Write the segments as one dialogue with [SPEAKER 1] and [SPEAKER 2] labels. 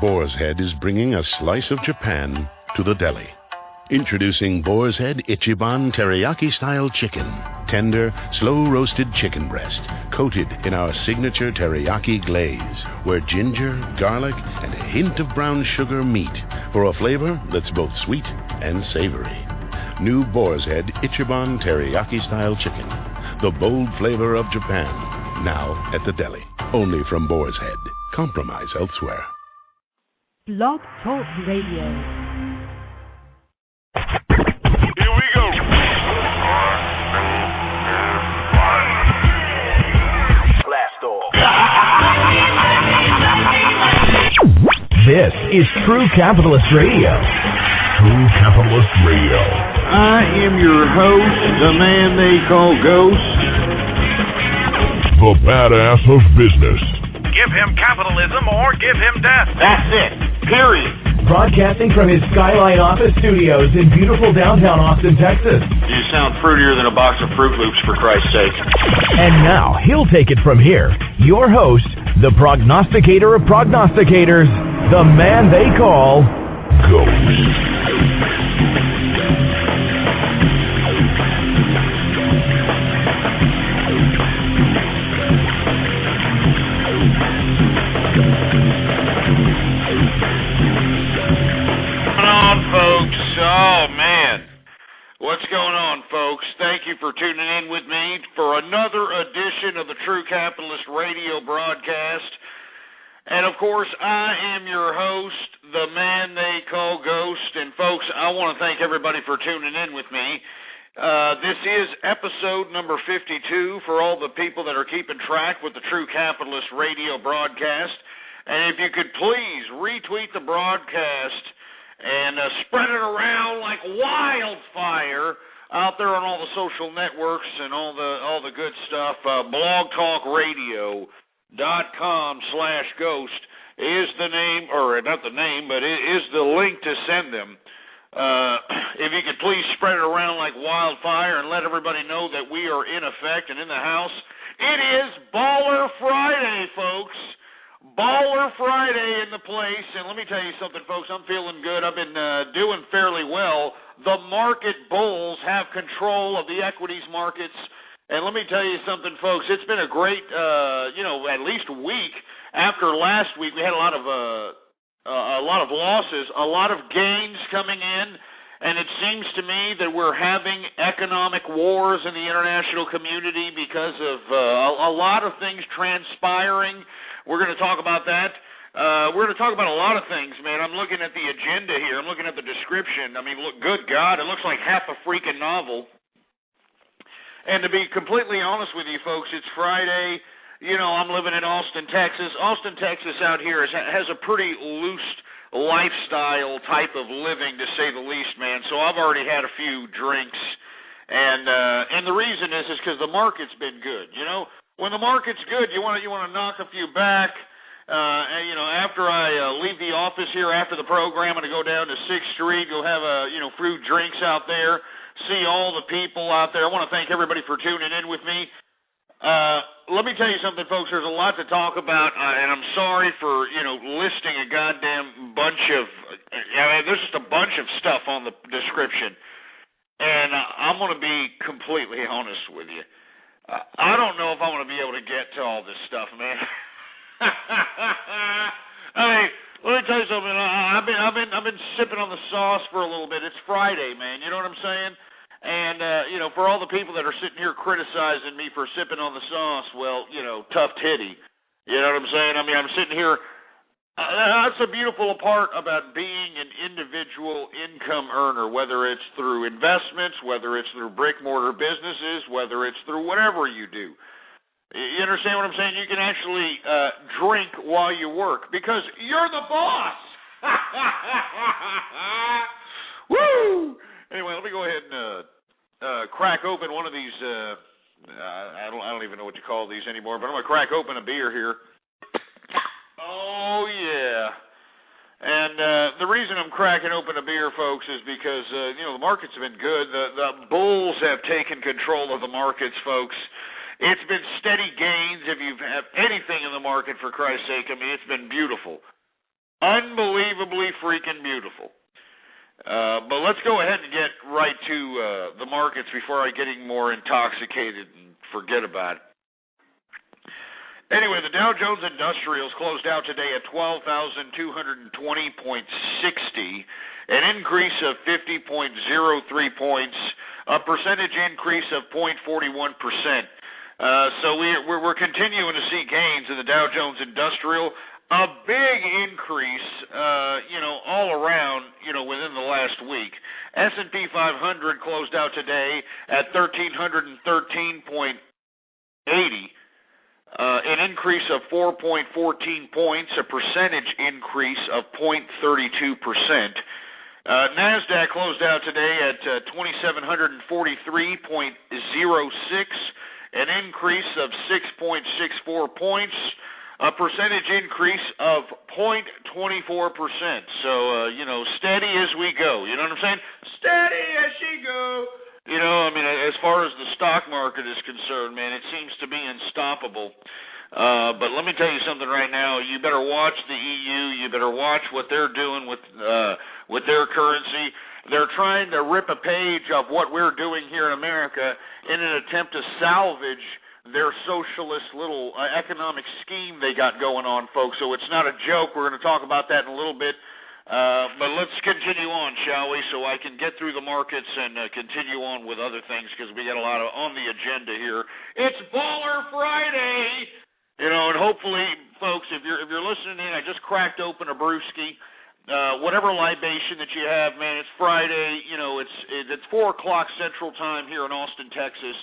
[SPEAKER 1] Boar's Head is bringing a slice of Japan to the deli. Introducing Boar's Head Ichiban Teriyaki-style chicken. Tender, slow-roasted chicken breast, coated in our signature teriyaki glaze, where ginger, garlic, and a hint of brown sugar meet for a flavor that's both sweet and savory. New Boar's Head Ichiban Teriyaki-style chicken. The bold flavor of Japan. Now at the deli. Only from Boar's Head. Compromise elsewhere.
[SPEAKER 2] Blog Talk Radio.
[SPEAKER 3] Here we go. Blast off.
[SPEAKER 4] This is True Capitalist Radio. True Capitalist Radio.
[SPEAKER 5] I am your host, the man they call Ghost.
[SPEAKER 4] The badass of business.
[SPEAKER 3] Give him capitalism or give him death.
[SPEAKER 5] That's it. Period.
[SPEAKER 4] Broadcasting from his Skyline office studios in beautiful downtown Austin, Texas.
[SPEAKER 5] You sound fruitier than a box of Fruit Loops, for Christ's sake.
[SPEAKER 4] And now, he'll take it from here. Your host, the prognosticator of prognosticators, the man they call Ghost.
[SPEAKER 5] What's going on, folks? Thank you for tuning in with me for another edition of the True Capitalist Radio broadcast. And, of course, I am your host, the man they call Ghost. And, folks, I want to thank everybody for tuning in with me. This is episode number 52 for all the people that are keeping track with the True Capitalist Radio broadcast. And if you could please retweet the broadcast and spread it around like wildfire out there on all the social networks and all the good stuff. blogtalkradio.com/ghost is the name, or not the name, but it is the link to send them. If you could please spread it around like wildfire and let everybody know that we are in effect and in the house. It is Baller Friday, folks. Baller Friday in the place, and let me tell you something, folks, I'm feeling good. I've been doing fairly well. The market bulls have control of the equities markets, and let me tell you something, folks, it's been a great, at least week. After last week, we had a lot of losses, a lot of gains coming in, and it seems to me that we're having economic wars in the international community because of a lot of things transpiring. We're going to talk about that. We're going to talk about a lot of things, man. I'm looking at the agenda here. I'm looking at the description. I mean, look, good God, it looks like half a freaking novel. And to be completely honest with you, folks, it's Friday. You know, I'm living in Austin, Texas. Austin, Texas out here has a pretty loose lifestyle type of living, to say the least, man. So I've already had a few drinks. And the reason is because the market's been good, you know. When the market's good, you want to knock a few back. And, you know, after I leave the office here after the program, I'm going to go down to 6th Street, go have fruit drinks out there, see all the people out there. I want to thank everybody for tuning in with me. Let me tell you something, folks. There's a lot to talk about, and I'm sorry for listing a goddamn bunch of. There's just a bunch of stuff on the description, and I'm going to be completely honest with you. I don't know if I'm going to be able to get to all this stuff, man. Hey, let me tell you something. I've been sipping on the sauce for a little bit. It's Friday, man. You know what I'm saying? And for all the people that are sitting here criticizing me for sipping on the sauce, well, tough titty. You know what I'm saying? I mean, I'm sitting here. That's a beautiful part about being an individual income earner, whether it's through investments, whether it's through brick-mortar businesses, whether it's through whatever you do. You understand what I'm saying? You can actually drink while you work because you're the boss. Woo! Anyway, let me go ahead and crack open one of these. I don't even know what you call these anymore, but I'm going to crack open a beer here. Oh, yeah. And the reason I'm cracking open a beer, folks, is because, the markets have been good. The bulls have taken control of the markets, folks. It's been steady gains. If you have anything in the market, for Christ's sake, I mean, it's been beautiful. Unbelievably freaking beautiful. But let's go ahead and get right to the markets before I get any more intoxicated and forget about it. Anyway, the Dow Jones Industrials closed out today at 12,220.60, an increase of 50.03 points, a percentage increase of 0.41%. So we're continuing to see gains in the Dow Jones Industrial. A big increase, all around, within the last week. S&P 500 closed out today at 1,313.80. An increase of 4.14 points, a percentage increase of 0.32%. NASDAQ closed out today at 2,743.06, an increase of 6.64 points, a percentage increase of 0.24%. So, steady as we go. You know what I'm saying? Steady as she go. As far as the stock market is concerned, man, it seems to be unstoppable. But let me tell you something right now. You better watch the EU. You better watch what they're doing with their currency. They're trying to rip a page of what we're doing here in America in an attempt to salvage their socialist little economic scheme they got going on, folks. So it's not a joke. We're going to talk about that in a little bit. But let's continue on, shall we, so I can get through the markets and continue on with other things because we got a lot on the agenda here. It's Baller Friday, and hopefully, folks, if you're listening in, I just cracked open a brewski. Whatever libation that you have, man, it's Friday. It's 4 o'clock Central Time here in Austin, Texas.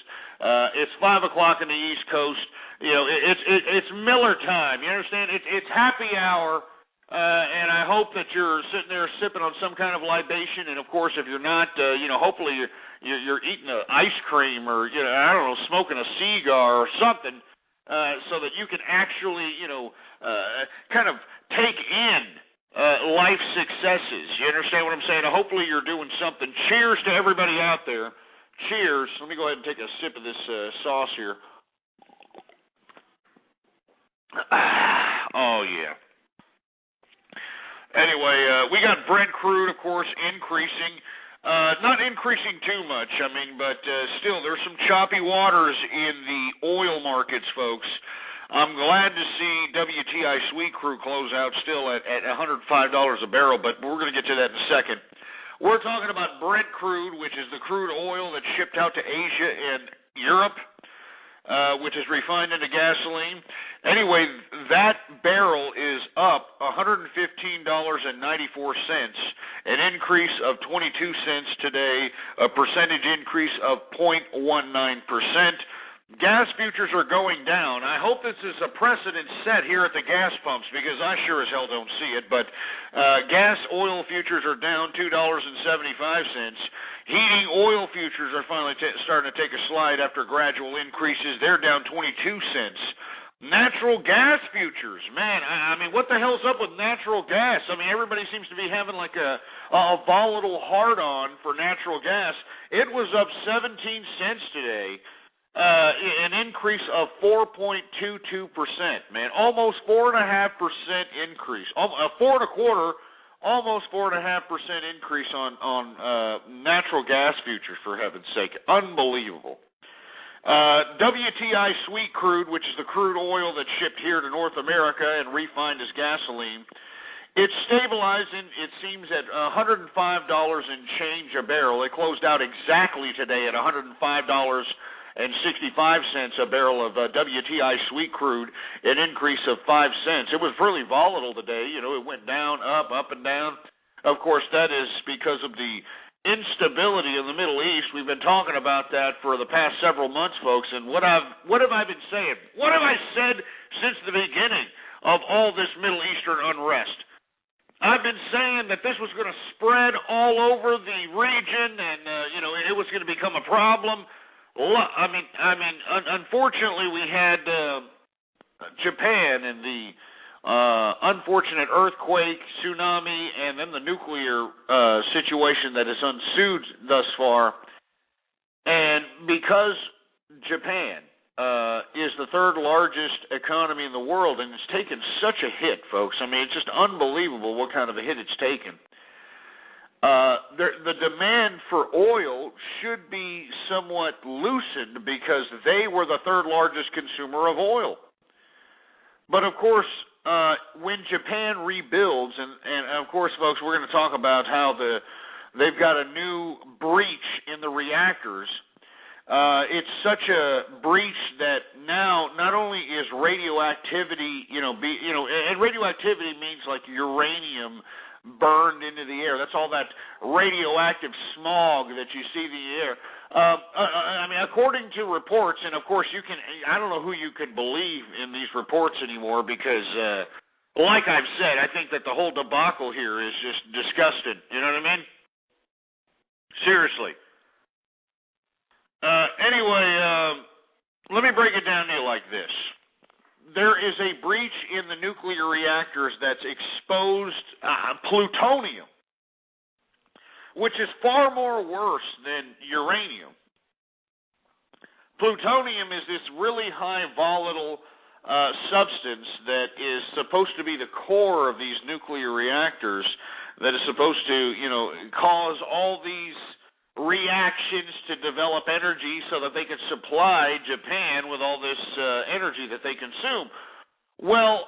[SPEAKER 5] It's 5 o'clock in the East Coast. It's Miller time. You understand? It's happy hour. And I hope that you're sitting there sipping on some kind of libation, and of course, if you're not, hopefully you're eating ice cream or I don't know, smoking a cigar or something, so that you can actually kind of take in life successes. You understand what I'm saying? Hopefully you're doing something. Cheers to everybody out there. Cheers. Let me go ahead and take a sip of this sauce here. Oh yeah. Anyway, we got Brent crude, of course, increasing. Not increasing too much, but still, there's some choppy waters in the oil markets, folks. I'm glad to see WTI sweet crude close out still at $105 a barrel, but we're going to get to that in a second. We're talking about Brent crude, which is the crude oil that's shipped out to Asia and Europe, which is refined into gasoline. Anyway, that barrel is up $115.94, an increase of 22 cents today, a percentage increase of 0.19%. Gas futures are going down. I hope this is a precedent set here at the gas pumps because I sure as hell don't see it. But gas oil futures are down $2.75. Heating oil futures are finally starting to take a slide after gradual increases. They're down 22 cents. Natural gas futures, man, what the hell's up with natural gas? Everybody seems to be having like a volatile hard-on for natural gas. It was up 17 cents today. An increase of 4.22%, man. Almost 4.5% increase. 4.25%, almost 4.5% increase on natural gas futures, for heaven's sake. Unbelievable. WTI sweet crude, which is the crude oil that's shipped here to North America and refined as gasoline, it's stabilizing, it seems, at $105 and change a barrel. It closed out exactly today at $105.65 a barrel of WTI sweet crude, an increase of 5 cents. It was really volatile today. It went down, up and down. Of course, that is because of the instability in the Middle East. We've been talking about that for the past several months, folks. And what have I been saying? What have I said since the beginning of all this Middle Eastern unrest? I've been saying that this was going to spread all over the region, and it was going to become a problem. Unfortunately, we had Japan and the unfortunate earthquake, tsunami, and then the nuclear situation that has ensued thus far. And because Japan is the third largest economy in the world, and it's taken such a hit, folks. I mean, it's just unbelievable what kind of a hit it's taken. The demand for oil should be somewhat loosened because they were the third largest consumer of oil. But of course, when Japan rebuilds, and of course, folks, we're going to talk about how they've got a new breach in the reactors. It's such a breach that now not only is radioactivity, and radioactivity means like uranium burned into the air. That's all that radioactive smog that you see in the air. I mean, according to reports, and of course I don't know who you can believe in these reports anymore because, like I've said, I think that the whole debacle here is just disgusting. You know what I mean? Seriously. Anyway, let me break it down to you like this. There is a breach in the nuclear reactors that's exposed plutonium, which is far more worse than uranium. Plutonium is this really high volatile substance that is supposed to be the core of these nuclear reactors, that is supposed to, cause all these reactions to develop energy so that they can supply Japan with all this energy that they consume. Well,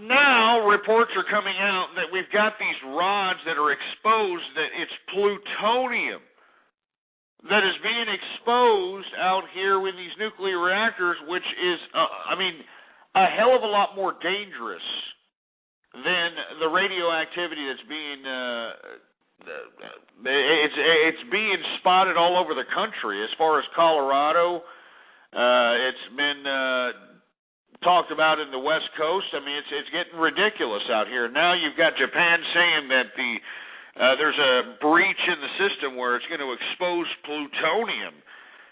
[SPEAKER 5] now reports are coming out that we've got these rods that are exposed, that it's plutonium that is being exposed out here with these nuclear reactors, which is, a hell of a lot more dangerous than the radioactivity that's being it's being spotted all over the country. As far as Colorado, it's been talked about in the West Coast. I mean, it's getting ridiculous out here. Now you've got Japan saying that there's a breach in the system where it's going to expose plutonium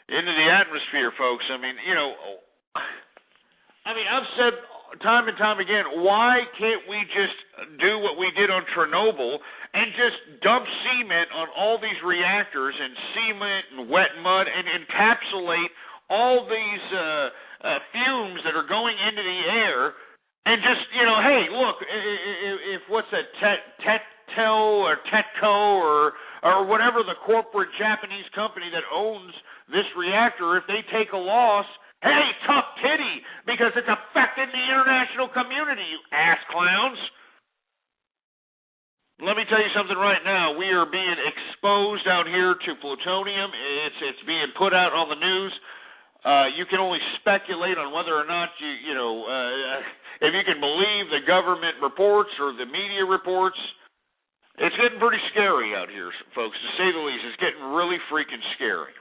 [SPEAKER 5] into the atmosphere, folks. I mean, I've said time and time again, why can't we just do what we did on Chernobyl and just dump cement on all these reactors and cement and wet mud and encapsulate all these fumes that are going into the air and just, hey, look, if what's that, Tetco or whatever the corporate Japanese company that owns this reactor, if they take a loss, hey, tough titty, because it's affecting the international community, you ass clowns. Let me tell you something right now. We are being exposed out here to plutonium. It's being put out on the news. You can only speculate on whether or not if you can believe the government reports or the media reports. It's getting pretty scary out here, folks, to say the least. It's getting really freaking scary.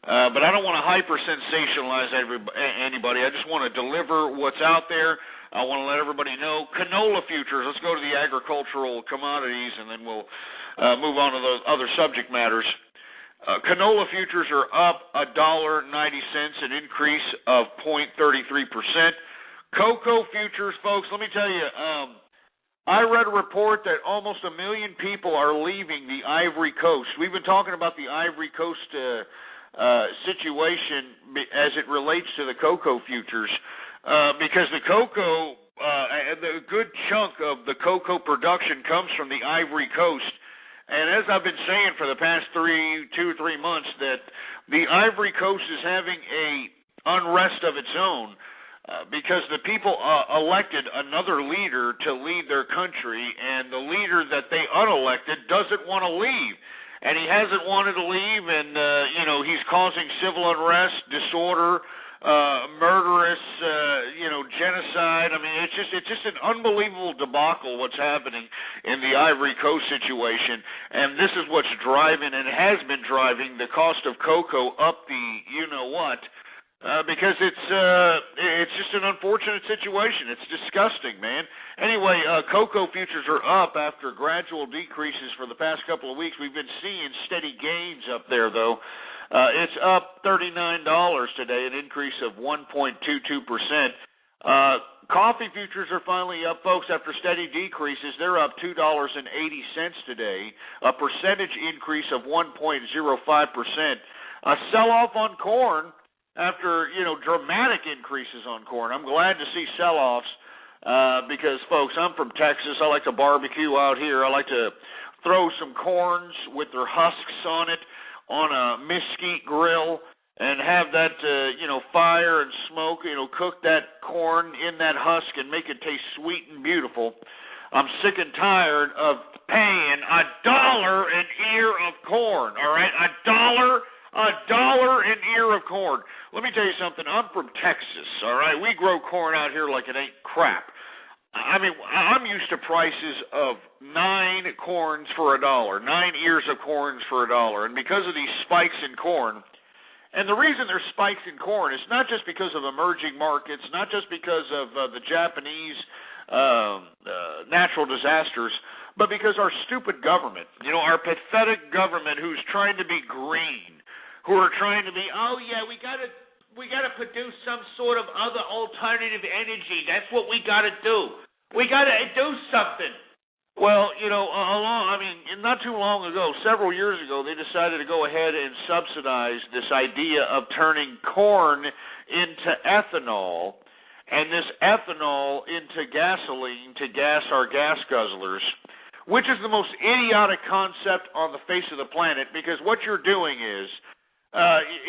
[SPEAKER 5] But I don't want to hyper-sensationalize anybody. I just want to deliver what's out there. I want to let everybody know. Canola futures. Let's go to the agricultural commodities, and then we'll move on to those other subject matters. Canola futures are up $1.90, an increase of 0.33%. Cocoa futures, folks, let me tell you, I read a report that almost 1 million people are leaving the Ivory Coast. We've been talking about the Ivory Coast situation as it relates to the cocoa futures, because the cocoa, the good chunk of the cocoa production comes from the Ivory Coast. And as I've been saying for the past 2 or 3 months, that the Ivory Coast is having a unrest of its own because the people elected another leader to lead their country, and the leader that they unelected doesn't want to leave. And he hasn't wanted to leave, and, he's causing civil unrest, disorder, murderous, genocide. I mean, it's just an unbelievable debacle what's happening in the Ivory Coast situation, and this is what's driving and has been driving the cost of cocoa up the you-know-what, because it's just an unfortunate situation. It's disgusting, man. Anyway, cocoa futures are up after gradual decreases for the past couple of weeks. We've been seeing steady gains up there, though. It's up $39 today, an increase of 1.22%. Coffee futures are finally up, folks, after steady decreases. They're up $2.80 today, a percentage increase of 1.05%. A sell-off on corn after, dramatic increases on corn. I'm glad to see sell-offs because, folks, I'm from Texas. I like to barbecue out here. I like to throw some corns with their husks on it on a mesquite grill and have that, fire and smoke, cook that corn in that husk and make it taste sweet and beautiful. I'm sick and tired of paying $1 an ear of corn, all right? $1 an ear of corn. Let me tell you something. I'm from Texas, all right? We grow corn out here like it ain't crap. I mean, I'm used to prices of 9 corns for $1, 9 ears of corns for $1, and because of these spikes in corn, and the reason there's spikes in corn is not just because of emerging markets, not just because of the Japanese natural disasters, but because our stupid government, our pathetic government who's trying to be green, who are trying to be, we got to produce some sort of other alternative energy. That's what we got to do. We got to do something. Well, not too long ago, several years ago, they decided to go ahead and subsidize this idea of turning corn into ethanol, and this ethanol into gasoline to gas our gas guzzlers, which is the most idiotic concept on the face of the planet, because what you're doing is,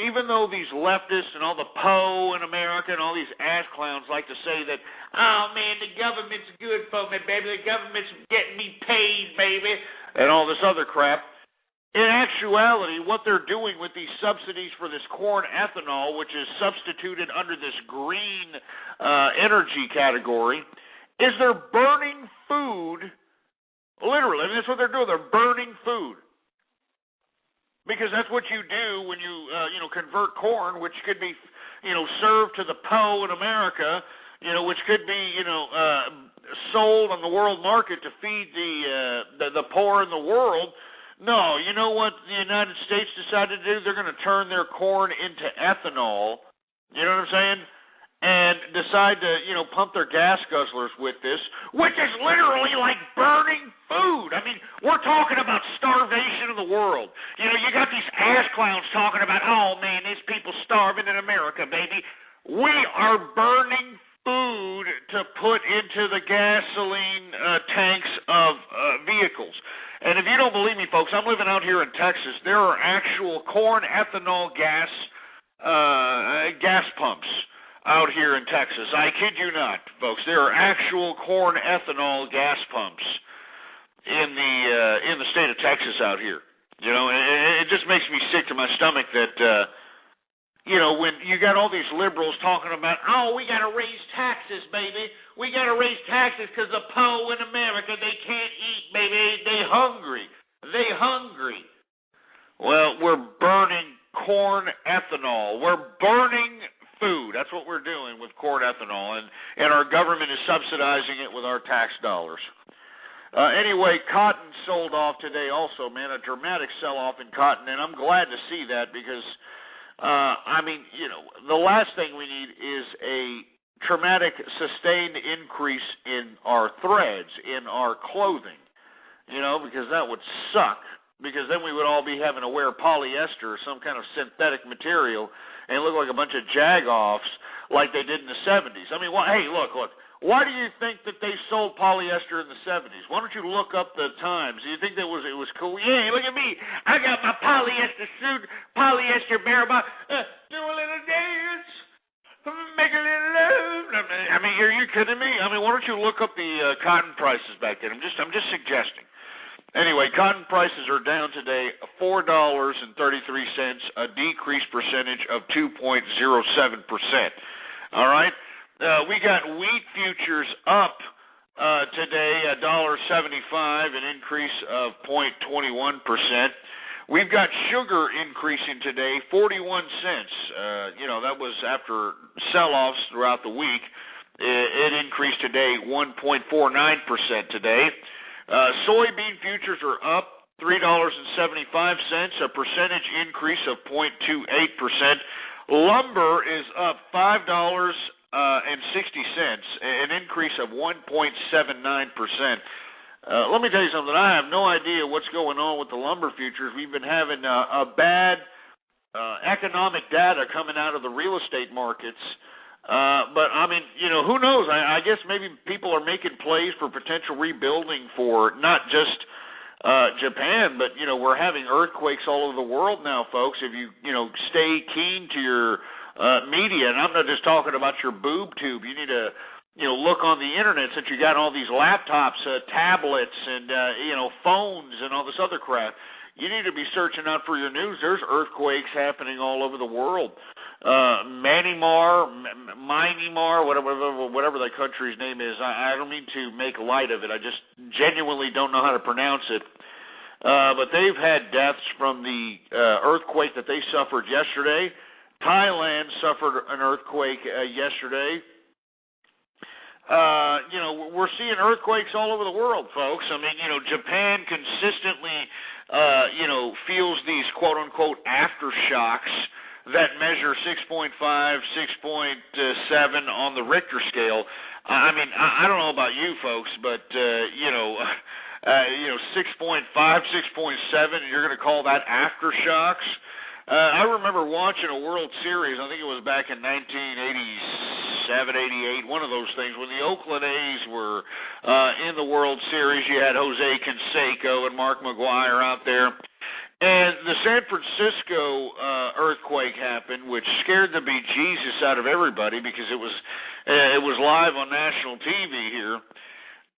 [SPEAKER 5] even though these leftists and all the Poe in America and all these ass clowns like to say that, oh, man, the government's good for me, baby, the government's getting me paid, baby, and all this other crap, in actuality, what they're doing with these subsidies for this corn ethanol, which is substituted under this green energy category, is they're burning food, literally. I mean, that's what they're doing. They're burning food. Because that's what you do when you, convert corn, which could be, served to the Poe in America, which could be, sold on the world market to feed the poor in the world. No, you know what the United States decided to do? They're going to turn their corn into ethanol. You know what I'm saying? And decide to, pump their gas guzzlers with this, which is literally like burning food. I mean, we're talking about starvation of the world. You got these ass clowns talking about, oh, man, these people starving in America, baby. We are burning food to put into the gasoline tanks of vehicles. And if you don't believe me, folks, I'm living out here in Texas. There are actual corn ethanol gas pumps out here in Texas. I kid you not, folks. There are actual corn ethanol gas pumps in the state of Texas out here. It just makes me sick to my stomach that when you got all these liberals talking about, oh, we got to raise taxes, baby. We got to raise taxes because the Poe in America, they can't eat, baby. They hungry. Well, we're burning corn ethanol. We're burning food. That's what we're doing with corn ethanol, and our government is subsidizing it with our tax dollars. Anyway, cotton sold off today also, man, a dramatic sell-off in cotton, and I'm glad to see that because, the last thing we need is a traumatic, sustained increase in our threads, in our clothing, because that would suck, because then we would all be having to wear polyester or some kind of synthetic material and look like a bunch of jag-offs like they did in the 70s. I mean, hey, look. Why do you think that they sold polyester in the 70s? Why don't you look up the times? Do you think that it was cool? Yeah, look at me. I got my polyester suit, polyester barrel, do a little dance, make a little love. I mean, are you kidding me? I mean, why don't you look up the cotton prices back then? I'm just suggesting. Anyway, cotton prices are down today $4.33, a decreased percentage of 2.07%. All right? We got wheat futures up today $1.75, an increase of 0.21%. We've got sugar increasing today 41 cents. That was after sell-offs throughout the week. It increased today 1.49% today. Soybean futures are up $3.75, a percentage increase of 0.28%. Lumber is up $5.60, an increase of 1.79%. Let me tell you something. I have no idea what's going on with the lumber futures. We've been having a bad economic data coming out of the real estate markets. But, I mean, who knows? I guess maybe people are making plays for potential rebuilding for not just Japan, but, we're having earthquakes all over the world now, folks. If you, stay keen to your media, and I'm not just talking about your boob tube. You need to, look on the internet since you got all these laptops, tablets, and, phones and all this other crap. You need to be searching out for your news. There's earthquakes happening all over the world. Myanmar, whatever the country's name is. I don't mean to make light of it. I just genuinely don't know how to pronounce it. But they've had deaths from the earthquake that they suffered yesterday. Thailand suffered an earthquake yesterday. We're seeing earthquakes all over the world, folks. I mean, Japan consistently, feels these quote-unquote aftershocks that measure 6.5, 6.7 on the Richter scale. I mean, I don't know about you folks, but, 6.5, 6.7, and you're going to call that aftershocks? I remember watching a World Series, I think it was back in 1987, 88, one of those things, when the Oakland A's were in the World Series. You had Jose Canseco and Mark McGwire out there. And the San Francisco earthquake happened, which scared the bejesus out of everybody because it was live on national TV here.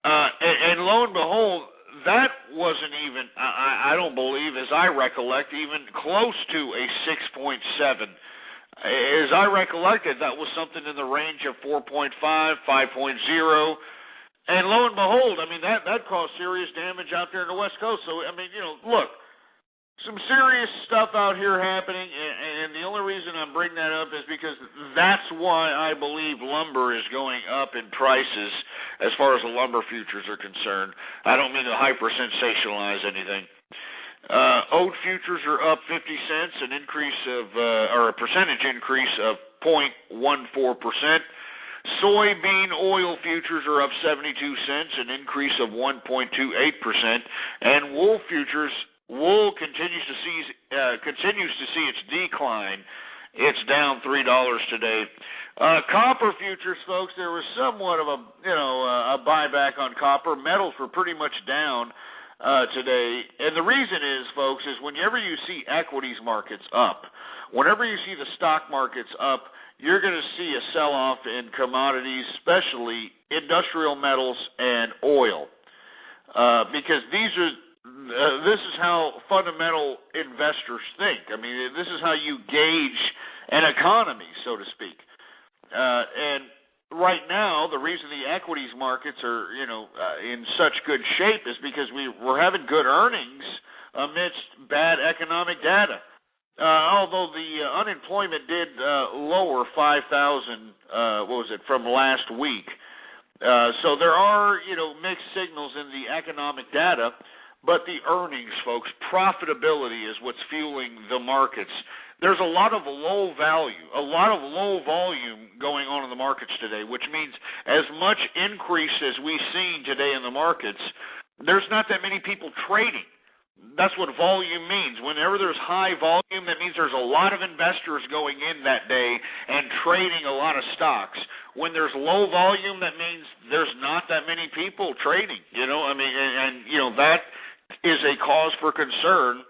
[SPEAKER 5] And lo and behold, that wasn't even, I don't believe, as I recollect, even close to a 6.7. As I recollected, that was something in the range of 4.5, 5.0. And lo and behold, I mean, that caused serious damage out there in the West Coast. So, I mean, look, some serious stuff out here happening, and the only reason I'm bringing that up is because that's why I believe lumber is going up in prices as far as the lumber futures are concerned. I don't mean to hyper-sensationalize anything. Oat futures are up 50 cents, an increase of, or a percentage increase of 0.14%. Soybean oil futures are up 72 cents, an increase of 1.28%. And wool futures, wool continues to see its decline. It's down $3 today. Copper futures, folks, there was somewhat of a buyback on copper. Metals were pretty much down today. And the reason is, folks, is whenever you see equities markets up, whenever you see the stock markets up, you're going to see a sell-off in commodities, especially industrial metals and oil, because this is how fundamental investors think. I mean, this is how you gauge an economy, so to speak. And right now, the reason the equities markets are, in such good shape is because we're having good earnings amidst bad economic data. Although the unemployment did lower 5,000, from last week. So there are, mixed signals in the economic data. But the earnings, folks, profitability is what's fueling the markets. There's a lot of low volume going on in the markets today, which means as much increase as we've seen today in the markets, there's not that many people trading. That's what volume means. Whenever there's high volume, that means there's a lot of investors going in that day and trading a lot of stocks. When there's low volume, that means there's not that many people trading. That is a cause for concern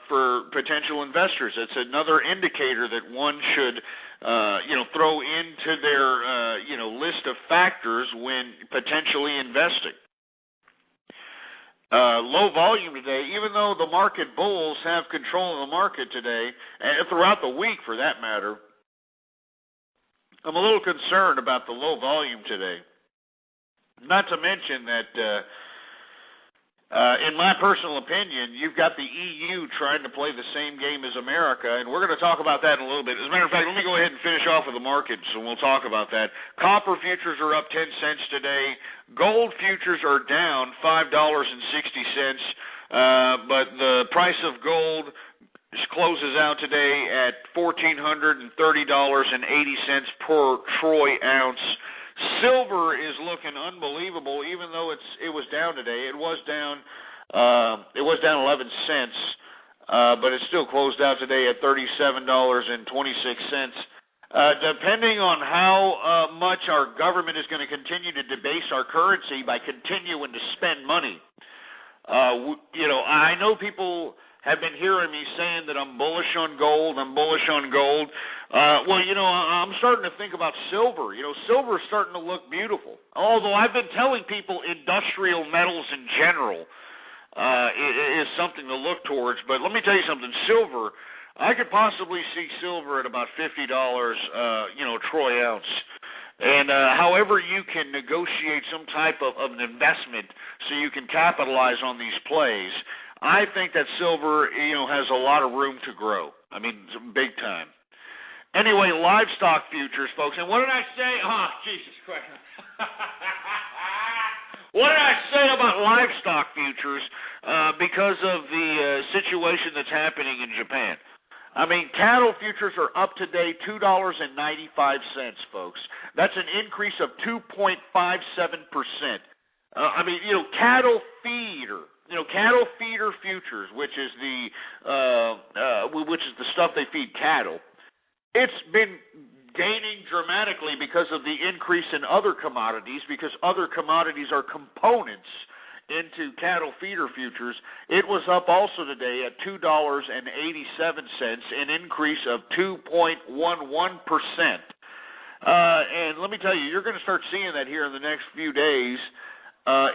[SPEAKER 5] for potential investors. It's another indicator that one should, throw into their, list of factors when potentially investing. Low volume today, even though the market bulls have control of the market today, and throughout the week for that matter, I'm a little concerned about the low volume today. Not to mention that, in my personal opinion, you've got the EU trying to play the same game as America, and we're going to talk about that in a little bit. As a matter of fact, let me go ahead and finish off with the markets, and we'll talk about that. Copper futures are up 10 cents today. Gold futures are down $5.60, but the price of gold closes out today at $1,430.80 per troy ounce. Silver is looking unbelievable, even though it was down today. It was down 11 cents. but it still closed out today at $37.26. Depending on how much our government is going to continue to debase our currency by continuing to spend money. I know people have been hearing me saying that I'm bullish on gold. I'm starting to think about silver. Silver is starting to look beautiful. Although I've been telling people industrial metals in general is something to look towards. But let me tell you something, silver, I could possibly see silver at about $50, troy ounce. And however you can negotiate some type of an investment so you can capitalize on these plays, I think that silver, has a lot of room to grow. I mean, big time. Anyway, livestock futures, folks. And what did I say? Oh, Jesus Christ. What did I say about livestock futures because of the situation that's happening in Japan? I mean, cattle futures are up today $2.95, folks. That's an increase of 2.57%. Cattle feeder futures, which is the stuff they feed cattle. It's been gaining dramatically because of the increase in other commodities, because other commodities are components into cattle feeder futures. It was up also today at $2.87, an increase of 2.11%. And let me tell you, you're going to start seeing that here in the next few days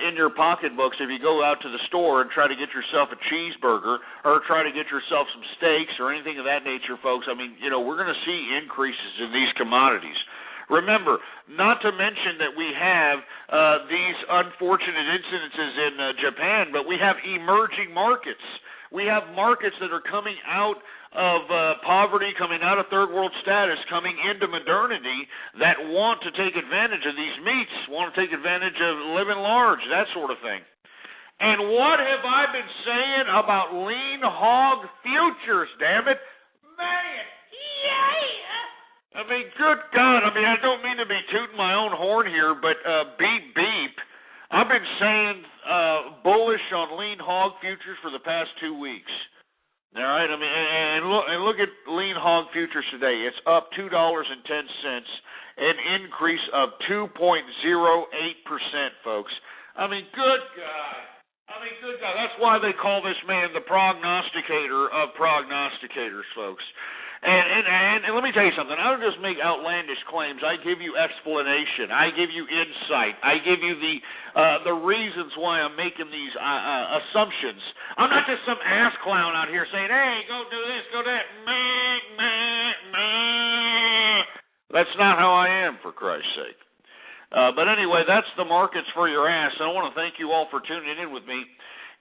[SPEAKER 5] in your pocketbooks if you go out to the store and try to get yourself a cheeseburger or try to get yourself some steaks or anything of that nature, folks. I mean, we're going to see increases in these commodities. Remember, not to mention that we have these unfortunate incidences in Japan, but we have emerging markets. We have markets that are coming out of poverty, coming out of third world status, coming into modernity that want to take advantage of these meats, want to take advantage of living large, that sort of thing. And what have I been saying about lean hog futures, damn it? Man, yeah! I mean, good God, I don't mean to be tooting my own horn here, but beep, beep. I've been saying bullish on lean hog futures for the past 2 weeks. All right, and look at lean hog futures today. It's up $2.10, an increase of 2.08%, folks. Good God. That's why they call this man the prognosticator of prognosticators, folks. And let me tell you something. I don't just make outlandish claims. I give you explanation. I give you insight. I give you the reasons why I'm making these assumptions. I'm not just some ass clown out here saying, hey, go do this, go that. That's not how I am, for Christ's sake. But anyway, that's the markets for your ass. And I want to thank you all for tuning in with me.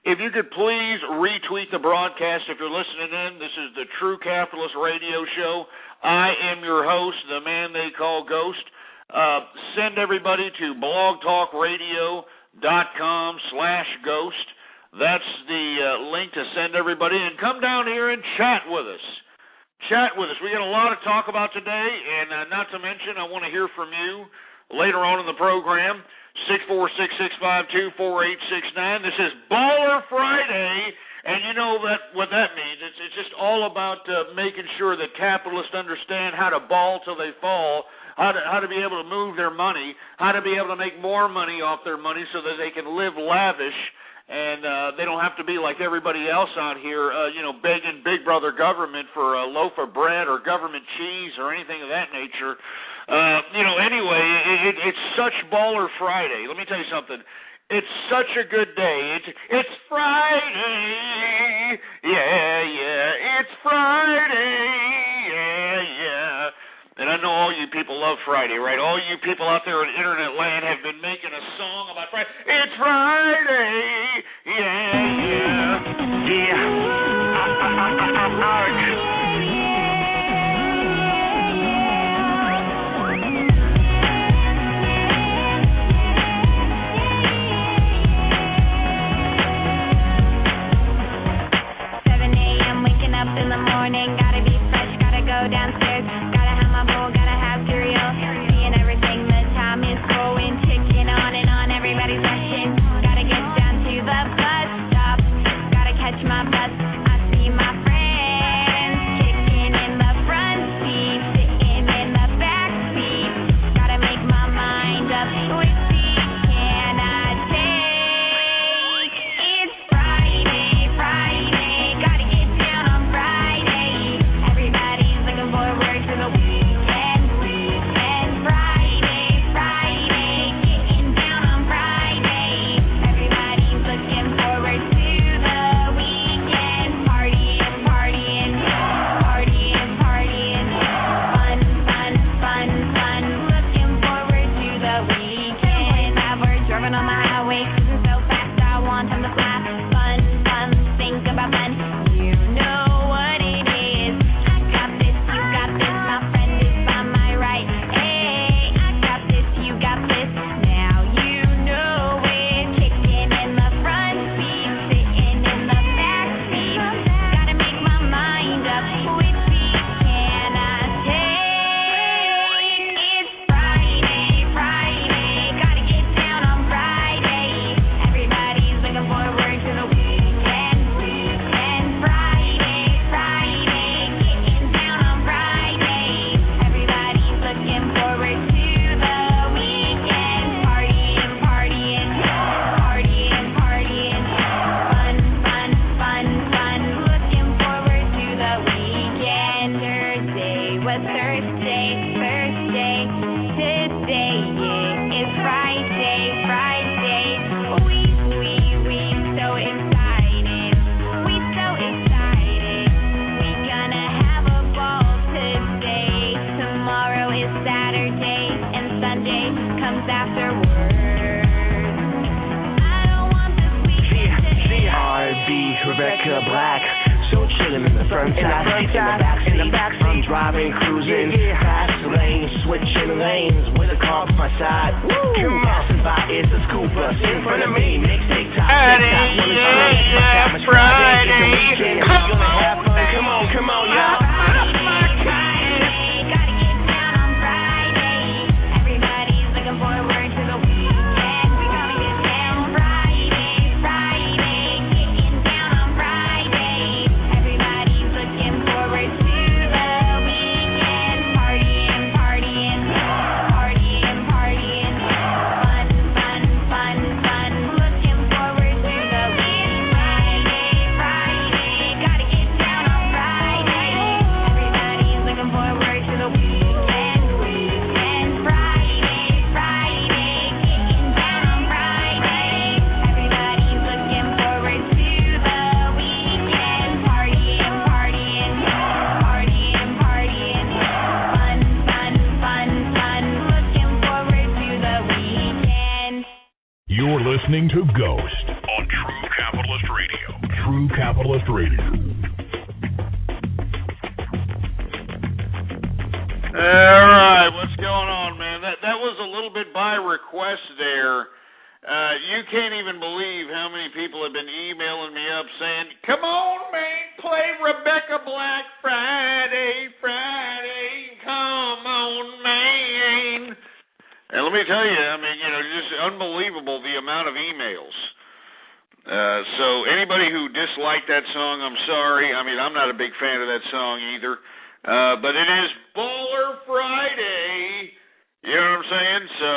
[SPEAKER 5] If you could please retweet the broadcast if you're listening in. This is the True Capitalist Radio Show. I am your host, the man they call Ghost. Send everybody to blogtalkradio.com/ghost. That's the link to send everybody. And come down here and chat with us. We got a lot to talk about today. And not to mention, I want to hear from you later on in the program. 646-652-4869. This is Baller Friday, and you know what that means. It's just all about making sure that capitalists understand how to ball till they fall, how to be able to move their money, how to be able to make more money off their money so that they can live lavish, and they don't have to be like everybody else out here, begging Big Brother government for a loaf of bread or government cheese or anything of that nature. Anyway, it's such Baller Friday. Let me tell you something. It's such a good day. It's Friday. Yeah. It's Friday. Yeah. And I know all you people love Friday, right? All you people out there in internet land have been making a song about Friday. It's Friday. Yeah.
[SPEAKER 6] 7 a.m. waking up in the morning, gotta be fresh, gotta go downstairs, gotta have my bowl, gotta have cereal, seeing everything, the time is going, ticking on and on, everybody's rushing, gotta get
[SPEAKER 7] the black. So chillin' in the front side, in the backseat, I'm driving, cruising, fast lane, switching lanes with a car by my side. Woo! Passing by, it's a school bus in front of me. TikTok, Friday. Come on, y'all.
[SPEAKER 4] You're listening to Ghost on True Capitalist Radio. True Capitalist Radio.
[SPEAKER 5] All right, what's going on, man? That was a little bit by request there. You can't even believe how many people have been emailing me up saying, "Come on, man, play Rebecca Black Friday, come on, man." And let me tell you, I mean, just unbelievable the amount of emails. So anybody who disliked that song, I'm sorry. I mean, I'm not a big fan of that song either. But it is Baller Friday. You know what I'm saying? So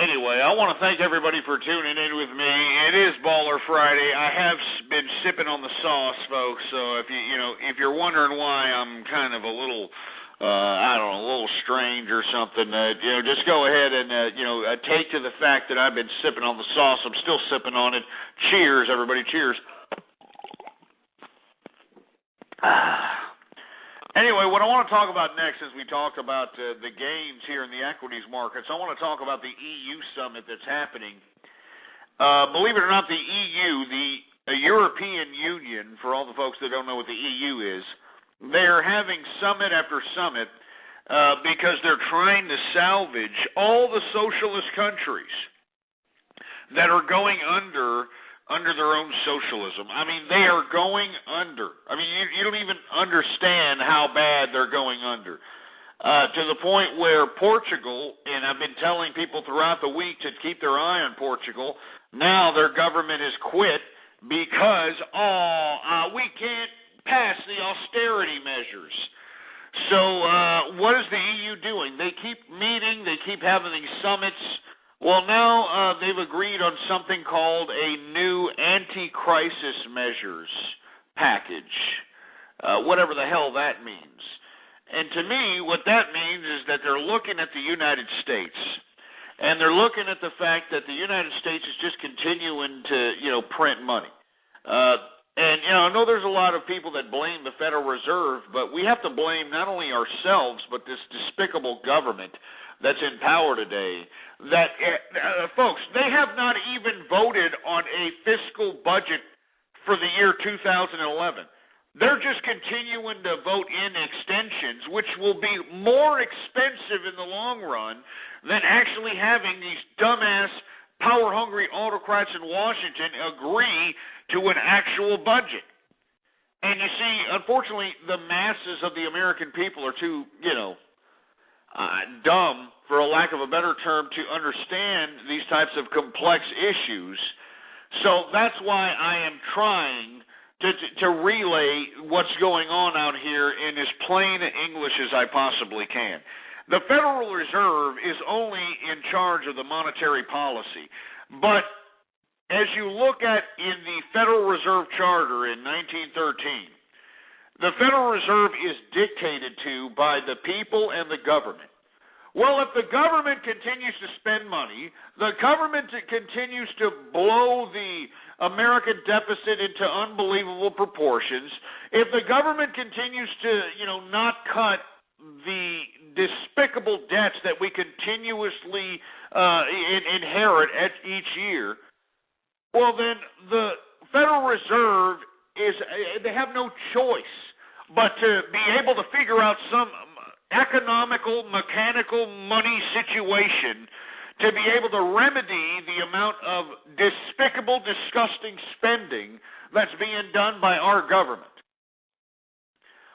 [SPEAKER 5] anyway, I want to thank everybody for tuning in with me. It is Baller Friday. I have been sipping on the sauce, folks. So if you're wondering why I'm kind of a little a little strange or something, just go ahead and, take to the fact that I've been sipping on the sauce. I'm still sipping on it. Cheers, everybody. Cheers. Anyway, what I want to talk about next is we talked about the gains here in the equities markets. I want to talk about the EU summit that's happening. Believe it or not, the EU, the European Union, for all the folks that don't know what the EU is, they're having summit after summit because they're trying to salvage all the socialist countries that are going under their own socialism. I mean, they are going under. I mean, you don't even understand how bad they're going under. To the point where Portugal, and I've been telling people throughout the week to keep their eye on Portugal, now their government has quit because, we can't pass the austerity measures. So what is the EU doing? They keep meeting, they keep having these summits. Well, now they've agreed on something called a new anti-crisis measures package, whatever the hell that means. And to me, what that means is that they're looking at the United States, and they're looking at the fact that the United States is just continuing to, print money. And, I know there's a lot of people that blame the Federal Reserve, but we have to blame not only ourselves, but this despicable government that's in power today. That, folks, they have not even voted on a fiscal budget for the year 2011. They're just continuing to vote in extensions, which will be more expensive in the long run than actually having these dumbass, power-hungry autocrats in Washington agree to an actual budget. And you see, unfortunately, the masses of the American people are too, dumb, for a lack of a better term, to understand these types of complex issues. So that's why I am trying to relay what's going on out here in as plain English as I possibly can. The Federal Reserve is only in charge of the monetary policy, but as you look at in the Federal Reserve Charter in 1913, the Federal Reserve is dictated to by the people and the government. Well, if the government continues to spend money, the government continues to blow the American deficit into unbelievable proportions, if the government continues to, not cut the despicable debts that we continuously inherit each year, well, then the Federal Reserve they have no choice but to be able to figure out some economical, mechanical money situation to be able to remedy the amount of despicable, disgusting spending that's being done by our government.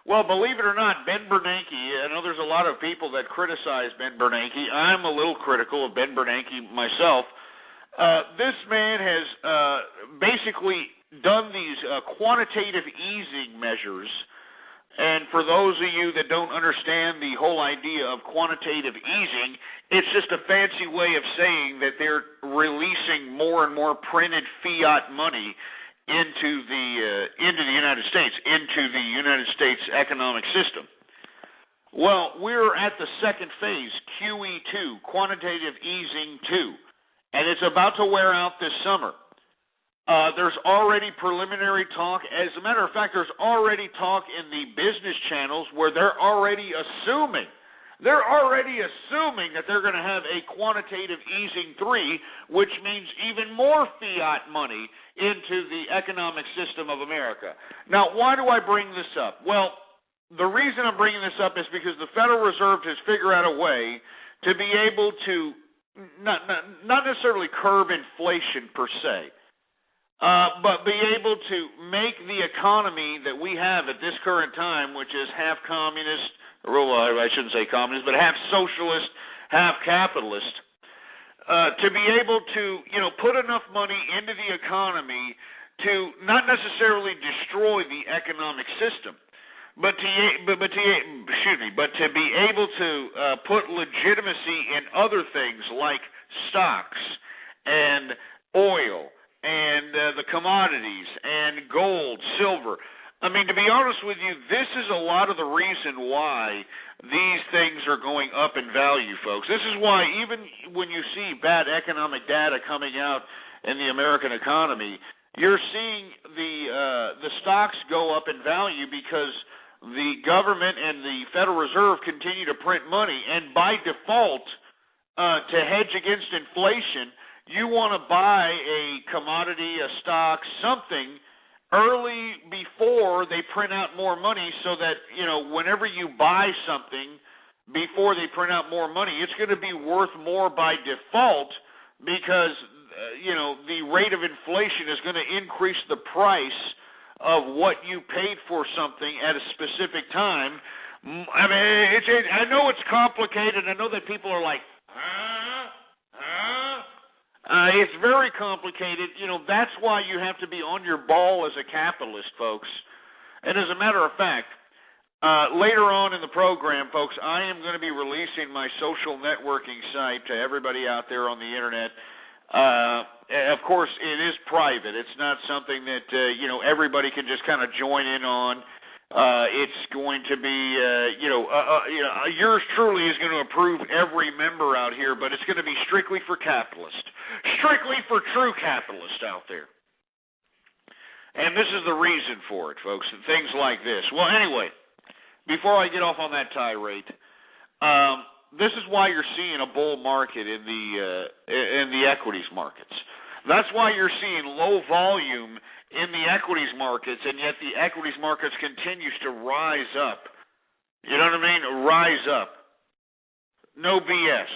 [SPEAKER 5] Well, believe it or not, Ben Bernanke, I know there's a lot of people that criticize Ben Bernanke. I'm a little critical of Ben Bernanke myself. This man has basically done these quantitative easing measures. And for those of you that don't understand the whole idea of quantitative easing, it's just a fancy way of saying that they're releasing more and more printed fiat money into the United States, into the United States economic system. Well, we're at the second phase, QE2, quantitative easing 2, and it's about to wear out this summer. There's already preliminary talk. As a matter of fact, there's already talk in the business channels where they're already assuming that they're going to have a quantitative easing 3, which means even more fiat money into the economic system of America. Now, why do I bring this up? Well, the reason I'm bringing this up is because the Federal Reserve has figured out a way to be able to not necessarily curb inflation per se, but be able to make the economy that we have at this current time, which is half communist, well, I shouldn't say communist, but half socialist, half capitalist, to be able to, put enough money into the economy to not necessarily destroy the economic system, but to be able to put legitimacy in other things like stocks and oil and the commodities and gold, silver. I mean, to be honest with you, this is a lot of the reason why these things are going up in value, folks. This is why even when you see bad economic data coming out in the American economy, you're seeing the stocks go up in value because the government and the Federal Reserve continue to print money, and by default, to hedge against inflation, you want to buy a commodity, a stock, something early before they print out more money so that, whenever you buy something before they print out more money, it's going to be worth more by default because, the rate of inflation is going to increase the price of what you paid for something at a specific time. I mean, I know it's complicated. I know that people are like, it's very complicated. That's why you have to be on your ball as a capitalist, folks. And as a matter of fact, later on in the program, folks, I am going to be releasing my social networking site to everybody out there on the internet. Of course, it is private. It's not something that, everybody can just kind of join in on. It's going to be, yours truly is going to approve every member out here, but it's going to be strictly for capitalists, strictly for true capitalists out there. And this is the reason for it, folks, and things like this. Well, anyway, before I get off on that tirade, this is why you're seeing a bull market in the equities markets. That's why you're seeing low volume in the equities markets, and yet the equities markets continues to rise up. You know what I mean? Rise up. No BS.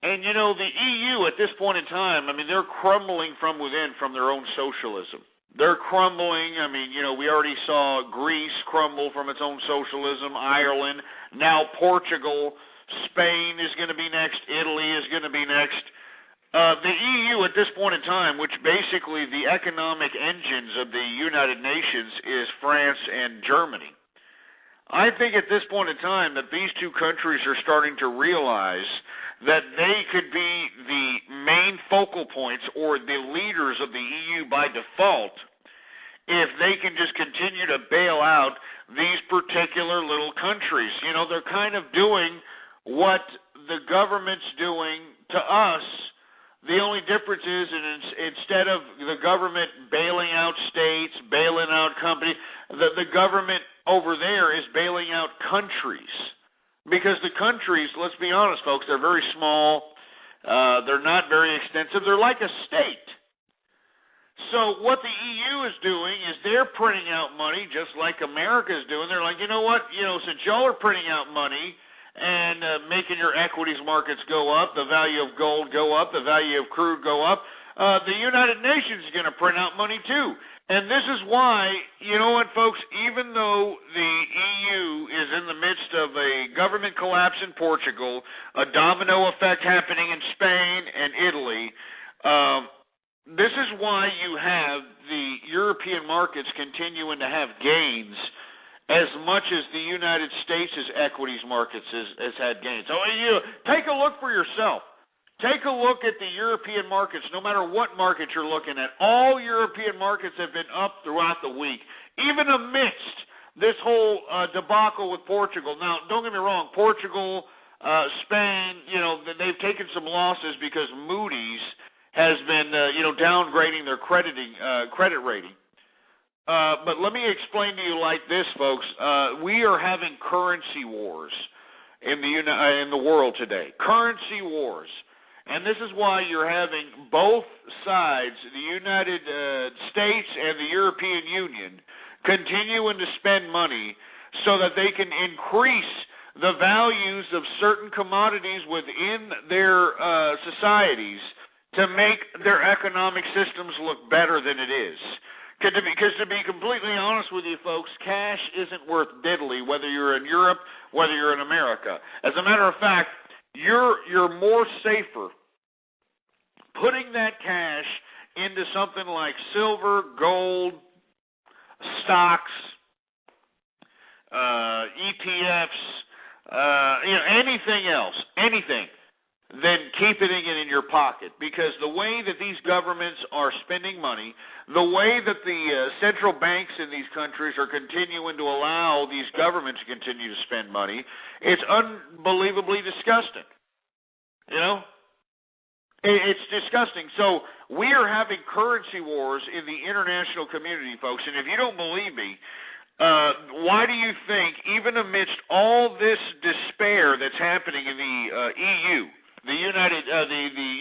[SPEAKER 5] And, the EU at this point in time, I mean, they're crumbling from within from their own socialism. They're crumbling. I mean, we already saw Greece crumble from its own socialism, Ireland, now Portugal, Spain is going to be next, Italy is going to be next. The EU at this point in time, which basically the economic engines of the United Nations is France and Germany. I think at this point in time that these two countries are starting to realize that they could be the main focal points or the leaders of the EU by default if they can just continue to bail out these particular little countries. They're kind of doing what the government's doing to us. The only difference is instead of the government bailing out states, bailing out companies, the government over there is bailing out countries. Because the countries, let's be honest, folks, they're very small. They're not very extensive. They're like a state. So what the EU is doing is they're printing out money just like America is doing. They're like, you know what, since y'all are printing out money and making your equities markets go up, the value of gold go up, the value of crude go up, the United Nations is going to print out money too. And this is why, you know what, folks, even though the EU is in the midst of a government collapse in Portugal, a domino effect happening in Spain and Italy, this is why you have the European markets continuing to have gains as much as the United States' equities markets has had gains. So take a look for yourself. Take a look at the European markets, no matter what market you're looking at. All European markets have been up throughout the week, even amidst this whole debacle with Portugal. Now, don't get me wrong, Portugal, Spain, they've taken some losses because Moody's has been, downgrading their credit rating. But let me explain to you like this, folks. We are having currency wars in the world today. Currency wars. And this is why you're having both sides, the United States and the European Union, continuing to spend money so that they can increase the values of certain commodities within their societies to make their economic systems look better than it is. Because to be completely honest with you, folks, cash isn't worth diddly, whether you're in Europe, whether you're in America. As a matter of fact, you're more safer putting that cash into something like silver, gold, stocks, ETFs, anything else, than keeping it in your pocket. Because the way that these governments are spending money, the way that the central banks in these countries are continuing to allow these governments to continue to spend money, it's unbelievably disgusting. It's disgusting. So we are having currency wars in the international community, folks. And if you don't believe me, why do you think, even amidst all this despair that's happening in the EU, the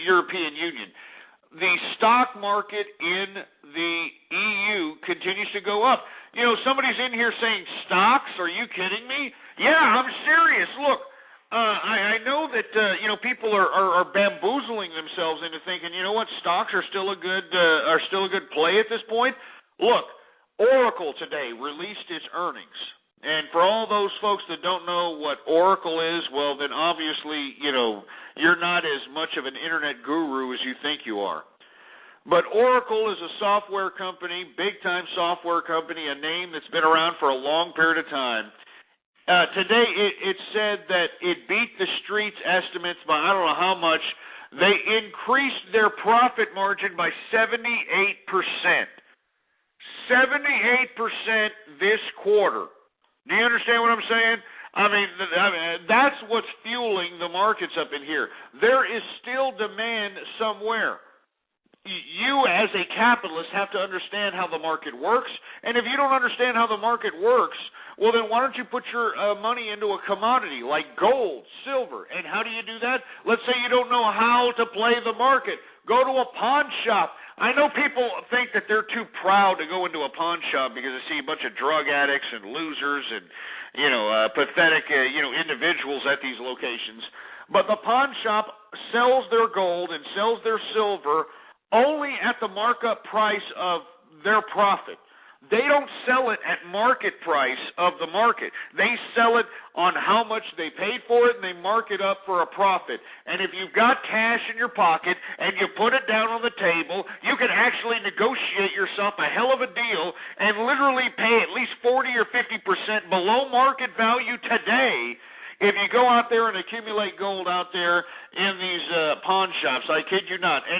[SPEAKER 5] European Union, the stock market in the EU continues to go up? Somebody's in here saying, stocks? Are you kidding me? Yeah, I'm serious. Look. I know that people are bamboozling themselves into thinking, you know what, stocks are still a good play at this point. Look, Oracle today released its earnings, and for all those folks that don't know what Oracle is, well, then obviously you're not as much of an internet guru as you think you are. But Oracle is a software company, big-time software company, a name that's been around for a long period of time. Today, it said that it beat the street's estimates by I don't know how much. They increased their profit margin by 78%. 78% this quarter. Do you understand what I'm saying? I mean, that's what's fueling the markets up in here. There is still demand somewhere. You, as a capitalist, have to understand how the market works. And if you don't understand how the market works, well, then why don't you put your money into a commodity like gold, silver? And how do you do that? Let's say you don't know how to play the market. Go to a pawn shop. I know people think that they're too proud to go into a pawn shop because they see a bunch of drug addicts and losers and, pathetic, individuals at these locations. But the pawn shop sells their gold and sells their silver only at the markup price of their profit. They don't sell it at market price of the market. They sell it on how much they paid for it, and they mark it up for a profit. And if you've got cash in your pocket and you put it down on the table, you can actually negotiate yourself a hell of a deal and literally pay at least 40 or 50% below market value today if you go out there and accumulate gold out there in these pawn shops. I kid you not. And,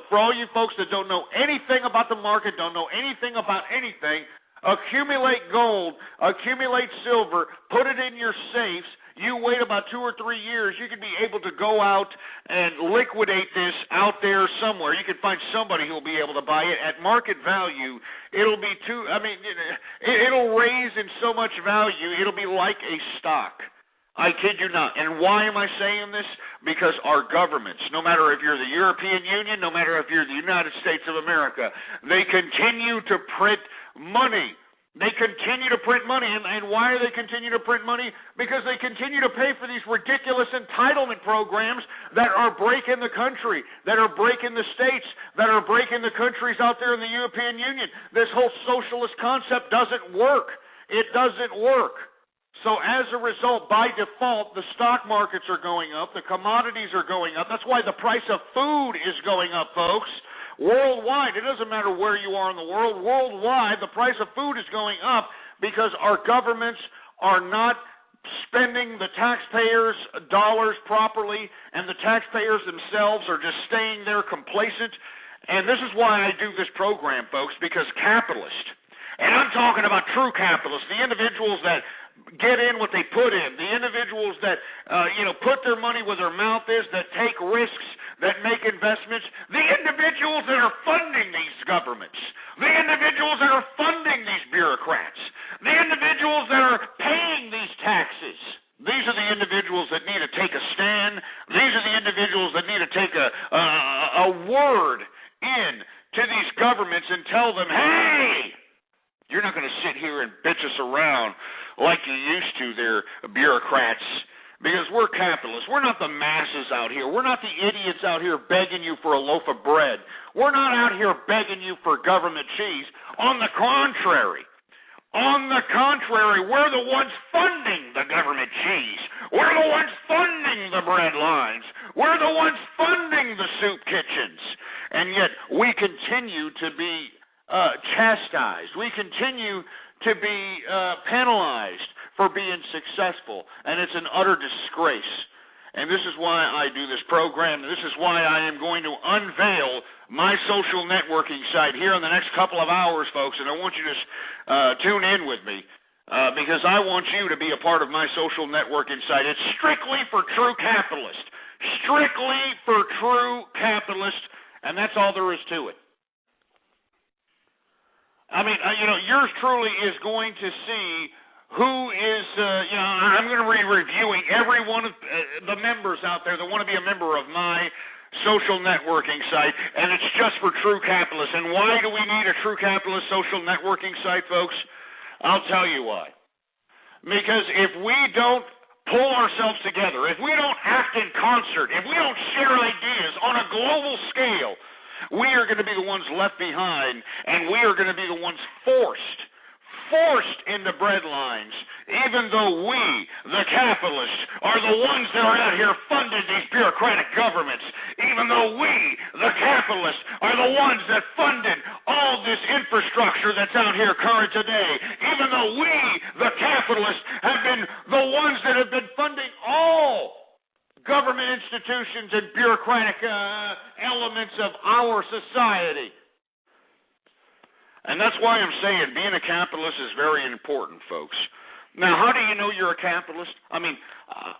[SPEAKER 5] for all you folks that don't know anything about the market, don't know anything about anything, accumulate gold, accumulate silver, put it in your safes. You wait about 2 or 3 years, you could be able to go out and liquidate this out there somewhere. You could find somebody who will be able to buy it at market value. It'll be it'll raise in so much value, it'll be like a stock. I kid you not. And why am I saying this? Because our governments, no matter if you're the European Union, no matter if you're the United States of America, they continue to print money. They continue to print money. And why are they continue to print money? Because they continue to pay for these ridiculous entitlement programs that are breaking the country, that are breaking the states, that are breaking the countries out there in the European Union. This whole socialist concept doesn't work. It doesn't work. So as a result, by default, the stock markets are going up, the commodities are going up. That's why the price of food is going up, folks. Worldwide, it doesn't matter where you are in the world, worldwide, the price of food is going up because our governments are not spending the taxpayers' dollars properly, and the taxpayers themselves are just staying there complacent. And this is why I do this program, folks, because capitalists, and I'm talking about true capitalists, the individuals that get in what they put in, the individuals that put their money where their mouth is, that take risks, that make investments, the individuals that are funding these governments, the individuals that are funding these bureaucrats, the individuals that are paying these taxes. These are the individuals that need to take a stand. These are the individuals that need to take a word in to these governments and tell them, hey, you're not going to sit here and bitch us around like you used to there, bureaucrats, because we're capitalists. We're not the masses out here. We're not the idiots out here begging you for a loaf of bread. We're not out here begging you for government cheese. On the contrary, we're the ones funding the government cheese. We're the ones funding the bread lines. We're the ones funding the soup kitchens. And yet we continue to be chastised. We continue to be penalized for being successful, and it's an utter disgrace. And this is why I do this program. This is why I am going to unveil my social networking site here in the next couple of hours, folks, and I want you to tune in with me because I want you to be a part of my social networking site. It's strictly for true capitalists, and that's all there is to it. I mean, yours truly is going to see who is, I'm going to be reviewing every one of the members out there that want to be a member of my social networking site, and it's just for true capitalists. And why do we need a true capitalist social networking site, folks? I'll tell you why. Because if we don't pull ourselves together, if we don't act in concert, if we don't share ideas on a global scale, we are going to be the ones left behind, and we are going to be the ones forced into bread lines, even though we, the capitalists, are the ones that are out here funding these bureaucratic governments, even though we, the capitalists, are the ones that funded all this infrastructure that's out here current today, even though we, the capitalists, have been the ones that have been funding all government institutions and bureaucratic elements of our society. And that's why I'm saying being a capitalist is very important, folks. Now, how do you know you're a capitalist? I mean,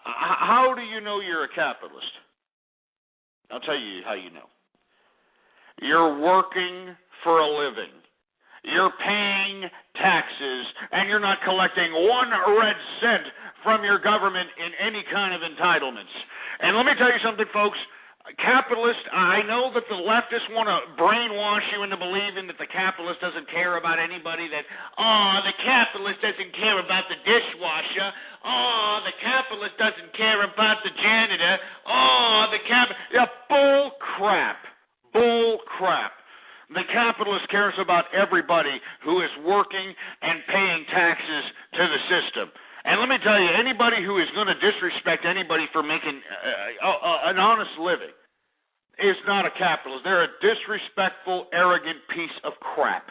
[SPEAKER 5] how do you know you're a capitalist? I'll tell you how you know. You're working for a living. You're paying taxes, and you're not collecting one red cent from your government in any kind of entitlements. And let me tell you something, folks. Capitalists, I know that the leftists want to brainwash you into believing that the capitalist doesn't care about anybody, that, the capitalist doesn't care about the dishwasher, the capitalist doesn't care about the janitor, bull crap. The capitalist cares about everybody who is working and paying taxes to the system. And let me tell you, anybody who is going to disrespect anybody for making an honest living is not a capitalist. They're a disrespectful, arrogant piece of crap.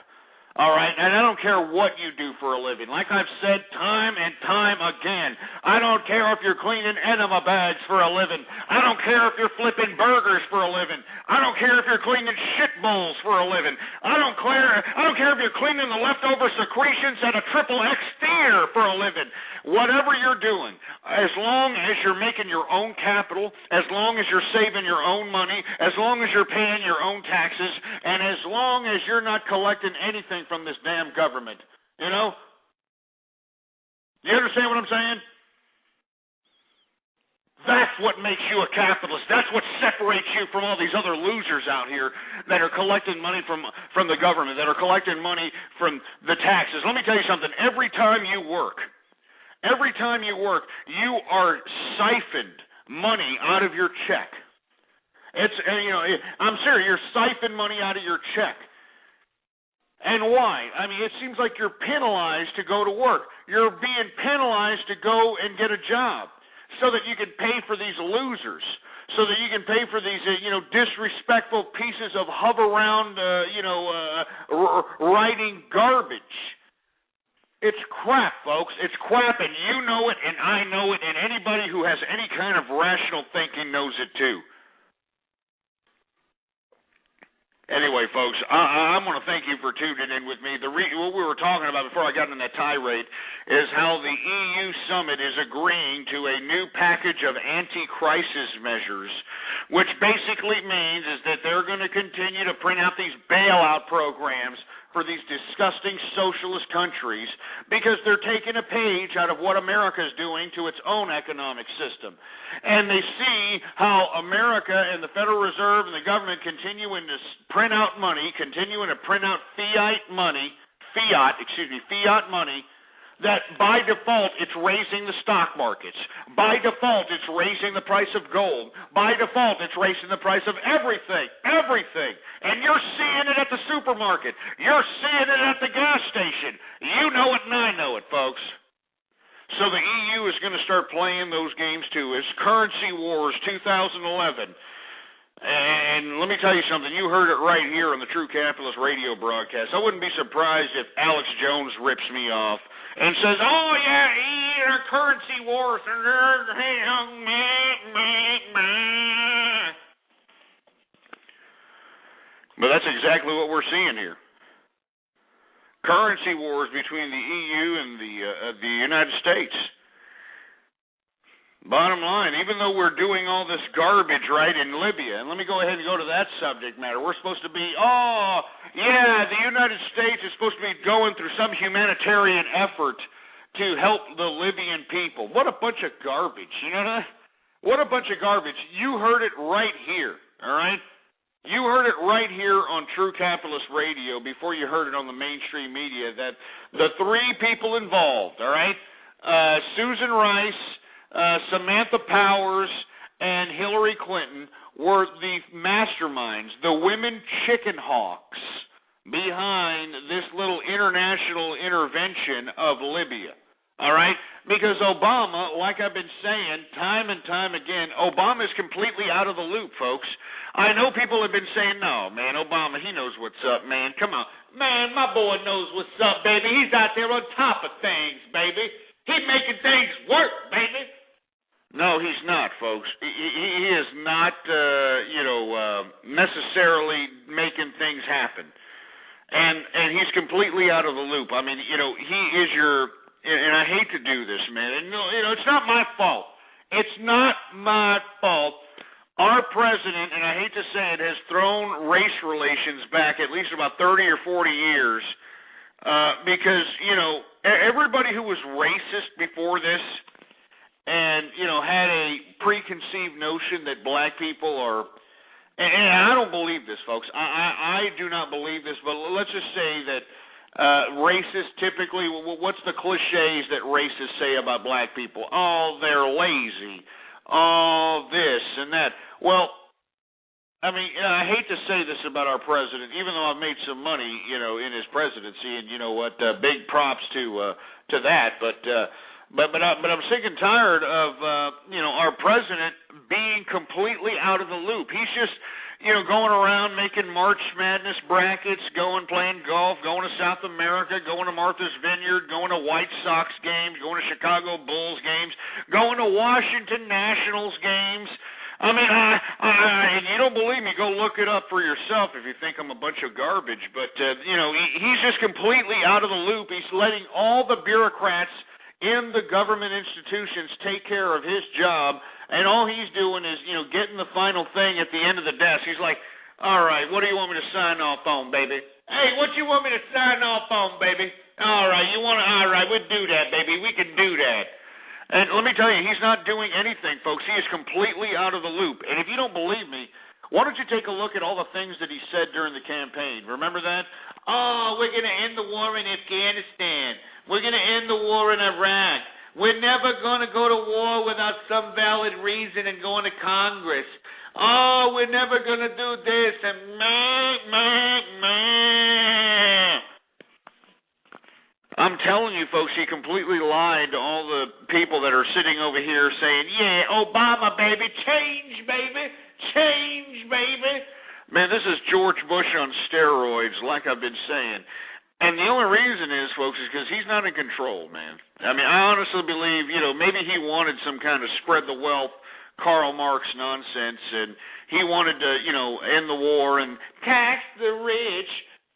[SPEAKER 5] All right? And I don't care what you do for a living. Like I've said time and time again, I don't care if you're cleaning enema bags for a living. I don't care if you're flipping burgers for a living. I don't care if you're cleaning shit bowls for a living. I don't care if you're cleaning the leftover secretions at a XXX theater for a living. Whatever you're doing, as long as you're making your own capital, as long as you're saving your own money, as long as you're paying your own taxes, and as long as you're not collecting anything from this damn government, you know? You understand what I'm saying? That's what makes you a capitalist. That's what separates you from all these other losers out here that are collecting money from the government, that are collecting money from the taxes. Let me tell you something. Every time you work, you are siphoned money out of your check. I'm serious. You're siphoned money out of your check. And why? I mean, it seems like you're penalized to go to work. You're being penalized to go and get a job so that you can pay for these losers, so that you can pay for these, disrespectful pieces of hover-around, writing garbage. It's crap, folks. It's crap, and you know it, and I know it, and anybody who has any kind of rational thinking knows it too. Anyway, folks, I want to thank you for tuning in with me. What we were talking about before I got in that tirade is how the EU summit is agreeing to a new package of anti-crisis measures, which basically means is that they're going to continue to print out these bailout programs for these disgusting socialist countries because they're taking a page out of what America's doing to its own economic system. And they see how America and the Federal Reserve and the government continuing to print out money, continuing to print out fiat money, that by default it's raising the stock markets. By default it's raising the price of gold. By default it's raising the price of everything. And you're seeing it at the supermarket. You're seeing it at the gas station. You know it and I know it, folks. So the EU is going to start playing those games too. It's Currency Wars 2011. And let me tell you something. You heard it right here on the True Capitalist radio broadcast. I wouldn't be surprised if Alex Jones rips me off and says, oh, yeah, currency wars. But that's exactly what we're seeing here. Currency wars between the EU and the United States. Bottom line, even though we're doing all this garbage right in Libya, and let me go ahead and go to that subject matter. We're supposed to be, the United States is supposed to be going through some humanitarian effort to help the Libyan people. What a bunch of garbage, you know that? What a bunch of garbage. You heard it right here, all right? You heard it right here on True Capitalist Radio before you heard it on the mainstream media that the three people involved, all right, Susan Rice, Samantha Powers, and Hillary Clinton were the masterminds, the women chicken hawks behind this little international intervention of Libya. All right? Because Obama, like I've been saying time and time again, Obama is completely out of the loop, folks. I know people have been saying, no, man, Obama, he knows what's up, man. Come on. Man, my boy knows what's up, baby. He's out there on top of things, baby. He's making things work, baby. No, he's not, folks. He is not, necessarily making things happen. And he's completely out of the loop. I mean, he is your... And I hate to do this, man. And, it's not my fault. It's not my fault. Our president, and I hate to say it, has thrown race relations back at least about 30 or 40 years because, everybody who was racist before this and, had a preconceived notion that black people are, and I don't believe this, folks. I do not believe this, but let's just say that racists typically, what's the cliches that racists say about black people? Oh, they're lazy. Oh, this and that. Well, I mean, I hate to say this about our president, even though I've made some money, in his presidency, and you know what, big props to that. But I'm sick and tired of our president being completely out of the loop. He's just going around making March Madness brackets, playing golf, going to South America, going to Martha's Vineyard, going to White Sox games, going to Chicago Bulls games, going to Washington Nationals games. I mean, and you don't believe me, go look it up for yourself if you think I'm a bunch of garbage. But, he's just completely out of the loop. He's letting all the bureaucrats in the government institutions take care of his job, and all he's doing is, getting the final thing at the end of the desk. He's like, all right, what do you want me to sign off on, baby? Hey, what you want me to sign off on, baby? All right, all right, we'll do that, baby. We can do that. And let me tell you, he's not doing anything, folks. He is completely out of the loop. And if you don't believe me, why don't you take a look at all the things that he said during the campaign? Remember that? Oh, we're going to end the war in Afghanistan. We're going to end the war in Iraq. We're never going to go to war without some valid reason and going to Congress. Oh, we're never going to do this. And I'm telling you, folks, he completely lied to all the people that are sitting over here saying, yeah, Obama, baby, change, baby, change, baby. Man, this is George Bush on steroids, like I've been saying. And the only reason is, folks, is because he's not in control, man. I mean, I honestly believe, maybe he wanted some kind of spread the wealth, Karl Marx nonsense, and he wanted to, end the war and tax the rich,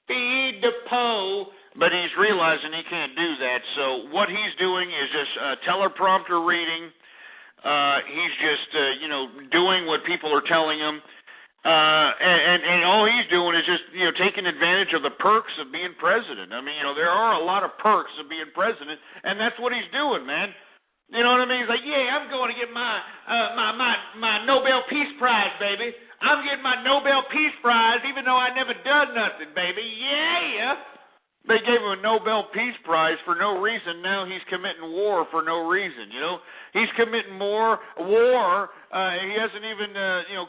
[SPEAKER 5] feed the poor. But he's realizing he can't do that. So what he's doing is just teleprompter reading. He's just, doing what people are telling him. And all he's doing is just, taking advantage of the perks of being president. I mean, there are a lot of perks of being president, and that's what he's doing, man. You know what I mean? He's like, yeah, I'm going to get my Nobel Peace Prize, baby. I'm getting my Nobel Peace Prize, even though I never done nothing, baby. Yeah. They gave him a Nobel Peace Prize for no reason. Now he's committing war for no reason. He's committing more war. He hasn't even,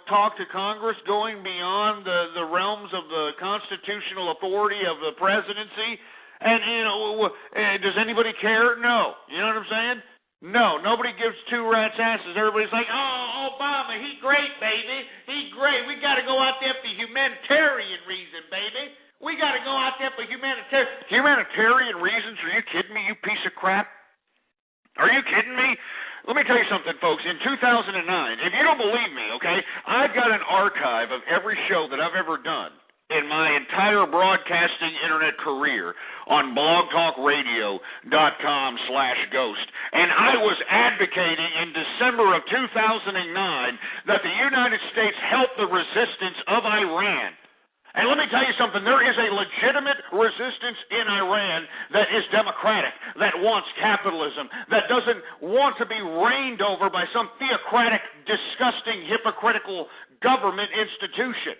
[SPEAKER 5] talked to Congress, going beyond the realms of the constitutional authority of the presidency. And does anybody care? No. You know what I'm saying? No. Nobody gives two rats' asses. Everybody's like, oh, Obama, he great, baby. He great. We got to go out there for humanitarian reason, baby. We got to go out there for humanitarian reasons. Are you kidding me, you piece of crap? Are you kidding me? Let me tell you something, folks. In 2009, if you don't believe me, okay, I've got an archive of every show that I've ever done in my entire broadcasting internet career on blogtalkradio.com/ghost. And I was advocating in December of 2009 that the United States help the resistance of Iran. And let me tell you something, there is a legitimate resistance in Iran that is democratic, that wants capitalism, that doesn't want to be reigned over by some theocratic, disgusting, hypocritical government institution.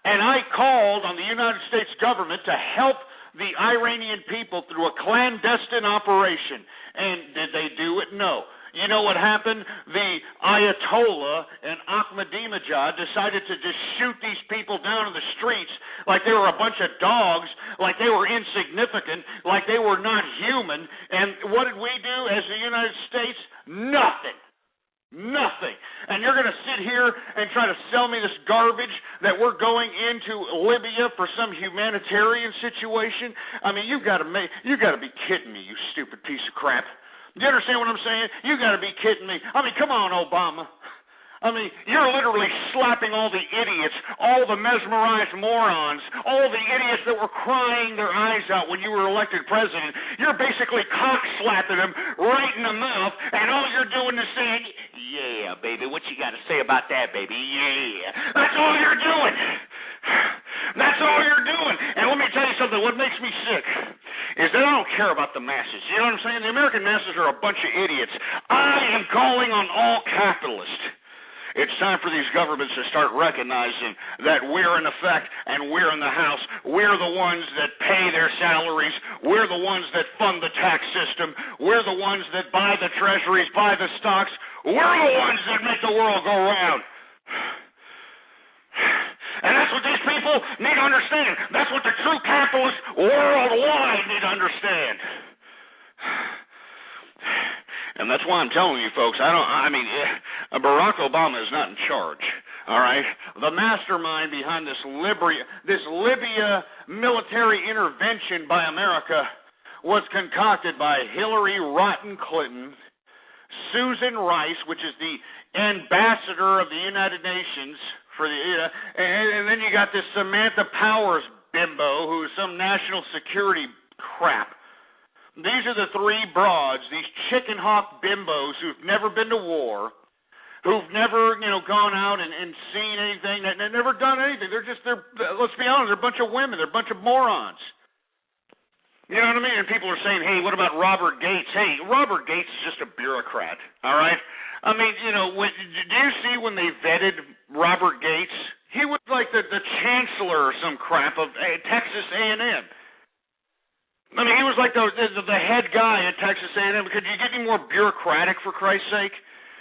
[SPEAKER 5] And I called on the United States government to help the Iranian people through a clandestine operation. And did they do it? No. You know what happened? The Ayatollah and Ahmadinejad decided to just shoot these people down in the streets like they were a bunch of dogs, like they were insignificant, like they were not human. And what did we do as the United States? Nothing. Nothing. And you're going to sit here and try to sell me this garbage that we're going into Libya for some humanitarian situation? I mean, you got to be kidding me, you stupid piece of crap. Do you understand what I'm saying? You got to be kidding me. I mean, come on, Obama. I mean, you're literally slapping all the idiots, all the mesmerized morons, all the idiots that were crying their eyes out when you were elected president. You're basically cock-slapping them right in the mouth, and all you're doing is saying, yeah, baby, what you got to say about that, baby? Yeah. That's all you're doing. That's all you're doing. And let me tell you something, what makes me sick is that I don't care about the masses. You know what I'm saying? The American masses are a bunch of idiots. I am calling on all capitalists. It's time for these governments to start recognizing that we're in effect and we're in the House. We're the ones that pay their salaries. We're the ones that fund the tax system. We're the ones that buy the treasuries, buy the stocks. We're the ones that make the world go round. And that's what these people need to understand. That's what the true capitalists worldwide need to understand. And that's why I'm telling you, folks, Barack Obama is not in charge, all right? The mastermind behind this Libya military intervention by America was concocted by Hillary Rotten Clinton, Susan Rice, which is the ambassador of the United Nations for the, and then you got this Samantha Powers bimbo who is some national security crap. These are the three broads, these chicken hawk bimbos who've never been to war, who've never, gone out and seen anything, they've never done anything. Let's be honest, they're a bunch of women, they're a bunch of morons. You know what I mean? And people are saying, hey, what about Robert Gates? Hey, Robert Gates is just a bureaucrat, all right? I mean, do you see when they vetted Robert Gates? He was like the chancellor or some crap of Texas A&M. I mean, he was like the head guy at Texas A&M. Could you get any more bureaucratic, for Christ's sake?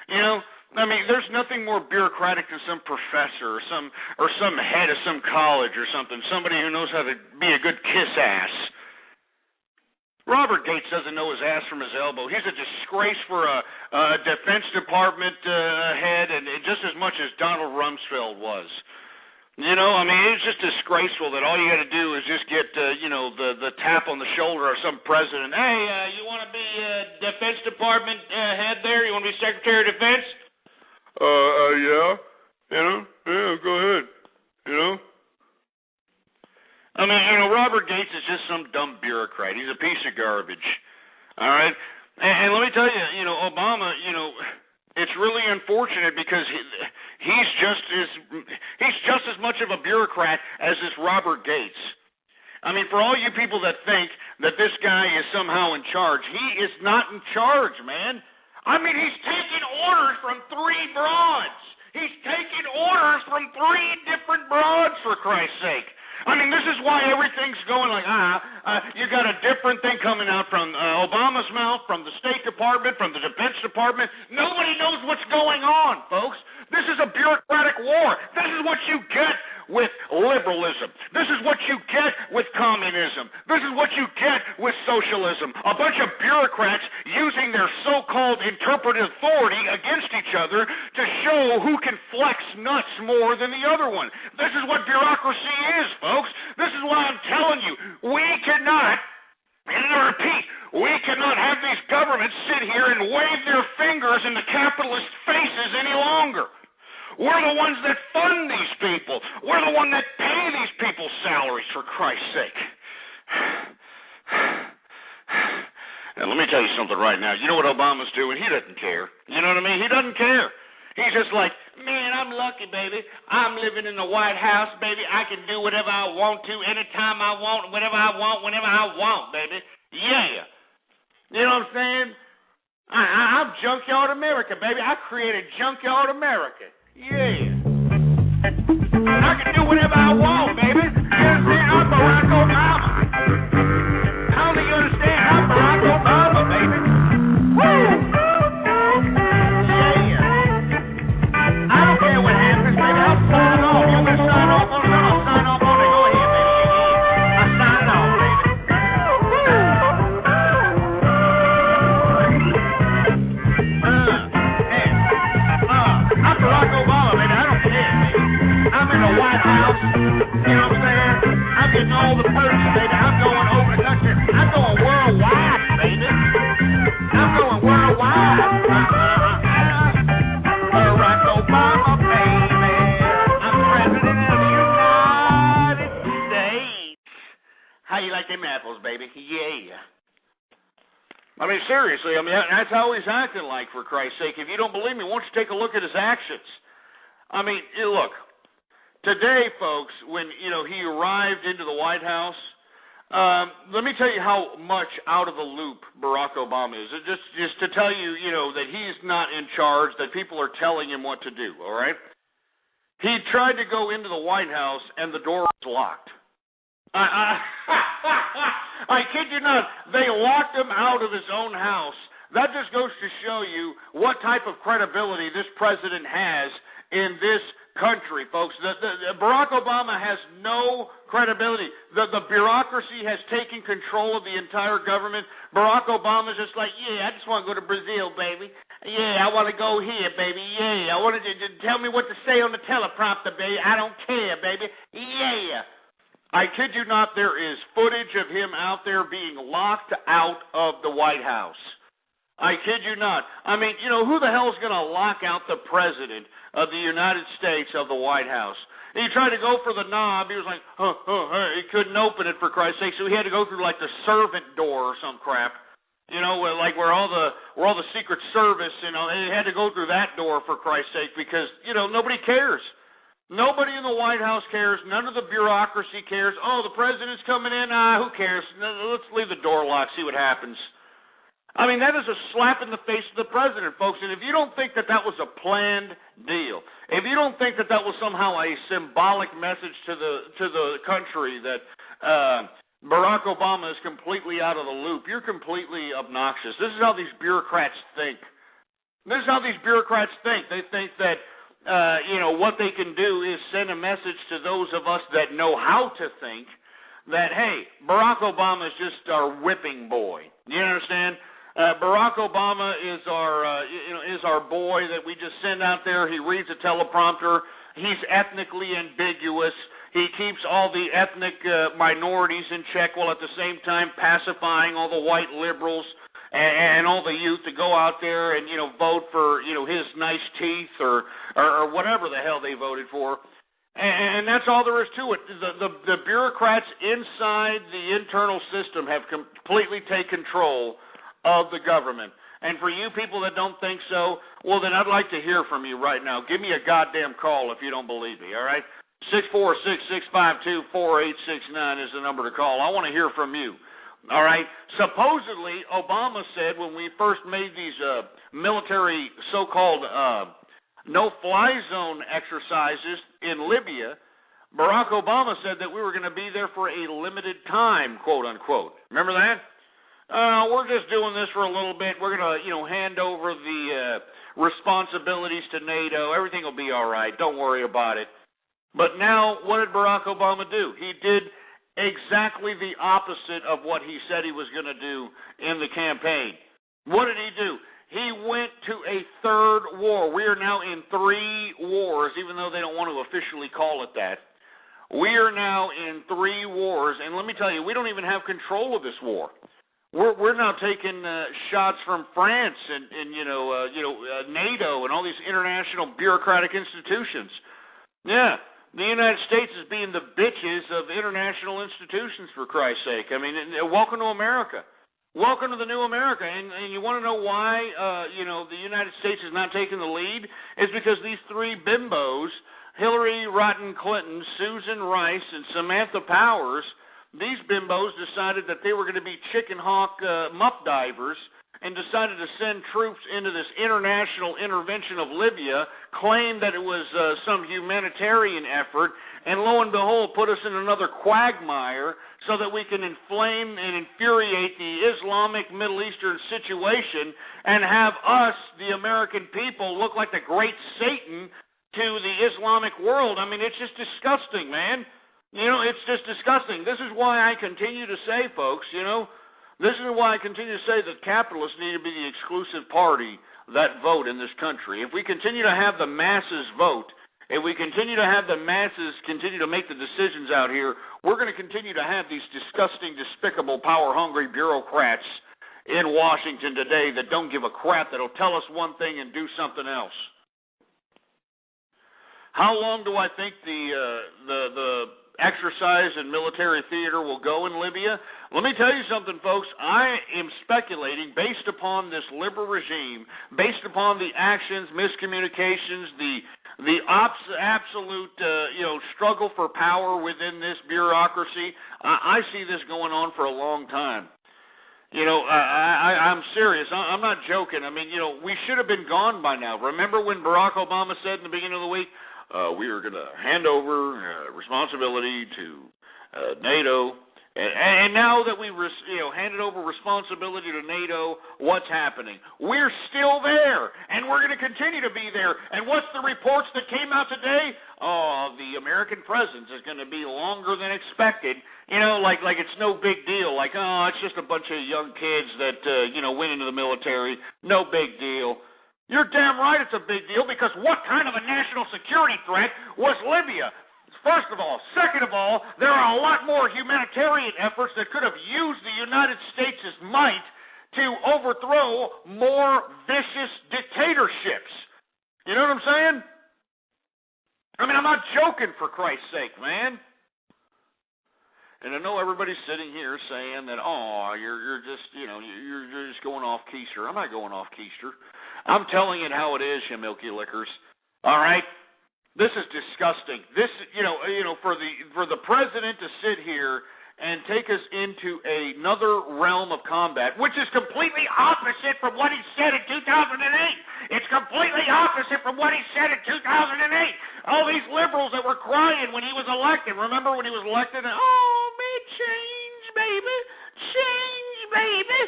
[SPEAKER 5] I mean, there's nothing more bureaucratic than some professor or some head of some college or something, somebody who knows how to be a good kiss ass. Robert Gates doesn't know his ass from his elbow. He's a disgrace for a Defense Department head, and just as much as Donald Rumsfeld was. I mean, it's just disgraceful that all you got to do is just get, the tap on the shoulder of some president. Hey, you want to be Defense Department head there? You want to be Secretary of Defense? Yeah. Yeah, go ahead. I mean, Robert Gates is just some dumb bureaucrat. He's a piece of garbage. All right? And let me tell you, Obama, it's really unfortunate because he's just as much of a bureaucrat as this Robert Gates. I mean, for all you people that think that this guy is somehow in charge, he is not in charge, man. I mean, he's taking orders from 3 broads. He's taking orders from 3 different broads, for Christ's sake. I mean, this is why everything's going like, you got a different thing coming out from Obama's mouth, from the State Department, from the Defense Department. Nobody knows what's going on, folks. This is a bureaucratic war. This is what you get with liberalism. This is what you get with communism. This is what you get with socialism. A bunch of bureaucrats using their so-called interpretive authority against each other to show who can flex nuts more than the other one. This is what bureaucracy is, folks. This is why I'm telling you, we cannot, and I repeat, we cannot have these governments sit here and wave their fingers in the capitalist faces any longer. We're the ones that fund these people. We're the one that pay these people's salaries, for Christ's sake. And let me tell you something right now. You know what Obama's doing? He doesn't care. You know what I mean? He doesn't care. He's just like, man, I'm lucky, baby. I'm living in the White House, baby. I can do whatever I want to, anytime I want, whatever I want, whenever I want, baby. Yeah. You know what I'm saying? I'm Junkyard America, baby. I created Junkyard America. Yeah. I can do whatever I want, baby. You understand? I'm Barack Obama. I don't think you understand. I'm Barack Obama, baby. Woo! Yeah. I don't care what happens, baby. I'll sign off. You want me to sign off on it? I'll sign off on it. Go ahead, baby. Yeah. I sign off, baby. I'm Barack Obama, baby. I don't care, baby. I'm in the White House. You know what I'm saying? I'm getting all the perks, baby. I'm going over the country. I'm going worldwide, baby. I'm going worldwide. Barack Obama, baby. I'm president of the United States. How you like them apples, baby? Yeah. I mean, seriously, that's how he's acting like, for Christ's sake. If you don't believe me, why don't you take a look at his actions? I mean, look, today, folks, when, he arrived into the White House, let me tell you how much out of the loop Barack Obama is. Just to tell you, that he's not in charge, that people are telling him what to do, all right? He tried to go into the White House, and the door was locked. I kid you not, they locked him out of his own house. That just goes to show you what type of credibility this president has in this country, folks. Barack Obama has no credibility. The bureaucracy has taken control of the entire government. Barack Obama's just like, yeah, I just want to go to Brazil, baby. Yeah, I want to go here, baby. Yeah, I want to tell me what to say on the teleprompter, baby. I don't care, baby. Yeah. I kid you not, there is footage of him out there being locked out of the White House. I kid you not. I mean, who the hell is going to lock out the president of the United States of the White House? And he tried to go for the knob. He was like, he couldn't open it, for Christ's sake, so he had to go through like the servant door or some crap. Like where all the Secret Service, they had to go through that door, for Christ's sake, because, nobody cares. Nobody in the White House cares. None of the bureaucracy cares. Oh, the president's coming in. Who cares? Let's leave the door locked, see what happens. I mean, that is a slap in the face of the president, folks. And if you don't think that that was a planned deal, if you don't think that that was somehow a symbolic message to the country that Barack Obama is completely out of the loop, you're completely obnoxious. This is how these bureaucrats think. This is how these bureaucrats think. They think that what they can do is send a message to those of us that know how to think that, hey, Barack Obama is just our whipping boy. You understand? Barack Obama is our boy that we just send out there. He reads a teleprompter. He's ethnically ambiguous. He keeps all the ethnic minorities in check while at the same time pacifying all the white liberals and all the youth to go out there and vote for his nice teeth or whatever the hell they voted for. And that's all there is to it. The bureaucrats inside the internal system have completely taken control of the government. And for you people that don't think so, well, then I'd like to hear from you right now. Give me a goddamn call if you don't believe me, all right? 646-652-4869 is the number to call. I want to hear from you, all right? Supposedly, Obama said when we first made these military so-called no-fly zone exercises in Libya, Barack Obama said that we were going to be there for a limited time, quote-unquote. Remember that? We're just doing this for a little bit. We're going to, hand over the responsibilities to NATO. Everything will be all right. Don't worry about it. But now, what did Barack Obama do? He did exactly the opposite of what he said he was going to do in the campaign. What did he do? He went to a third war. We are now in 3 wars, even though they don't want to officially call it that. We are now in 3 wars, and let me tell you, we don't even have control of this war. We're now taking shots from France and NATO and all these international bureaucratic institutions. Yeah, the United States is being the bitches of international institutions, for Christ's sake. I mean, welcome to America. Welcome to the new America. And you want to know why the United States is not taking the lead? It's because these 3 bimbos, Hillary Rotten Clinton, Susan Rice, and Samantha Powers, these bimbos decided that they were going to be chicken hawk mup divers and decided to send troops into this international intervention of Libya, claimed that it was some humanitarian effort, and lo and behold, put us in another quagmire so that we can inflame and infuriate the Islamic Middle Eastern situation and have us, the American people, look like the great Satan to the Islamic world. I mean, it's just disgusting, man. It's just disgusting. This is why I continue to say, folks, this is why I continue to say that capitalists need to be the exclusive party that vote in this country. If we continue to have the masses vote, if we continue to have the masses continue to make the decisions out here, we're going to continue to have these disgusting, despicable, power-hungry bureaucrats in Washington today that don't give a crap, that'll tell us one thing and do something else. How long do I think the exercise and military theater will go in Libya? Let me tell you something, folks. I am speculating, based upon this liberal regime, based upon the actions, miscommunications, the absolute struggle for power within this bureaucracy. I see this going on for a long time. I'm serious. I'm not joking. I mean, we should have been gone by now. Remember when Barack Obama said in the beginning of the week, we are going to hand over responsibility to NATO, and now that we handed over responsibility to NATO, what's happening? We're still there, and we're going to continue to be there. And what's the reports that came out today? Oh, the American presence is going to be longer than expected. Like it's no big deal. Like, it's just a bunch of young kids that went into the military. No big deal. You're damn right it's a big deal, because what kind of a national security threat was Libya? First of all. Second of all, there are a lot more humanitarian efforts that could have used the United States' might to overthrow more vicious dictatorships. You know what I'm saying? I mean, I'm not joking, for Christ's sake, man. And I know everybody's sitting here saying that, you're just going off keister. I'm not going off keister. I'm telling it how it is, you milky lickers. All right? This is disgusting. This, for the president to sit here and take us into another realm of combat, which is completely opposite from what he said in 2008. It's completely opposite from what he said in 2008. All these liberals that were crying when he was elected. Remember when he was elected? And, oh, man, change, baby. Change, baby.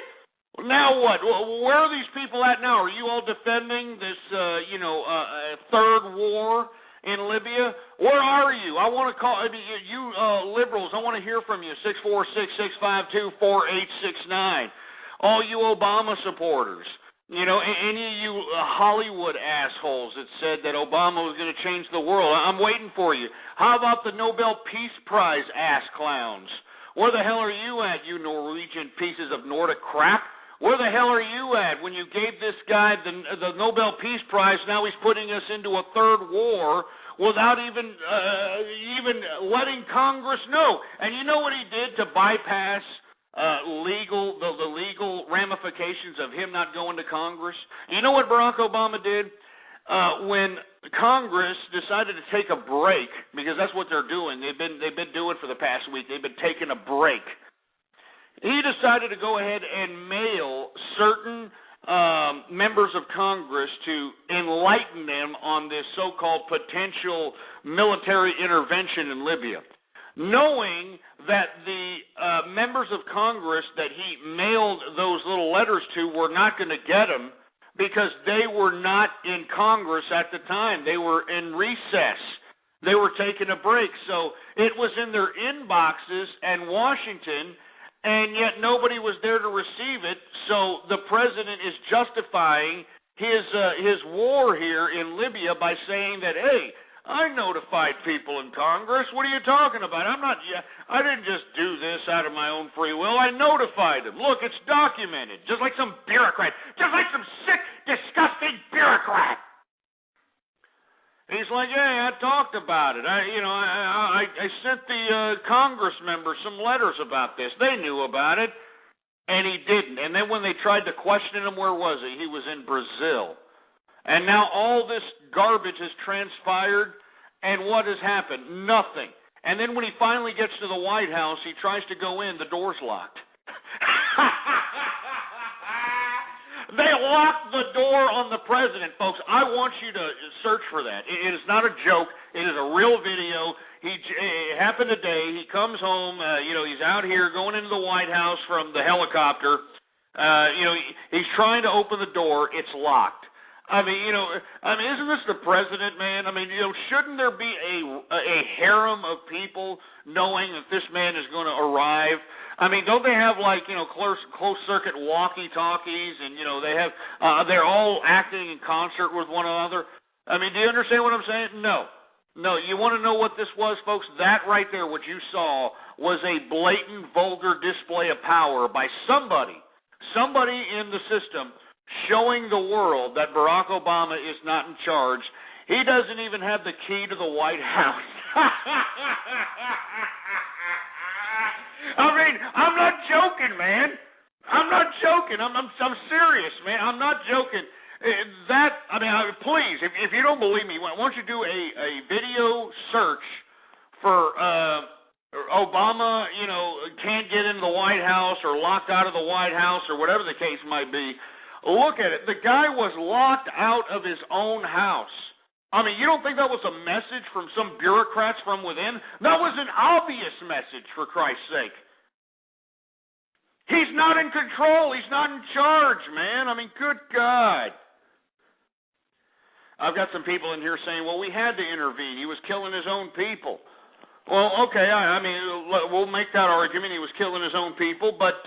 [SPEAKER 5] Well, now what? Where are these people at now? Are you all defending this, third war in Libya? Where are you? I want to call you liberals. I want to hear from you. 646-652-4869. All you Obama supporters. Any of you Hollywood assholes that said that Obama was going to change the world. I'm waiting for you. How about the Nobel Peace Prize ass clowns? Where the hell are you at, you Norwegian pieces of Nordic crap? Where the hell are you at when you gave this guy the Nobel Peace Prize? Now he's putting us into a third war without even letting Congress know. And you know what he did to bypass the legal ramifications of him not going to Congress? You know what Barack Obama did? When Congress decided to take a break, because that's what they're doing. They've been doing for the past week. They've been taking a break. He decided to go ahead and mail certain members of Congress to enlighten them on this so-called potential military intervention in Libya, knowing that the members of Congress that he mailed those little letters to were not going to get them because they were not in Congress at the time. They were in recess. They were taking a break. So it was in their inboxes in Washington, and yet nobody was there to receive it. So the president is justifying his war here in Libya by saying that, hey, I notified people in Congress. What are you talking about? I didn't just do this out of my own free will. I notified them. Look, it's documented. Just like some bureaucrat. Just like some sick, disgusting bureaucrat. He's like, yeah, I talked about it. I sent the Congress members some letters about this. They knew about it, and he didn't. And then when they tried to question him, where was he? He was in Brazil. And now all this garbage has transpired, and what has happened? Nothing. And then when he finally gets to the White House, he tries to go in. The door's locked. They locked the door on the president, folks. I want you to search for that. It is not a joke. It is a real video. It happened today. He comes home. He's out here going into the White House from the helicopter. He's trying to open the door. It's locked. Isn't this the president, man? Shouldn't there be a harem of people knowing that this man is going to arrive? Don't they have closed circuit walkie-talkies, and they have they're all acting in concert with one another? Do you understand what I'm saying? No. You want to know what this was, folks? That right there, what you saw, was a blatant, vulgar display of power by somebody in the system, showing the world that Barack Obama is not in charge. He doesn't even have the key to the White House. I'm not joking, man. I'm not joking. I'm serious, man. I'm not joking. Please, if you don't believe me, why don't you do a video search for Obama, can't get into the White House or locked out of the White House or whatever the case might be. Look at it. The guy was locked out of his own house. You don't think that was a message from some bureaucrats from within? That was an obvious message, for Christ's sake. He's not in control. He's not in charge, man. Good God. I've got some people in here saying, well, we had to intervene. He was killing his own people. Well, okay, we'll make that argument. He was killing his own people, but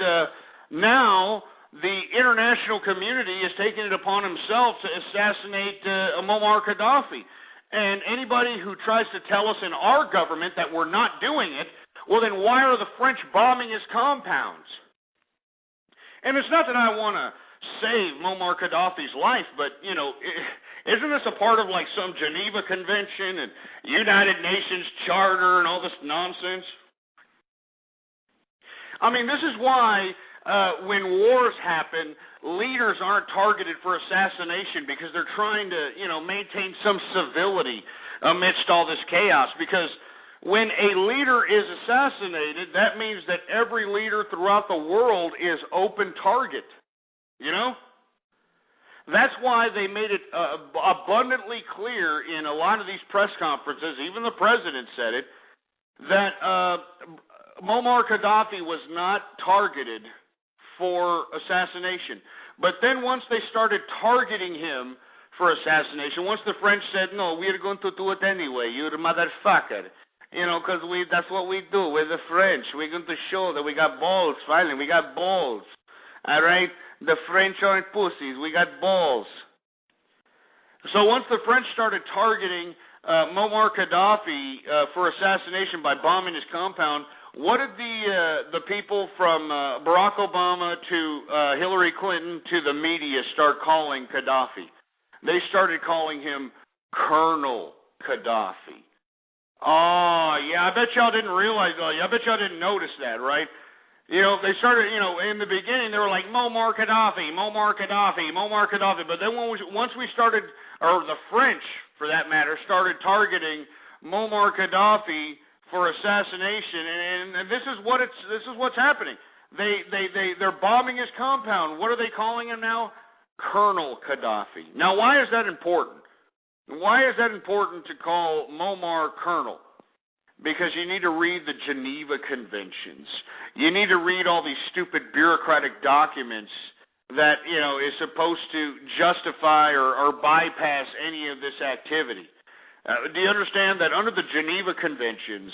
[SPEAKER 5] now the international community is taking it upon himself to assassinate Muammar Gaddafi. And anybody who tries to tell us in our government that we're not doing it, well, then why are the French bombing his compounds? And it's not that I want to save Muammar Gaddafi's life, but, isn't this a part of some Geneva Convention and United Nations Charter and all this nonsense? This is why when wars happen, leaders aren't targeted for assassination because they're trying to, maintain some civility. amidst all this chaos, because when a leader is assassinated, that means that every leader throughout the world is open target, you know? That's why they made it abundantly clear in a lot of these press conferences, even the president said it, that Muammar Gaddafi was not targeted for assassination. But then once they started targeting him for assassination, once the French said, no, we're going to do it anyway, you're a motherfucker, you know, because that's what we do. We're the French. We're going to show that we got balls, finally. We got balls. All right? The French aren't pussies. We got balls. So once the French started targeting Muammar Gaddafi for assassination by bombing his compound, what did the people from Barack Obama to Hillary Clinton to the media start calling Gaddafi? They started calling him Colonel Gaddafi. Oh, yeah, I bet y'all didn't realize, I bet y'all didn't notice that, right? You know, they started, you know, in the beginning they were like, Muammar Gaddafi, Muammar Gaddafi, Muammar Gaddafi. But then once we started, or the French, for that matter, started targeting Muammar Gaddafi for assassination, and this is what's happening. They're bombing his compound. What are they calling him now? Colonel Gaddafi. Now, why is that important? Why is that important to call Muammar Colonel? Because you need to read the Geneva Conventions. You need to read all these stupid bureaucratic documents that, you know, is supposed to justify or bypass any of this activity. Do you understand that under the Geneva Conventions,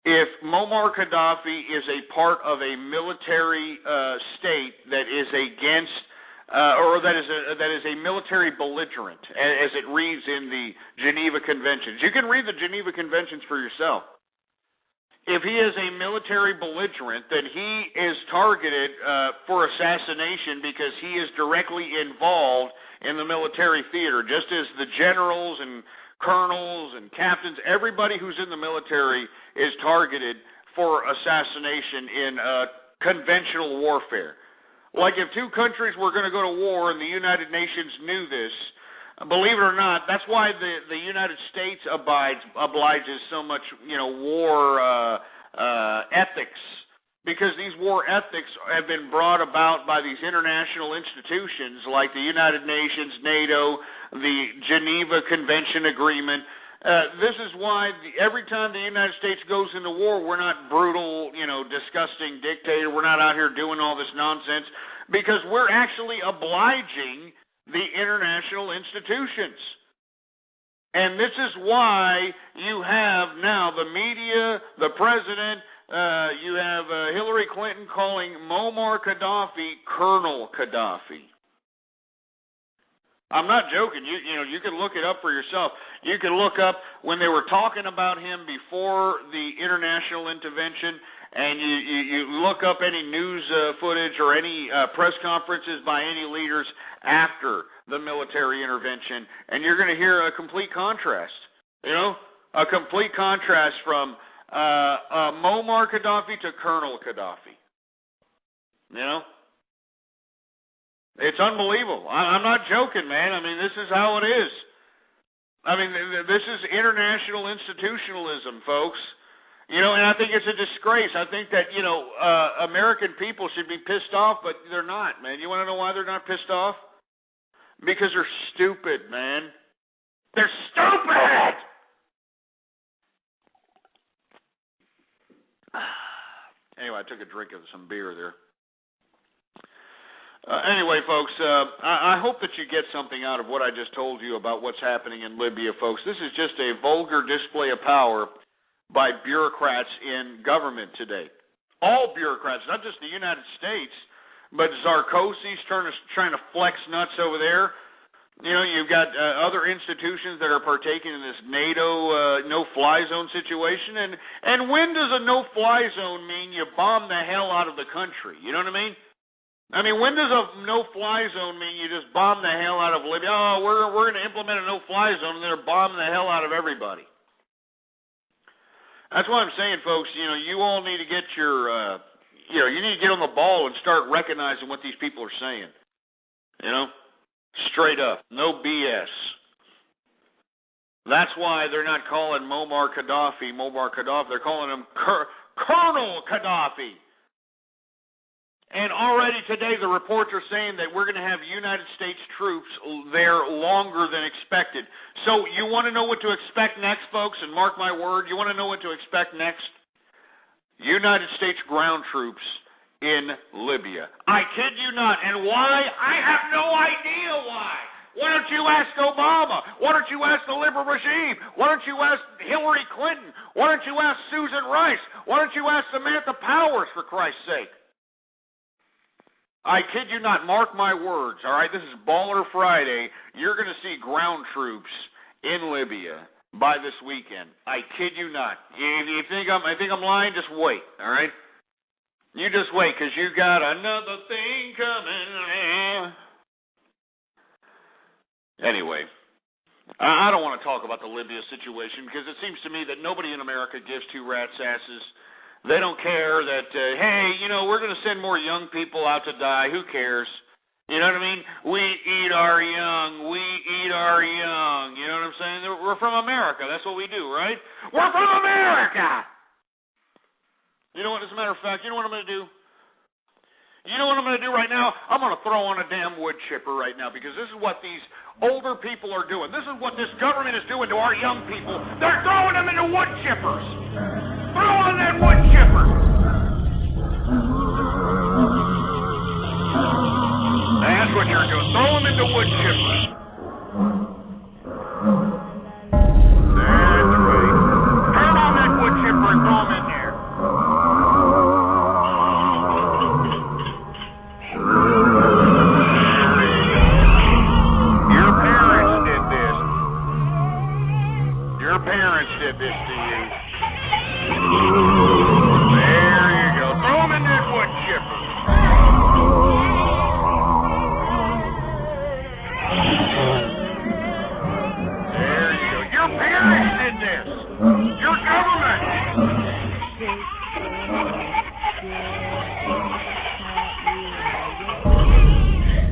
[SPEAKER 5] if Muammar Gaddafi is a part of a military state that is against or that is a military belligerent, as it reads in the Geneva Conventions. You can read the Geneva Conventions for yourself. If he is a military belligerent, then he is targeted for assassination because he is directly involved in the military theater, just as the generals and colonels and captains, everybody who's in the military is targeted for assassination in conventional warfare. Like if two countries were going to go to war and the United Nations knew this, believe it or not, that's why the United States obliges so much, you know, war ethics, because these war ethics have been brought about by these international institutions like the United Nations, NATO, the Geneva Convention Agreement. This is why every time the United States goes into war, we're not brutal, you know, disgusting dictator. We're not out here doing all this nonsense because we're actually obliging the international institutions. And this is why you have now the media, the president, you have Hillary Clinton calling Muammar Gaddafi Colonel Gaddafi. I'm not joking. You can look it up for yourself. You can look up when they were talking about him before the international intervention, and you look up any news footage or any press conferences by any leaders after the military intervention, and you're going to hear a complete contrast. You know, a complete contrast from Muammar Gaddafi to Colonel Gaddafi. You know? It's unbelievable. I'm not joking, man. I mean, this is how it is. I mean, this is international institutionalism, folks. You know, and I think it's a disgrace. I think that, you know, American people should be pissed off, but they're not, man. You want to know why they're not pissed off? Because they're stupid, man. They're stupid! Anyway, I took a drink of some beer there. Anyway, folks, I hope that you get something out of what I just told you about what's happening in Libya, folks. This is just a vulgar display of power by bureaucrats in government today. All bureaucrats, not just the United States, but Sarkozy's trying to flex nuts over there. You know, you've got other institutions that are partaking in this NATO no-fly zone situation. And when does a no-fly zone mean you bomb the hell out of the country? You know what I mean? I mean, when does a no-fly zone mean you just bomb the hell out of Libya? Oh, we're going to implement a no-fly zone, and they're bombing the hell out of everybody. That's what I'm saying, folks. You know, you all need to get your, you need to get on the ball and start recognizing what these people are saying. You know, straight up, no BS. That's why they're not calling Muammar Gaddafi. They're calling him Colonel Gaddafi. And already today the reports are saying that we're going to have United States troops there longer than expected. So you want to know what to expect next, folks? And mark my word, you want to know what to expect next? United States ground troops in Libya. I kid you not. And why? I have no idea why. Why don't you ask Obama? Why don't you ask the liberal regime? Why don't you ask Hillary Clinton? Why don't you ask Susan Rice? Why don't you ask Samantha Powers, for Christ's sake? I kid you not, mark my words, all right? This is Baller Friday. You're going to see ground troops in Libya by this weekend. I kid you not. If you think I'm lying, just wait, all right? You just wait, because you got another thing coming. Anyway, I don't want to talk about the Libya situation, because it seems to me that nobody in America gives two rat's asses. They don't care that, hey, you know, we're going to send more young people out to die. Who cares? You know what I mean? We eat our young. We eat our young. You know what I'm saying? We're from America. That's what we do, right? We're from America! You know what, as a matter of fact, you know what I'm going to do? You know what I'm going to do right now? I'm going to throw on a damn wood chipper right now, because this is what these older people are doing. This is what this government is doing to our young people. They're throwing them into wood chippers. Throw on that wood chipper. That's what you're doing. Throw them into wood chippers. That's right. Turn on that wood chipper and throw them in there. Your parents did this. Your parents did this to you. There you go. Throw them in that wood chipper. There you go. Your parents did this. Your government.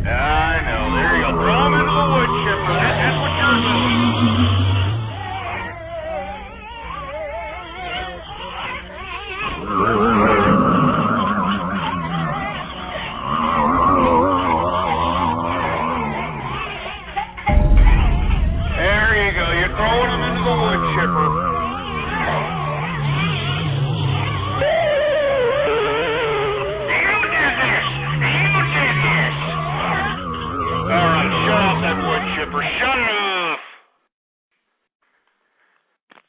[SPEAKER 5] I know. There you go. Throw them into the wood chipper. That's what you're doing.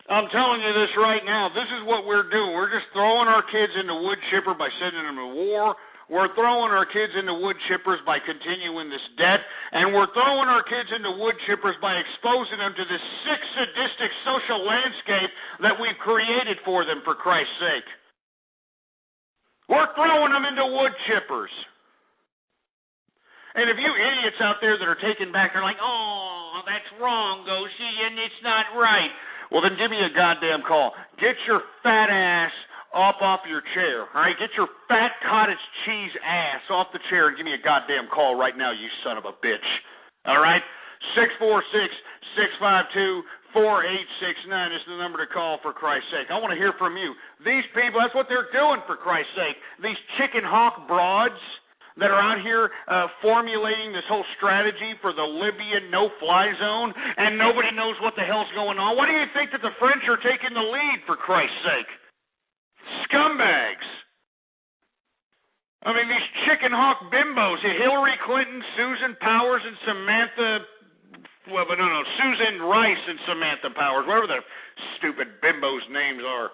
[SPEAKER 5] I'm telling you this right now. This is what we're doing. We're just throwing our kids into wood chipper by sending them to war. We're throwing our kids into wood chippers by continuing this debt. And we're throwing our kids into wood chippers by exposing them to this sick, sadistic social landscape that we've created for them, for Christ's sake. We're throwing them into wood chippers. And if you idiots out there that are taking back, are like, oh, that's wrong, Goshi, and it's not right. Well, then give me a goddamn call. Get your fat ass up off your chair, all right? Get your fat cottage cheese ass off the chair and give me a goddamn call right now, you son of a bitch, all right? 646-652-4869 is the number to call, for Christ's sake. I want to hear from you. These people, that's what they're doing, for Christ's sake. These chicken hawk broads that are out here formulating this whole strategy for the Libyan no-fly zone, and nobody knows what the hell's going on. Why do you think that the French are taking the lead, for Christ's sake? Scumbags. I mean, these chicken hawk bimbos, Hillary Clinton, Susan Powers, and Susan Rice and Samantha Powers, whatever the stupid bimbos' names are.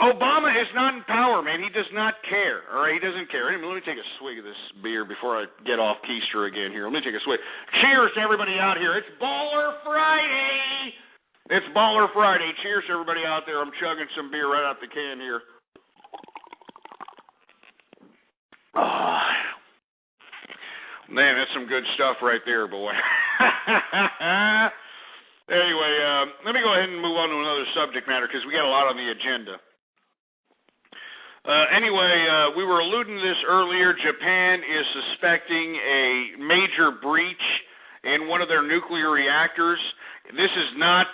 [SPEAKER 5] Obama is not in power, man. He does not care. All right, he doesn't care. Anyway, let me take a swig of this beer before I get off keister again here. Let me take a swig. Cheers to everybody out here. It's Baller Friday. It's Baller Friday. Cheers to everybody out there. I'm chugging some beer right out the can here. Oh, man, that's some good stuff right there, boy. Anyway, let me go ahead and move on to another subject matter because we got a lot on the agenda. We were alluding to this earlier. Japan is suspecting a major breach in one of their nuclear reactors. This is not,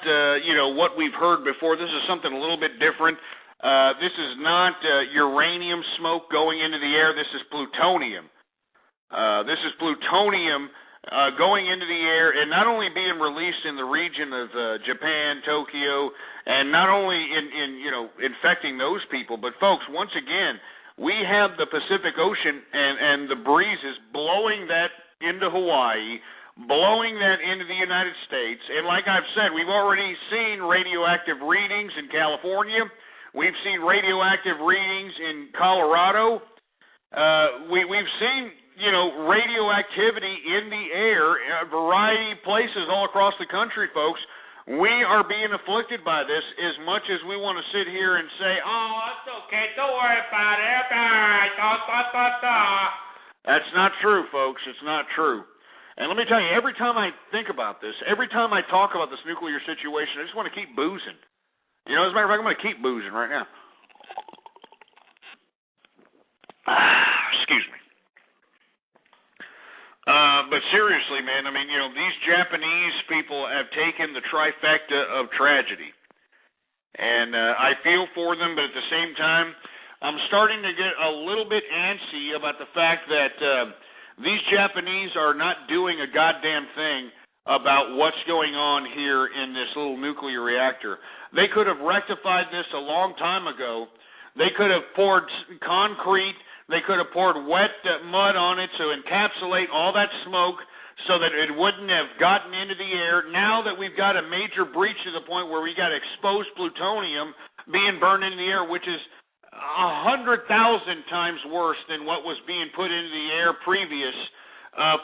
[SPEAKER 5] what we've heard before. This is something a little bit different. This is not uranium smoke going into the air. This is plutonium. This is plutonium going into the air and not only being released in the region of Japan, Tokyo, and not only in infecting those people, but folks, once again, we have the Pacific Ocean and the breezes blowing that into Hawaii, blowing that into the United States. And like I've said, we've already seen radioactive readings in California. We've seen radioactive readings in Colorado. We've seen, radioactivity in the air in a variety of places all across the country, folks. We are being afflicted by this as much as we want to sit here and say, oh, it's okay, don't worry about it. That's not true, folks. It's not true. And let me tell you, every time I think about this, every time I talk about this nuclear situation, I just want to keep boozing. As a matter of fact, I'm going to keep boozing right now. Excuse me. But seriously, man, these Japanese people have taken the trifecta of tragedy. And I feel for them, but at the same time, I'm starting to get a little bit antsy about the fact that these Japanese are not doing a goddamn thing about what's going on here in this little nuclear reactor. They could have rectified this a long time ago. They could have poured concrete. They could have poured wet mud on it to encapsulate all that smoke so that it wouldn't have gotten into the air. Now that we've got a major breach to the point where we got exposed plutonium being burned into the air, which is 100,000 times worse than what was being put into the air previous.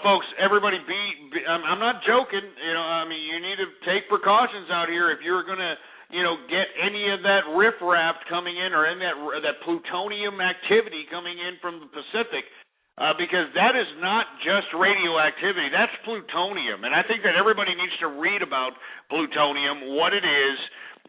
[SPEAKER 5] Folks, everybody I'm not joking. You need to take precautions out here if you're going to, get any of that riffraff coming in or in that plutonium activity coming in from the Pacific, because that is not just radioactivity. That's plutonium. And I think that everybody needs to read about plutonium, what it is.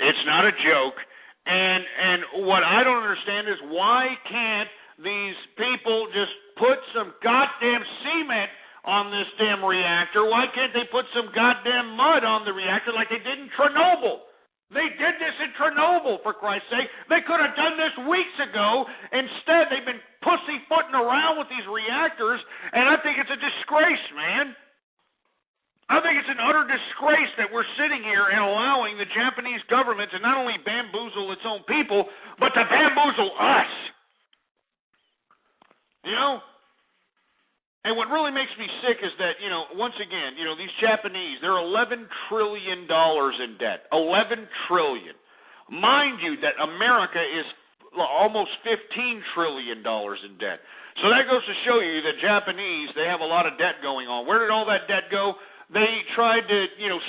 [SPEAKER 5] It's not a joke. And what I don't understand is why can't these people just put some goddamn cement on this damn reactor? Why can't they put some goddamn mud on the reactor like they did in Chernobyl? They did this in Chernobyl, for Christ's sake. They could have done this weeks ago. Instead, they've been pussyfooting around with these reactors, and I think it's a disgrace, man. I think it's an utter disgrace that we're sitting here and allowing the Japanese government to not only bamboozle its own people, but to bamboozle us. And what really makes me sick is that, once again, these Japanese, they're $11 trillion in debt. $11 trillion. Mind you that America is almost $15 trillion in debt. So that goes to show you that Japanese, they have a lot of debt going on. Where did all that debt go? They tried to,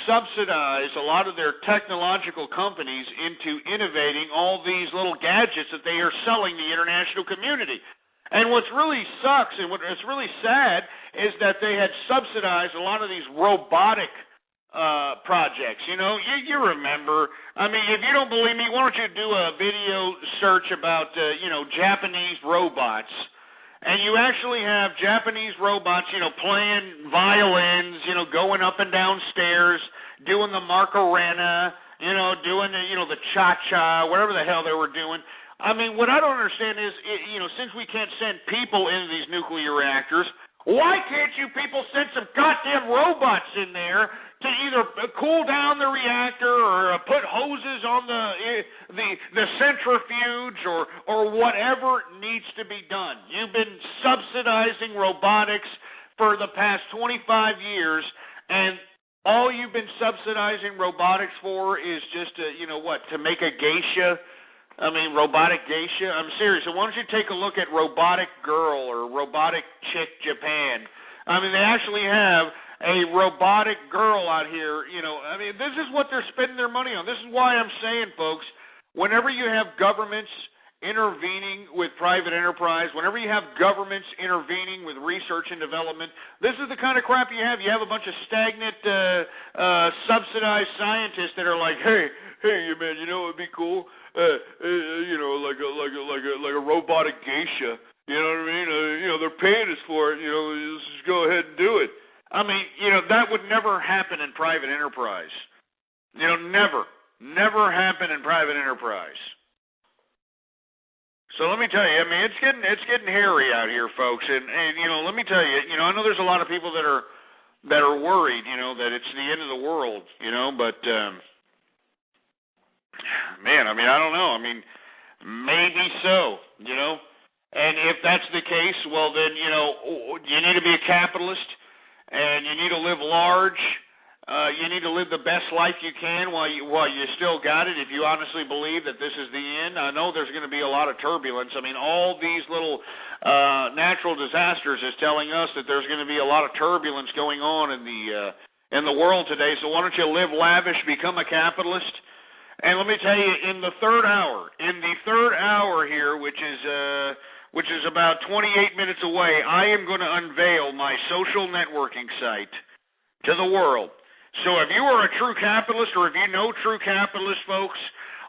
[SPEAKER 5] subsidize a lot of their technological companies into innovating all these little gadgets that they are selling the international community. And what's really sucks and what's really sad is that they had subsidized a lot of these robotic projects. You remember. If you don't believe me, why don't you do a video search about, Japanese robots. And you actually have Japanese robots, playing violins, going up and down stairs, doing the Macarena, doing the cha-cha, whatever the hell they were doing. What I don't understand is, since we can't send people into these nuclear reactors, why can't you people send some goddamn robots in there to either cool down the reactor or put hoses on the centrifuge or whatever needs to be done? You've been subsidizing robotics for the past 25 years, and all you've been subsidizing robotics for is just to make a geisha. Robotic geisha. I'm serious. So why don't you take a look at Robotic Girl or Robotic Chick Japan? They actually have a robotic girl out here. This is what they're spending their money on. This is why I'm saying, folks, whenever you have governments intervening with private enterprise, whenever you have governments intervening with research and development, this is the kind of crap you have. You have a bunch of stagnant, subsidized scientists that are like, hey, man, it'd be cool. Like a robotic geisha. You know what I mean? They're paying us for it. Let's just go ahead and do it. That would never happen in private enterprise. Never happen in private enterprise. So let me tell you, I mean, it's getting hairy out here, folks, and let me tell you, I know there's a lot of people that are worried, that it's the end of the world, but man, I mean, I don't know. I mean, maybe so, and if that's the case, well then, you need to be a capitalist, and you need to live large. You need to live the best life you can while you still got it, if you honestly believe that this is the end. I know there's going to be a lot of turbulence. I mean, all these little natural disasters is telling us that there's going to be a lot of turbulence going on in the world today. So why don't you live lavish, become a capitalist? And let me tell you, in the third hour here, which is about 28 minutes away, I am going to unveil my social networking site to the world. So if you are a true capitalist, or if you know true capitalists, folks,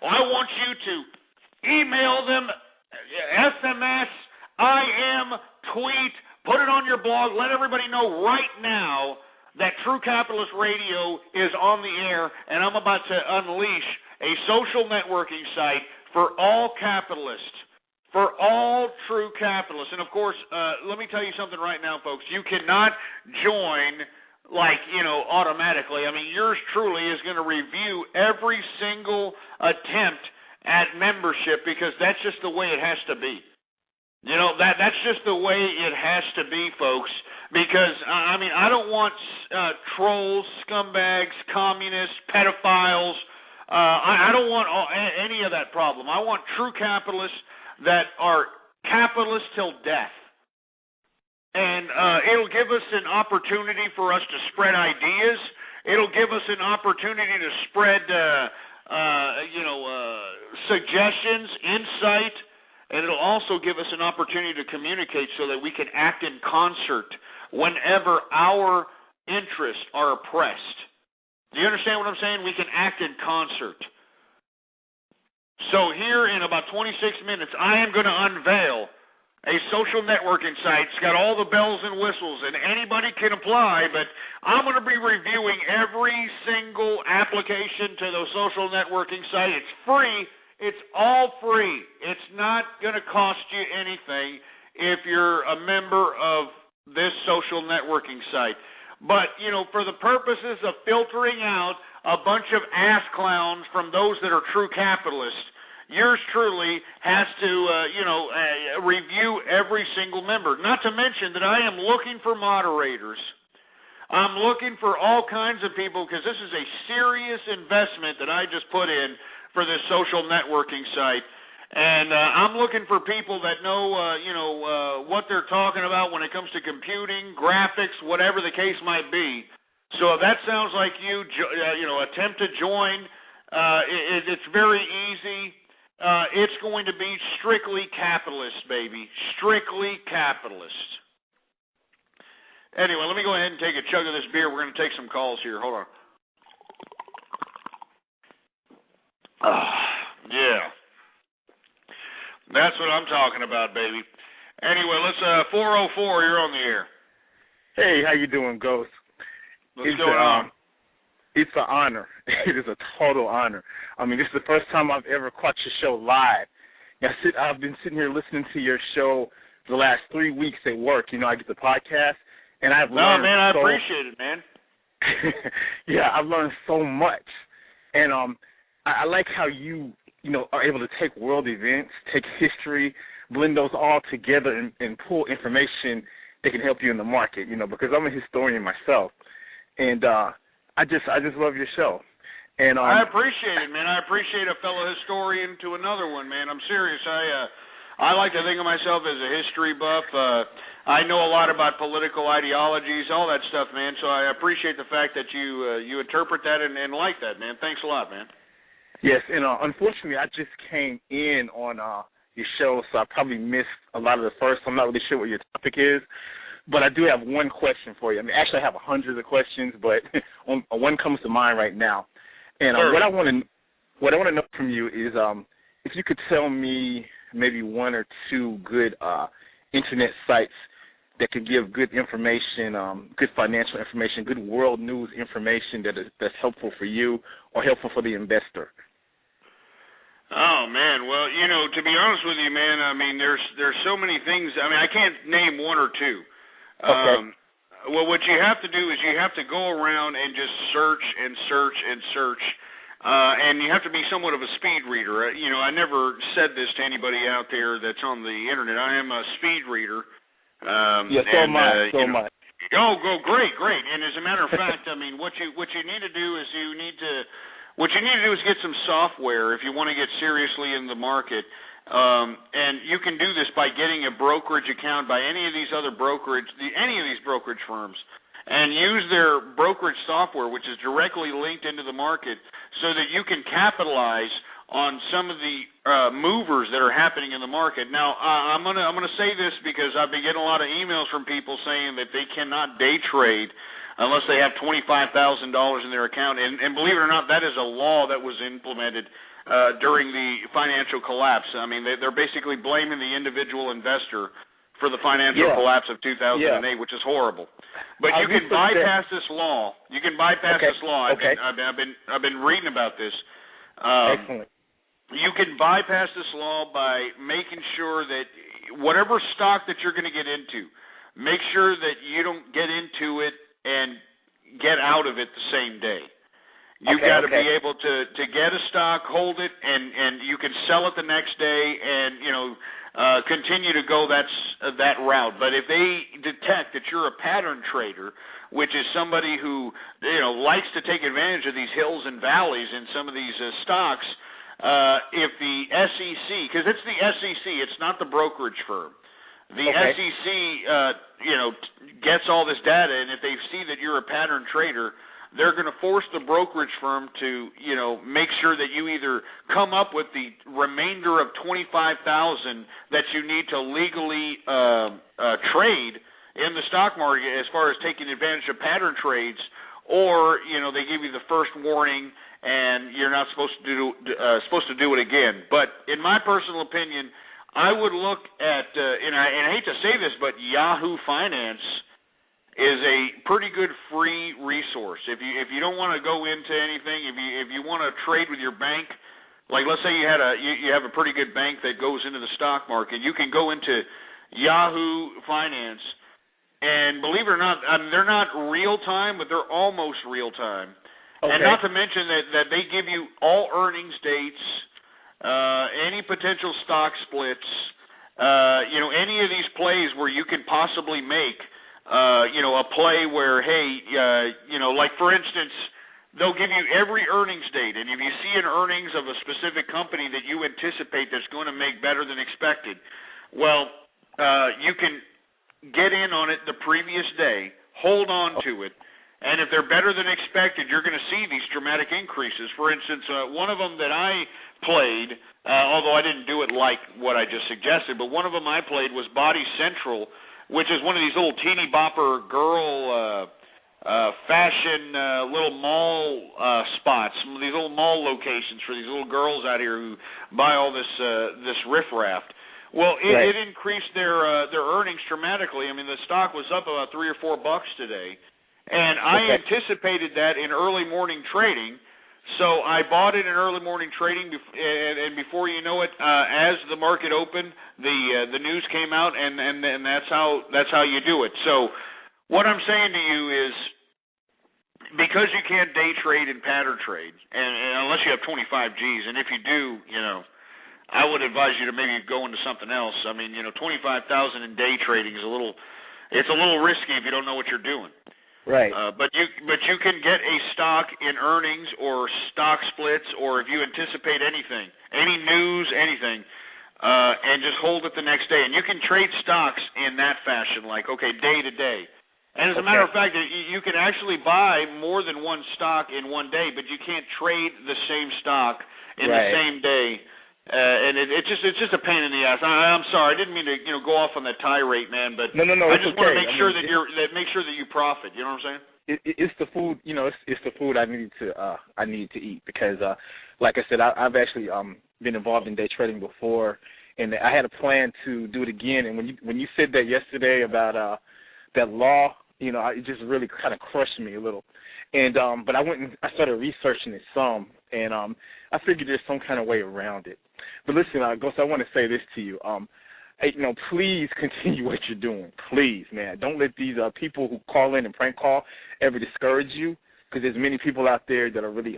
[SPEAKER 5] I want you to email them, SMS, IM, tweet, put it on your blog, let everybody know right now that True Capitalist Radio is on the air, and I'm about to unleash a social networking site for all capitalists, for all true capitalists. And, of course, let me tell you something right now, folks. You cannot join automatically. I mean, yours truly is going to review every single attempt at membership, because that's just the way it has to be. That's just the way it has to be, folks, because, I mean, I don't want trolls, scumbags, communists, pedophiles. I don't want any of that problem. I want true capitalists that are capitalists till death. And it'll give us an opportunity for us to spread ideas. It'll give us an opportunity to spread, suggestions, insight, and it'll also give us an opportunity to communicate so that we can act in concert whenever our interests are oppressed. Do you understand what I'm saying? We can act in concert. So here in about 26 minutes, I am going to unveil a social networking site. It's got all the bells and whistles, and anybody can apply, but I'm going to be reviewing every single application to the social networking site. It's free. It's all free. It's not going to cost you anything if you're a member of this social networking site. But, for the purposes of filtering out a bunch of ass clowns from those that are true capitalists, yours truly has to, review every single member. Not to mention that I am looking for moderators. I'm looking for all kinds of people, because this is a serious investment that I just put in for this social networking site. And I'm looking for people that know, what they're talking about when it comes to computing, graphics, whatever the case might be. So if that sounds like you, attempt to join. It's very easy. It's going to be strictly capitalist, baby. Strictly capitalist. Anyway, let me go ahead and take a chug of this beer. We're going to take some calls here. Hold on. Yeah. That's what I'm talking about, baby. Anyway, let's 404, you're on the air.
[SPEAKER 8] Hey, how you doing, Ghost?
[SPEAKER 5] What's going on?
[SPEAKER 8] It's an honor. It is a total honor. I mean, this is the first time I've ever caught your show live. I've been sitting here listening to your show for the last 3 weeks at work. I get the podcast, and I've learned
[SPEAKER 5] I appreciate it, man.
[SPEAKER 8] Yeah, I've learned so much. And I like how you are able to take world events, take history, blend those all together and pull information that can help you in the market, because I'm a historian myself. And I just love your show. And
[SPEAKER 5] I appreciate it, man. I appreciate a fellow historian to another one, man. I'm serious. I like to think of myself as a history buff. I know a lot about political ideologies, all that stuff, man. So I appreciate the fact that you interpret that and like that, man. Thanks a lot, man.
[SPEAKER 8] Yes, and unfortunately, I just came in on your show, so I probably missed a lot of the first. I'm not really sure what your topic is, but I do have one question for you. I mean, actually, I have hundreds of questions, but one comes to mind right now. And what I want to know from you is if you could tell me maybe one or two good internet sites that can give good information, good financial information, good world news information that's helpful for you or helpful for the investor?
[SPEAKER 5] Oh man, well, to be honest with you, man, I mean, there's so many things. I mean, I can't name one or two.
[SPEAKER 8] Okay.
[SPEAKER 5] Well, what you have to do is you have to go around and just search and search and search, and you have to be somewhat of a speed reader. I never said this to anybody out there that's on the internet. I am a speed reader.
[SPEAKER 8] Yes, so am I.
[SPEAKER 5] Oh, great. And as a matter of fact, I mean, what you need to do is get some software if you want to get seriously in the market. And you can do this by getting a brokerage account by any of these brokerage firms, and use their brokerage software, which is directly linked into the market, so that you can capitalize on some of the movers that are happening in the market. Now, I'm gonna say this because I've been getting a lot of emails from people saying that they cannot day trade unless they have $25,000 in their account. And believe it or not, that is a law that was implemented during the financial collapse. I mean, they're basically blaming the individual investor for the financial collapse of 2008, which is horrible. But you can bypass this law. You can bypass this law. I've been reading about this.
[SPEAKER 8] Excellent.
[SPEAKER 5] You can bypass this law by making sure that whatever stock that you're going to get into, make sure that you don't get into it and get out of it the same day. You've got to be able to get a stock, hold it, and you can sell it the next day, and continue to go that route. But if they detect that you're a pattern trader, which is somebody who likes to take advantage of these hills and valleys in some of these stocks, if the SEC, because it's the SEC, it's not the brokerage firm. The SEC, gets all this data, and if they see that you're a pattern trader, they're going to force the brokerage firm to, make sure that you either come up with the remainder of $25,000 that you need to legally trade in the stock market as far as taking advantage of pattern trades, or they give you the first warning and you're not supposed to do it again. But in my personal opinion, I would look at and I hate to say this, but Yahoo Finance is a pretty good free resource. If you don't want to go into anything, if you want to trade with your bank, like let's say you have a pretty good bank that goes into the stock market, you can go into Yahoo Finance, and believe it or not, they're not real time, but they're almost real time. Okay. And not to mention that they give you all earnings dates, any potential stock splits, any of these plays where you can possibly make, a play where, like for instance, they'll give you every earnings date, and if you see an earnings of a specific company that you anticipate that's going to make better than expected, well, you can get in on it the previous day, hold on to it, and if they're better than expected, you're going to see these dramatic increases. For instance, one of them that I played, although I didn't do it like what I just suggested, but one of them I played was Body Central, which is one of these little teeny bopper girl fashion little mall spots, these little mall locations for these little girls out here who buy all this riffraff. Well, it increased their earnings dramatically. I mean, the stock was up about $3 or $4 today, and I anticipated that in early morning trading. So I bought it in early morning trading, and before you know it, as the market opened, the news came out, and that's how you do it. So what I'm saying to you is, because you can't day trade and pattern trade, and unless you have 25 G's, and if you do, I would advise you to maybe go into something else. I mean, 25,000 in day trading is a little risky if you don't know what you're doing.
[SPEAKER 8] Right.
[SPEAKER 5] But you can get a stock in earnings or stock splits, or if you anticipate anything, any news, anything, and just hold it the next day. And you can trade stocks in that fashion, like, day to day. And as a matter of fact, you can actually buy more than one stock in one day, but you can't trade the same stock in the same day. And it's just a pain in the ass. I'm sorry, I didn't mean to go off on that tirade, man. But
[SPEAKER 8] no,
[SPEAKER 5] I just want to make sure that you profit. You know what I'm saying?
[SPEAKER 8] It's the food. It's the food I need to eat because, like I said, I've actually been involved in day trading before, and I had a plan to do it again. And when you said that yesterday about that law, it just really kind of crushed me a little. And but I went and I started researching it some, and I figured there's some kind of way around it. But listen, Ghost, I want to say this to you. Hey, please continue what you're doing. Please, man. Don't let these people who call in and prank call ever discourage you, because there's many people out there that are really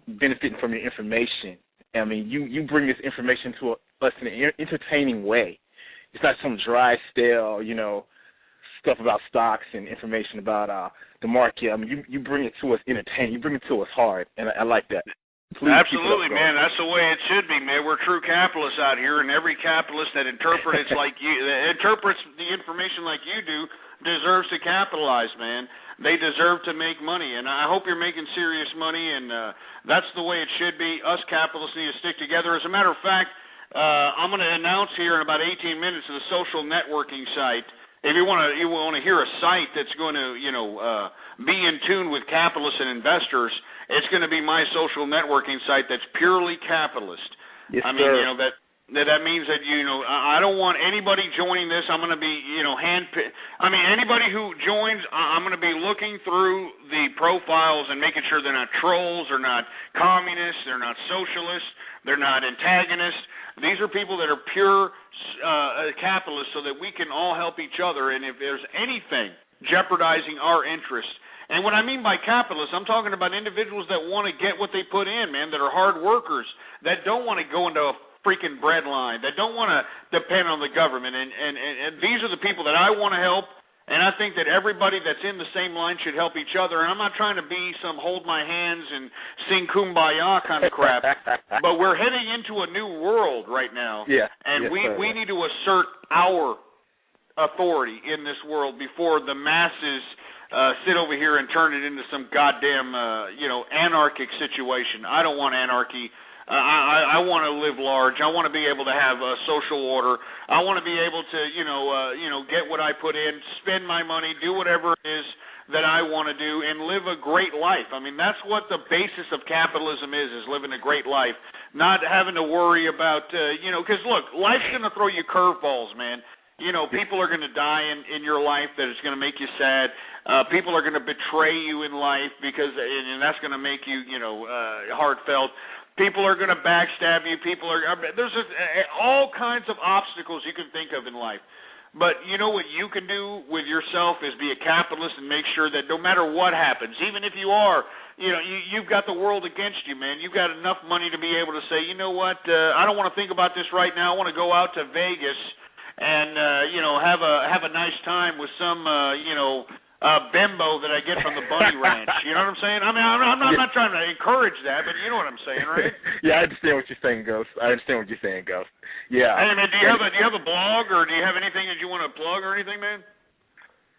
[SPEAKER 8] benefiting from your information. I mean, you bring this information to us in an entertaining way. It's not some dry, stale, stuff about stocks and information about the market. I mean, you bring it to us entertaining. You bring it to us hard, and I like that. Please
[SPEAKER 5] absolutely, man. That's the way it should be, man. We're true capitalists out here, and every capitalist that interprets interprets the information like you do deserves to capitalize, man. They deserve to make money, and I hope you're making serious money, and that's the way it should be. Us capitalists need to stick together. As a matter of fact, I'm going to announce here in about 18 minutes the social networking site. If you want to hear a site that's going to be in tune with capitalists and investors, it's going to be my social networking site that's purely capitalist.
[SPEAKER 8] Yes,
[SPEAKER 5] I mean, that means that I don't want anybody joining this. I'm going to be anybody who joins, I'm going to be looking through the profiles and making sure they're not trolls, they're not communists, they're not socialists, they're not antagonists. These are people that are pure capitalists, so that we can all help each other. And if there's anything jeopardizing our interest, and what I mean by capitalists, I'm talking about individuals that want to get what they put in, man, that are hard workers, that don't want to go into a freaking bread line, that don't want to depend on the government. And these are the people that I want to help. And I think that everybody that's in the same line should help each other. And I'm not trying to be some hold my hands and sing kumbaya kind of crap, but we're heading into a new world right now.
[SPEAKER 8] Yeah.
[SPEAKER 5] And we need to assert our authority in this world before the masses sit over here and turn it into some goddamn, anarchic situation. I don't want anarchy. I want to live large. I want to be able to have a social order. I want to be able to, get what I put in, spend my money, do whatever it is that I want to do, and live a great life. I mean, that's what the basis of capitalism is living a great life, not having to worry about, because, look, life's going to throw you curveballs, man. People are going to die in your life that is going to make you sad. People are going to betray you in life and that's going to make you, heartfelt. People are going to backstab you. There's all kinds of obstacles you can think of in life. But you know what you can do with yourself is be a capitalist and make sure that no matter what happens, even if you are, you've got the world against you, man. You've got enough money to be able to say, you know what, I don't want to think about this right now. I want to go out to Vegas and, have a nice time with some, bimbo that I get from the Bunny Ranch. You know what I'm saying? I mean, I'm not trying to encourage that, but you know what I'm saying, right?
[SPEAKER 8] Yeah, I understand what you're saying, Ghost. Yeah.
[SPEAKER 5] Hey, man, do you have a blog, or do you have anything that you want to plug or anything, man?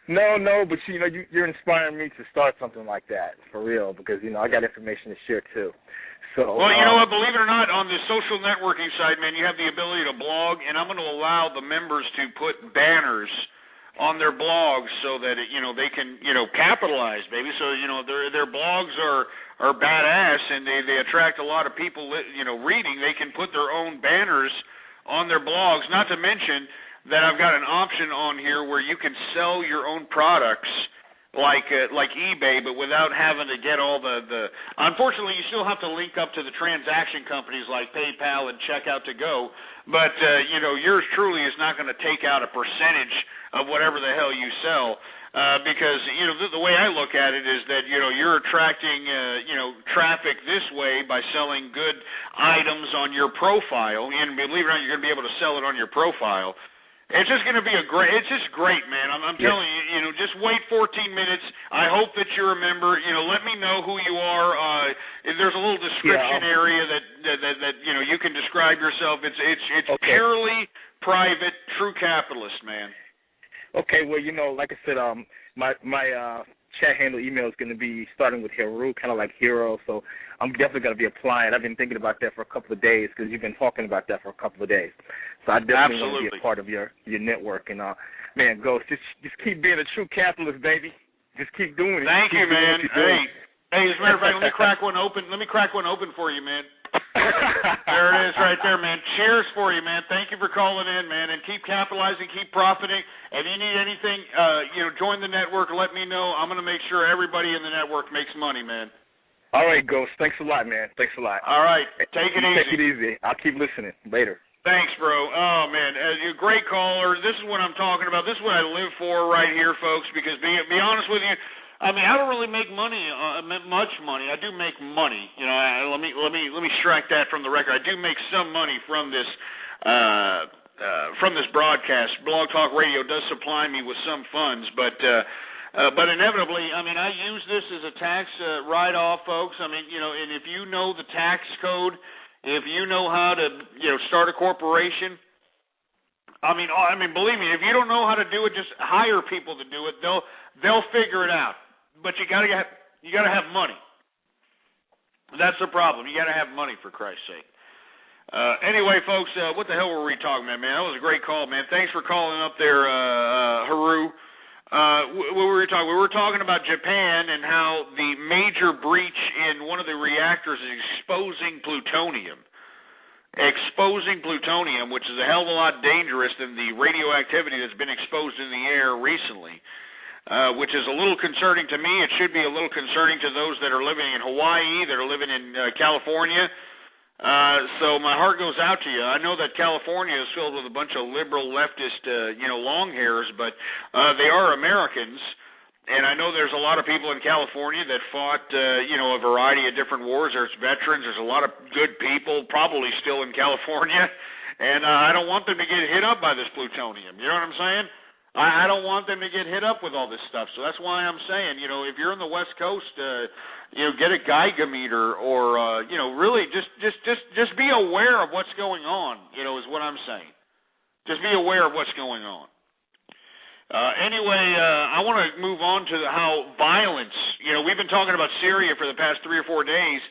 [SPEAKER 8] No, but you're inspiring me to start something like that for real, because I got information to share too. So,
[SPEAKER 5] well, you know what? Believe it or not, on the social networking side, man, you have the ability to blog, and I'm going to allow the members to put banners on their blogs so that they can capitalize, baby. So their blogs are badass, and they attract a lot of people reading. They can put their own banners on their blogs. Not to mention that I've got an option on here where you can sell your own products like eBay, but without having to get all the unfortunately, you still have to link up to the transaction companies like PayPal and Checkout to Go, but yours truly is not going to take out a percentage of whatever the hell you sell, because the way I look at it is that you're attracting traffic this way by selling good items on your profile, and believe it or not, you're going to be able to sell it on your profile. It's just going to be it's just great, man. I'm telling you, just wait 14 minutes. I hope that you're a member. Let me know who you are. There's a little description area that you can describe yourself. It's okay. Purely private, true capitalist, man.
[SPEAKER 8] Okay, well, like I said, my chat handle email is going to be starting with Heru, kind of like Hero, so I'm definitely going to be applying. I've been thinking about that for a couple of days because you've been talking about that for a couple of days. So I definitely want to be a part of your network. And, man, Ghost, just keep being a true capitalist, baby. Just keep doing it.
[SPEAKER 5] Thank you, man. Hey, as a matter of fact, let me crack one open for you, man. There it is right there, man. Cheers for you, man. Thank you for calling in, man, and keep capitalizing, keep profiting. If you need anything, join the network, let me know. I'm going to make sure everybody in the network makes money, man.
[SPEAKER 8] All right, Ghost. Thanks a lot, man. Thanks a lot.
[SPEAKER 5] All right. Take it easy.
[SPEAKER 8] Take it easy. I'll keep listening. Later.
[SPEAKER 5] Thanks, bro. Oh, man. You're a great caller. This is what I'm talking about. This is what I live for right here, folks, because be honest with you, I mean, I don't really make money, much money. I do make money. You know, let me strike that from the record. I do make some money from this broadcast. Blog Talk Radio does supply me with some funds, but inevitably, I mean, I use this as a tax write-off, folks. I mean, you know, and if you know the tax code, if you know how to, start a corporation, I mean, believe me, if you don't know how to do it, just hire people to do it. They'll figure it out. But you gotta have money. That's the problem. You gotta have money, for Christ's sake. Anyway, folks, what the hell were we talking about, man? That was a great call, man. Thanks for calling up there, Haru. What were we talking? We were talking about Japan and how the major breach in one of the reactors is exposing plutonium. Exposing plutonium, which is a hell of a lot dangerous than the radioactivity that's been exposed in the air recently, which is a little concerning to me. It should be a little concerning to those that are living in Hawaii, that are living in California. So my heart goes out to you. I know that California is filled with a bunch of liberal leftist, long hairs, but they are Americans, and I know there's a lot of people in California that fought, a variety of different wars. There's veterans. There's a lot of good people probably still in California, and I don't want them to get hit up by this plutonium. You know what I'm saying? I don't want them to get hit up with all this stuff. So that's why I'm saying, if you're in the West Coast, get a Geiger meter, or really just be aware of what's going on. Is what I'm saying. Just be aware of what's going on. Anyway, I want to move on to how violence. We've been talking about Syria for the past 3 or 4 days.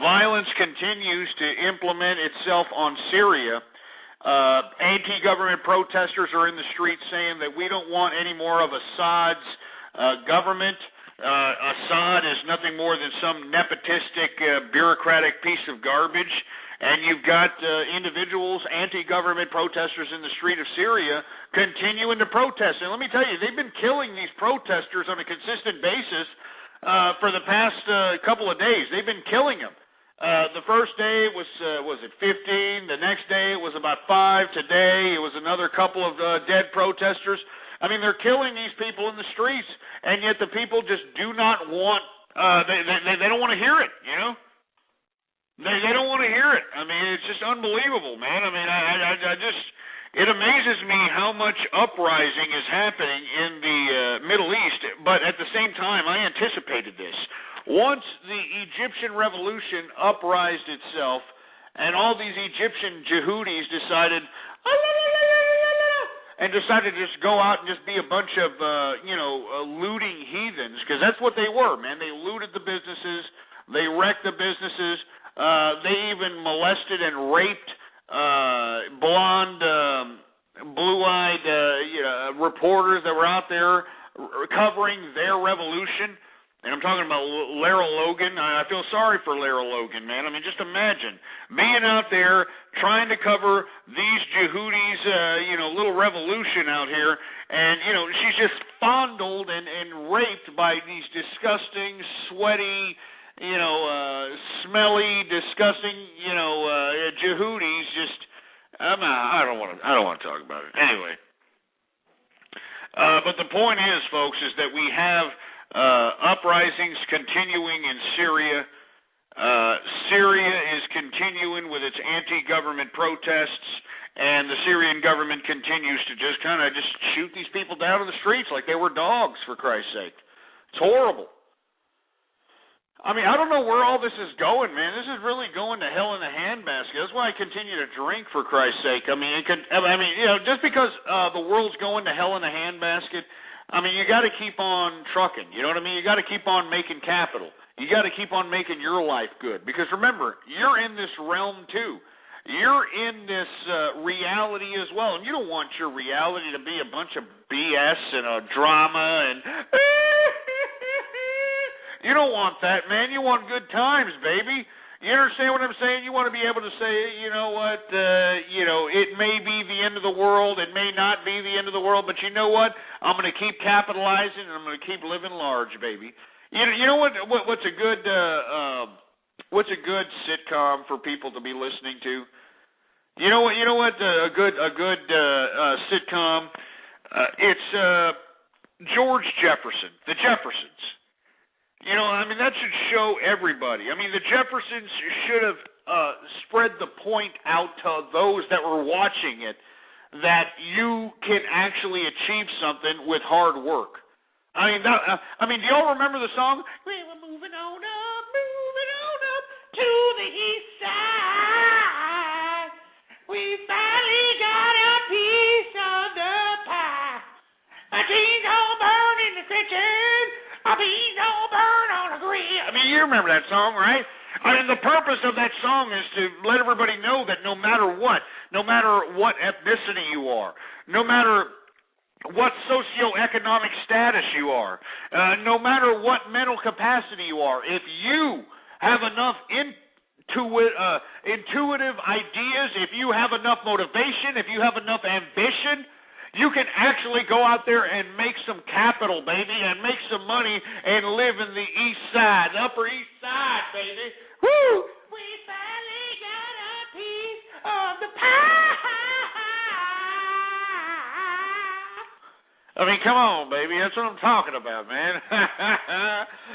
[SPEAKER 5] Violence continues to implement itself on Syria. Anti-government protesters are in the streets saying that we don't want any more of Assad's government. Assad is nothing more than some nepotistic, bureaucratic piece of garbage. And you've got individuals, anti-government protesters in the street of Syria continuing to protest. And let me tell you, they've been killing these protesters on a consistent basis for the past couple of days. They've been killing them. The first day was it 15? The next day it was about 5. Today it was another couple of dead protesters. I mean, they're killing these people in the streets, and yet the people just do not want. They don't want to hear it. They don't want to hear it. I mean, it's just unbelievable, man. I mean, I just, it amazes me how much uprising is happening in the Middle East, but at the same time, I anticipated this. Once the Egyptian revolution uprised itself, and all these Egyptian Jehudis decided to just go out and just be a bunch of, looting heathens, because that's what they were, man. They looted the businesses, they wrecked the businesses, they even molested and raped blonde, blue-eyed reporters that were out there covering their revolution. And I'm talking about Lara Logan. I feel sorry for Lara Logan, man. I mean, just imagine being out there trying to cover these Jehudis, little revolution out here, and, she's just fondled and raped by these disgusting, sweaty, smelly, disgusting, Jehudis. Just, I don't want to talk about it. Anyway. But the point is, folks, is that we have uprisings continuing in Syria. Syria is continuing with its anti-government protests, and the Syrian government continues to just kind of just shoot these people down in the streets like they were dogs, for Christ's sake. It's horrible. I mean, I don't know where all this is going, man. This is really going to hell in a handbasket. That's why I continue to drink, for Christ's sake. I mean, just because the world's going to hell in a handbasket, I mean, you got to keep on trucking. You know what I mean? You got to keep on making capital. You got to keep on making your life good. Because remember, you're in this realm too. You're in this reality as well. And you don't want your reality to be a bunch of BS and a drama and you don't want that, man. You want good times, baby. You understand what I'm saying? You want to be able to say, you know what, it may be the end of the world, it may not be the end of the world, but you know what? I'm going to keep capitalizing and I'm going to keep living large, baby. You know what's a good sitcom for people to be listening to? You know what a good sitcom. It's George Jefferson, The Jeffersons. You know, I mean, that should show everybody. I mean, the Jeffersons should have spread the point out to those that were watching it that you can actually achieve something with hard work. I mean, do y'all remember the song? We were moving on up to the east side. We finally got a piece of the pie. A beans all burn in the kitchen. A beans all burn on the grill. I mean, you remember that song, right? I mean, the purpose of that song is to let everybody know that no matter what ethnicity you are, no matter what socioeconomic status you are, no matter what mental capacity you are, if you have enough intuitive ideas, if you have enough motivation, if you have enough ambition, you can actually go out there and make some capital, baby, and make some money and live in the east side, the upper east side, baby. Woo! We finally got a piece of the pie. I mean, come on, baby. That's what I'm talking about, man.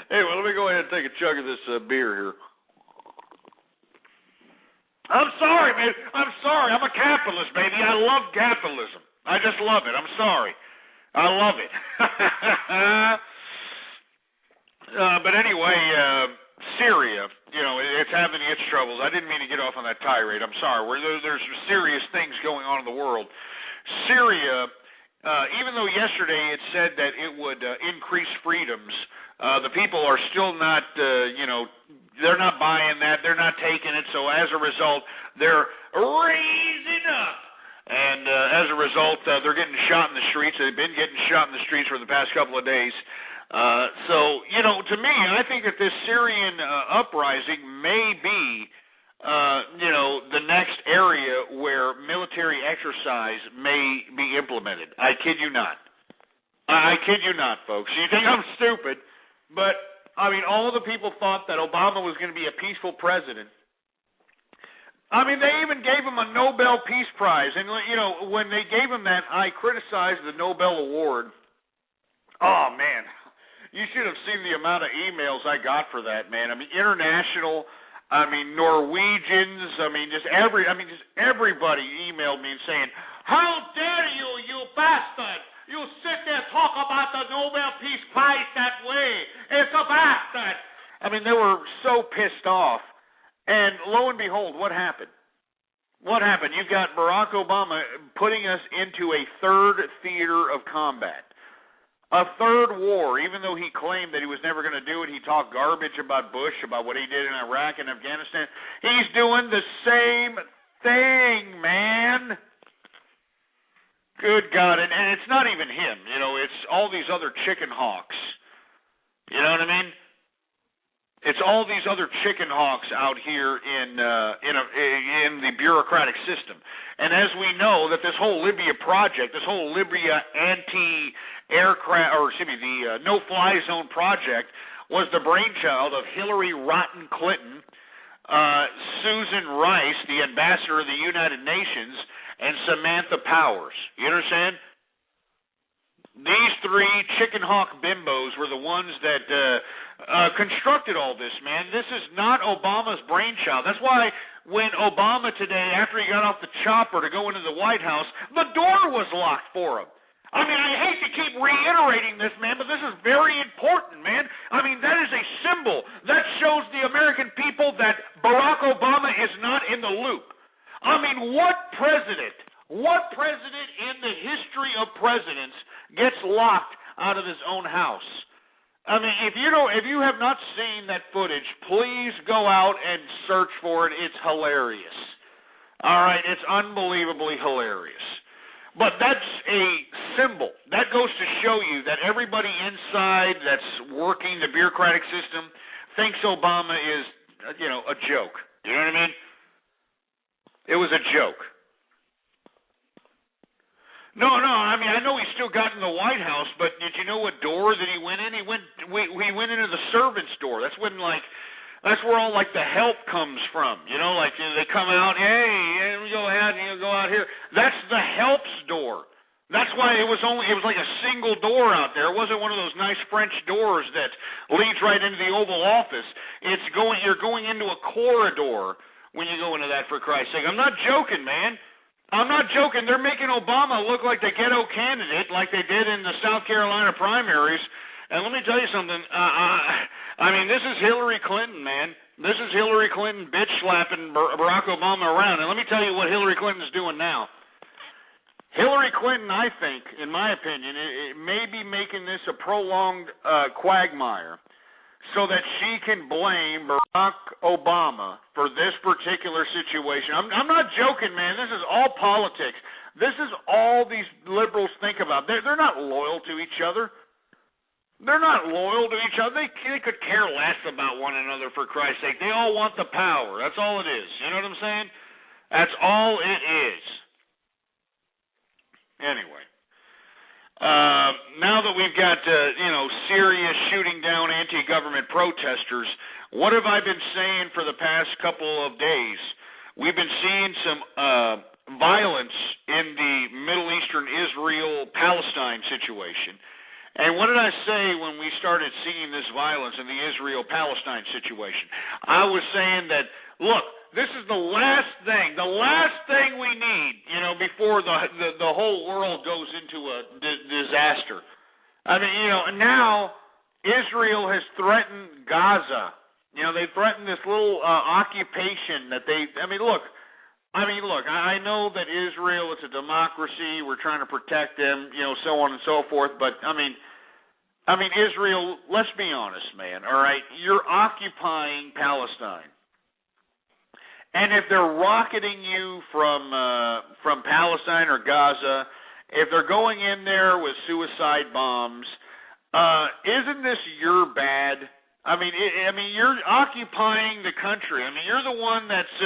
[SPEAKER 5] Anyway, let me go ahead and take a chug of this beer here. I'm sorry, man. I'm sorry. I'm a capitalist, baby. I love capitalism. I just love it. I'm sorry. I love it. But anyway, Syria, it's having its troubles. I didn't mean to get off on that tirade. I'm sorry. There's serious things going on in the world. Syria, even though yesterday it said that it would increase freedoms, the people are still not, they're not buying that. They're not taking it. So as a result, they're raising up. And as a result, they're getting shot in the streets. They've been getting shot in the streets for the past couple of days. So, to me, I think that this Syrian uprising may be, the next area where military exercise may be implemented. I kid you not. I kid you not, folks. You think I'm stupid, but, I mean, all the people thought that Obama was going to be a peaceful president. I mean, they even gave him a Nobel Peace Prize. And, when they gave him that, I criticized the Nobel Award. Oh, man. You should have seen the amount of emails I got for that, man. I mean, international, Norwegians, just everybody emailed me and saying, how dare you, you bastard! You sit there and talk about the Nobel Peace Prize that way. It's a bastard! I mean, they were so pissed off. And lo and behold, what happened? What happened? You've got Barack Obama putting us into a third theater of combat. A third war, even though he claimed that he was never going to do it. He talked garbage about Bush, about what he did in Iraq and Afghanistan. He's doing the same thing, man. Good God. And it's not even him. It's all these other chicken hawks. You know what I mean? It's all these other chicken hawks out here in the bureaucratic system. And as we know, that this whole Libya project, this whole Libya the no-fly zone project was the brainchild of Hillary Rotten Clinton, Susan Rice, the ambassador of the United Nations, and Samantha Powers. You understand? These three chicken hawk bimbos were the ones that constructed all this, man. This is not Obama's brainchild. That's why when Obama today, after he got off the chopper to go into the White House, the door was locked for him. I mean, I hate to keep reiterating this, man, but this is very important, man. I mean, that is a symbol. That shows the American people that Barack Obama is not in the loop. I mean, what president in the history of presidents gets locked out of his own house? I mean, if you have not seen that footage, please go out and search for it. It's hilarious. All right, it's unbelievably hilarious. But that's a symbol. That goes to show you that everybody inside that's working the bureaucratic system thinks Obama is a joke. You know what I mean? It was a joke. No, I mean, I know he still got in the White House, but did you know what door that he went in? He went into the servants' door. That's when, that's where all, the help comes from. They come out, hey, we go ahead and go out here. That's the help's door. That's why it was like a single door out there. It wasn't one of those nice French doors that leads right into the Oval Office. You're going into a corridor when you go into that, for Christ's sake. I'm not joking, man. I'm not joking. They're making Obama look like the ghetto candidate like they did in the South Carolina primaries. And let me tell you something. I mean, this is Hillary Clinton, man. This is Hillary Clinton bitch-slapping Barack Obama around. And let me tell you what Hillary Clinton's doing now. Hillary Clinton, I think, in my opinion, it may be making this a prolonged quagmire so that she can blame Barack Obama for this particular situation. I'm not joking, man. This is all politics. This is all these liberals think about. They're not loyal to each other. They're not loyal to each other. They could care less about one another, for Christ's sake. They all want the power. That's all it is. You know what I'm saying? That's all it is. Anyway. Now that we've got, Syria shooting down anti-government protesters, what have I been saying for the past couple of days? We've been seeing some violence in the Middle Eastern Israel-Palestine situation. And what did I say when we started seeing this violence in the Israel-Palestine situation? I was saying that, look, this is the last thing we need, before the whole world goes into a disaster. I mean, now Israel has threatened Gaza. They threatened this little occupation that look, I know that Israel is a democracy. We're trying to protect them, so on and so forth. But I mean, Israel. Let's be honest, man. All right, you're occupying Palestine. And if they're rocketing you from Palestine or Gaza, if they're going in there with suicide bombs, isn't this your bad? I mean, you're occupying the country. I mean, you're the one that's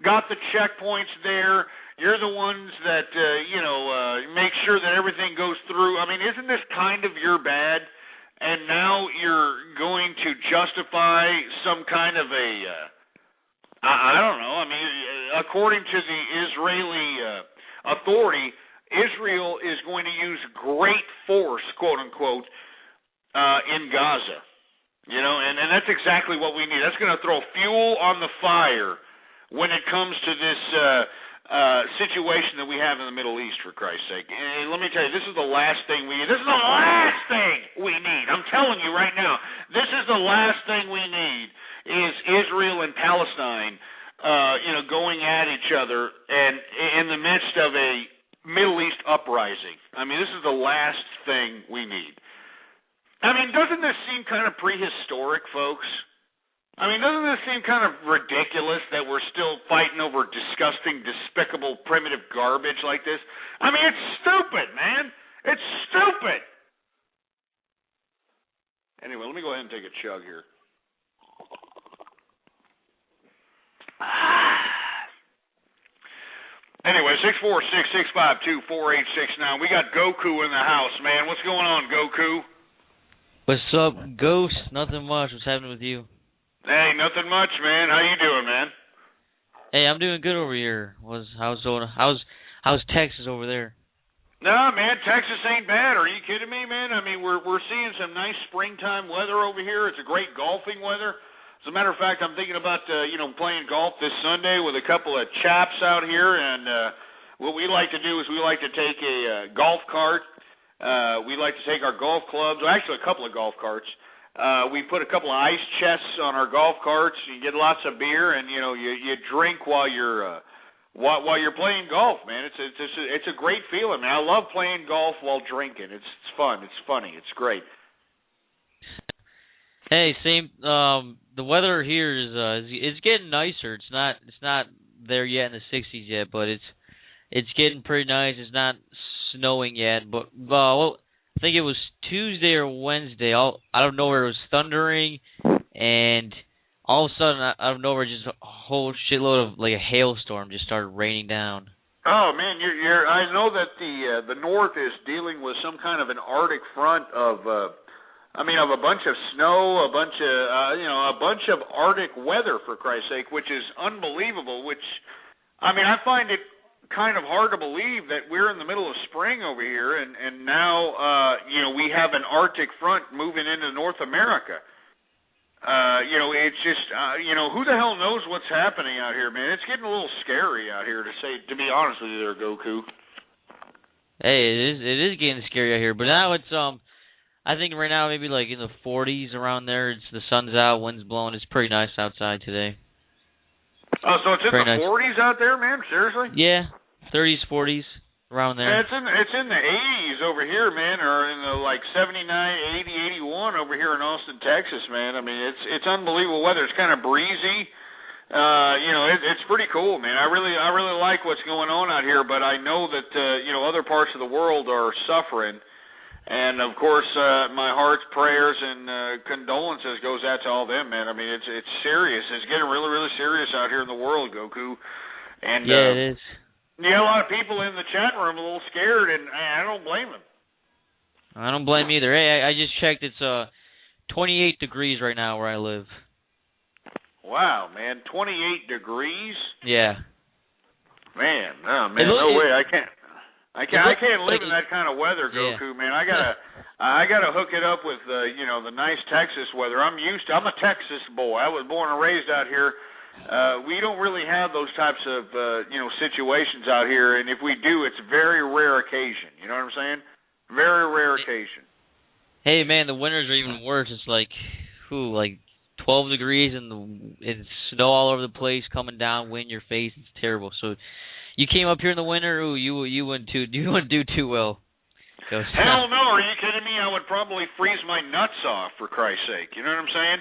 [SPEAKER 5] got the checkpoints there. You're the ones that make sure that everything goes through. I mean, isn't this kind of your bad? And now you're going to justify some kind of a I don't know. I mean, according to the Israeli authority, Israel is going to use great force, quote unquote, in Gaza. And that's exactly what we need. That's going to throw fuel on the fire when it comes to this situation that we have in the Middle East, for Christ's sake. And let me tell you, this is the last thing we need. This is the last thing we need. I'm telling you right now, this is the last thing we need. Is Israel and Palestine, going at each other and in the midst of a Middle East uprising. I mean, this is the last thing we need. I mean, doesn't this seem kind of prehistoric, folks? I mean, doesn't this seem kind of ridiculous that we're still fighting over disgusting, despicable, primitive garbage like this? I mean, it's stupid, man. It's stupid. Anyway, let me go ahead and take a chug here. Anyway, 646-652-4869. We got Goku in the house, man. What's going on, Goku?
[SPEAKER 9] What's up, Ghost? Nothing much. What's happening with you?
[SPEAKER 5] Hey, nothing much, man. How you doing, man?
[SPEAKER 9] Hey, I'm doing good over here. How's Texas over there?
[SPEAKER 5] No, man, Texas ain't bad. Are you kidding me, man? I mean, we're seeing some nice springtime weather over here. It's a great golfing weather. As a matter of fact, I'm thinking about playing golf this Sunday with a couple of chaps out here, and what we like to do is we like to take a golf cart. We like to take our golf clubs, well, actually a couple of golf carts. We put a couple of ice chests on our golf carts. You get lots of beer, and you drink while you're playing golf, man. It's a great feeling, man. I love playing golf while drinking. It's fun. It's funny. It's great.
[SPEAKER 9] Hey, same. The weather here is getting nicer. It's not there yet in the 60s yet, but it's getting pretty nice. It's not snowing yet, but I think it was Tuesday or Wednesday. I don't know where it was thundering, and all of a sudden, out of nowhere, just a whole shitload of like a hailstorm just started raining down.
[SPEAKER 5] Oh man, I know that the north is dealing with some kind of an Arctic front of a bunch of snow, a bunch of Arctic weather, for Christ's sake, which is unbelievable. Which, I find it kind of hard to believe that we're in the middle of spring over here, and now we have an Arctic front moving into North America. It's just, who the hell knows what's happening out here, man? It's getting a little scary out here, to be honest with you there, Goku.
[SPEAKER 9] Hey, it is getting scary out here, but now it's, I think right now maybe like in the 40s around there. The sun's out, wind's blowing. It's pretty nice outside today.
[SPEAKER 5] Oh, so it's in the 40s out there, man? Seriously?
[SPEAKER 9] Yeah, 30s, 40s. Around there.
[SPEAKER 5] It's in the 80s over here, man, or in the like 79, 80, 81 over here in Austin, Texas, man. It's unbelievable weather. It's kind of breezy. It's pretty cool, man. I really like what's going on out here, but I know that other parts of the world are suffering. And of course, my heart's prayers and condolences goes out to all them, man. It's serious. It's getting really, really serious out here in the world, Goku. And
[SPEAKER 9] yeah, it is.
[SPEAKER 5] Yeah, a lot of people in the chat room a little scared, and I don't blame them.
[SPEAKER 9] I don't blame either. Hey, I just checked. It's 28 degrees right now where I live.
[SPEAKER 5] Wow, man, 28 degrees?
[SPEAKER 9] Yeah.
[SPEAKER 5] Man, no way. I can't live in that kind of weather, Goku. Yeah. Man, I gotta hook it up with the nice Texas weather. I'm a Texas boy. I was born and raised out here. We don't really have those types of situations out here, and if we do, it's very rare occasion. You know what I'm saying? Very rare occasion.
[SPEAKER 9] Hey man, the winters are even worse. It's like 12 degrees and snow all over the place coming down, wind in your face. It's terrible. So you came up here in the winter, you wouldn't do too well.
[SPEAKER 5] Hell no, are you kidding me? I would probably freeze my nuts off, for Christ's sake. You know what I'm saying?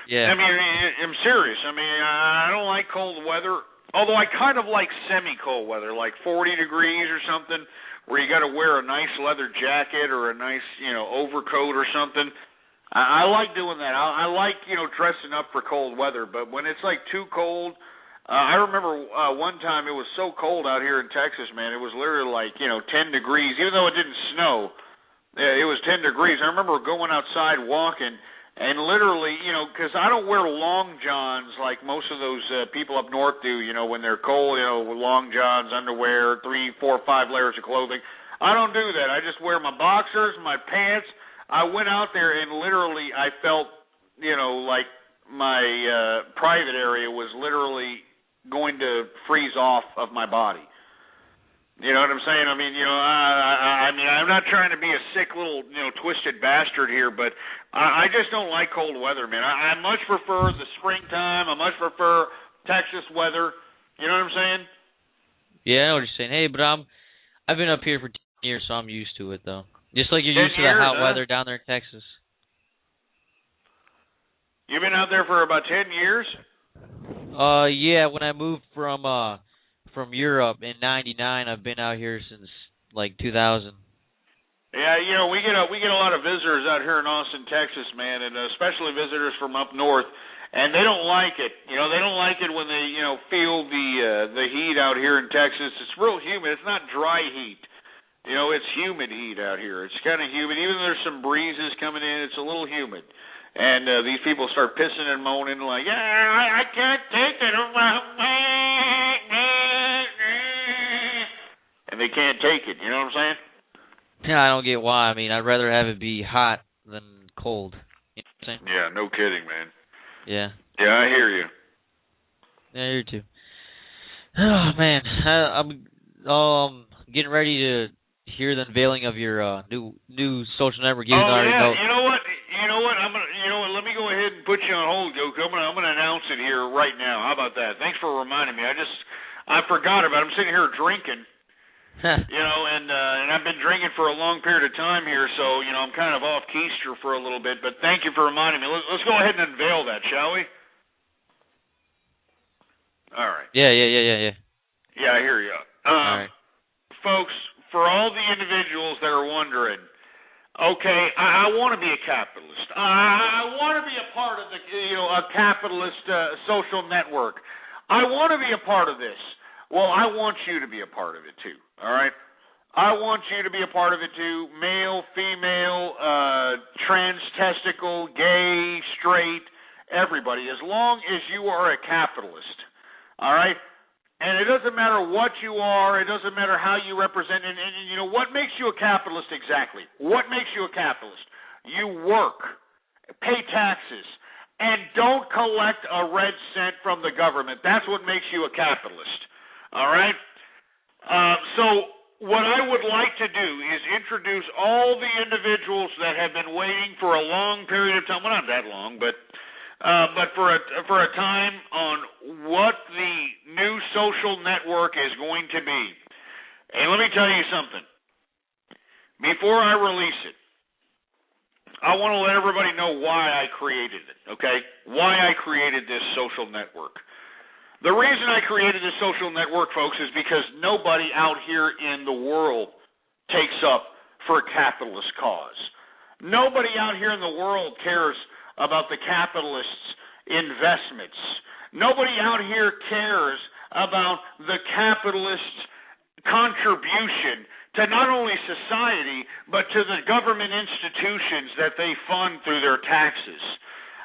[SPEAKER 9] Yeah.
[SPEAKER 5] I'm serious. I don't like cold weather, although I kind of like semi-cold weather, like 40 degrees or something, where you got to wear a nice leather jacket or a nice, overcoat or something. I like doing that. I like, dressing up for cold weather, but when it's like too cold, I remember one time it was so cold out here in Texas, man. It was literally like, 10 degrees, even though it didn't snow. It was 10 degrees. I remember going outside walking. And literally, because I don't wear long johns like most of those people up north do, when they're cold, with long johns, underwear, 3, 4, 5 layers of clothing. I don't do that. I just wear my boxers, my pants. I went out there and literally I felt, like my private area was literally going to freeze off of my body. You know what I'm saying? I'm not trying to be a sick little, twisted bastard here, but I just don't like cold weather, man. I much prefer the springtime. I much prefer Texas weather. You know what I'm saying?
[SPEAKER 9] Yeah, I know what you're saying. Hey, but I've been up here for 10 years, so I'm used to it, though. Just like you're used to the hot weather down there in Texas.
[SPEAKER 5] You've been out there for about 10 years?
[SPEAKER 9] Yeah, when I moved from Europe in '99, I've been out here since like 2000.
[SPEAKER 5] Yeah, we get a lot of visitors out here in Austin, Texas, man, and especially visitors from up north, and they don't like it. They don't like it when they feel the heat out here in Texas. It's real humid. It's not dry heat. It's humid heat out here. It's kind of humid. Even though there's some breezes coming in, it's a little humid. And these people start pissing and moaning like, I can't take it. And they can't take it. You know what I'm saying?
[SPEAKER 9] Yeah, I don't get why. I'd rather have it be hot than cold. You know what I'm saying?
[SPEAKER 5] Yeah, no kidding, man.
[SPEAKER 9] Yeah.
[SPEAKER 5] Yeah, I hear you.
[SPEAKER 9] Yeah, I hear you too. Oh, man. I'm getting ready to hear the unveiling of your new social network.
[SPEAKER 5] You know what? Let me go ahead and put you on hold, Goku. I'm gonna announce it here right now. How about that? Thanks for reminding me. I forgot about it. I'm sitting here drinking. And I've been drinking for a long period of time here, so I'm kind of off keister for a little bit. But thank you for reminding me. Let's go ahead and unveil that, shall we? All right.
[SPEAKER 9] Yeah.
[SPEAKER 5] Yeah, I hear you.
[SPEAKER 9] All right.
[SPEAKER 5] Folks, for all the individuals that are wondering, Okay, I want to be a capitalist. I want to be a part of a capitalist social network. I want to be a part of this. Well, I want you to be a part of it too. All right, I want you to be a part of it too. Male, female, trans, testicle, gay, straight, everybody. As long as you are a capitalist. All right. And it doesn't matter what you are, it doesn't matter how you represent, and what makes you a capitalist exactly? What makes you a capitalist? You work, pay taxes, and don't collect a red cent from the government. That's what makes you a capitalist, all right? So what I would like to do is introduce all the individuals that have been waiting for a long period of time, well, not that long, but for a time on what the new social network is going to be. And let me tell you something. Before I release it, I want to let everybody know why I created it, okay? Why I created this social network. The reason I created this social network, folks, is because nobody out here in the world takes up for a capitalist cause. Nobody out here in the world cares about the capitalists' investments. Nobody out here cares about the capitalists' contribution to not only society, but to the government institutions that they fund through their taxes.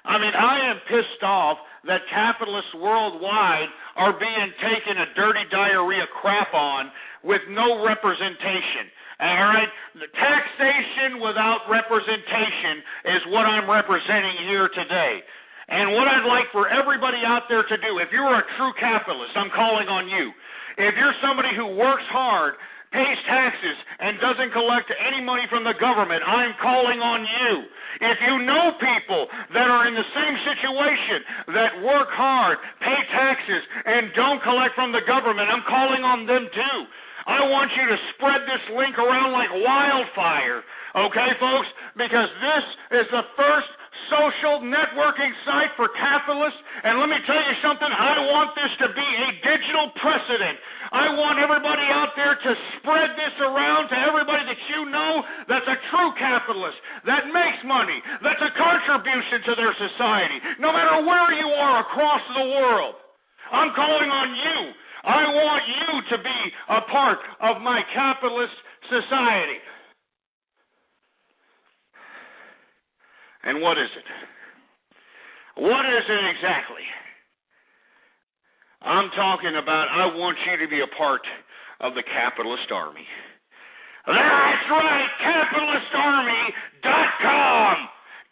[SPEAKER 5] I mean, I am pissed off that capitalists worldwide are being taken a dirty diarrhea crap on with no representation. All right? The taxation without representation is what I'm representing here today. And what I'd like for everybody out there to do, if you're a true capitalist, I'm calling on you. If you're somebody who works hard, pays taxes, and doesn't collect any money from the government, I'm calling on you. If you know people that are in the same situation, that work hard, pay taxes, and don't collect from the government, I'm calling on them too. I want you to spread this link around like wildfire, okay, folks? Because this is the first social networking site for capitalists, and let me tell you something, I want this to be a digital precedent. I want everybody out there to spread this around to everybody that you know that's a true capitalist, that makes money, that's a contribution to their society, no matter where you are across the world. I'm calling on you. I want you to be a part of my capitalist society. And what is it? What is it exactly? I'm talking about I want you to be a part of the capitalist army. That's right, capitalistarmy.com.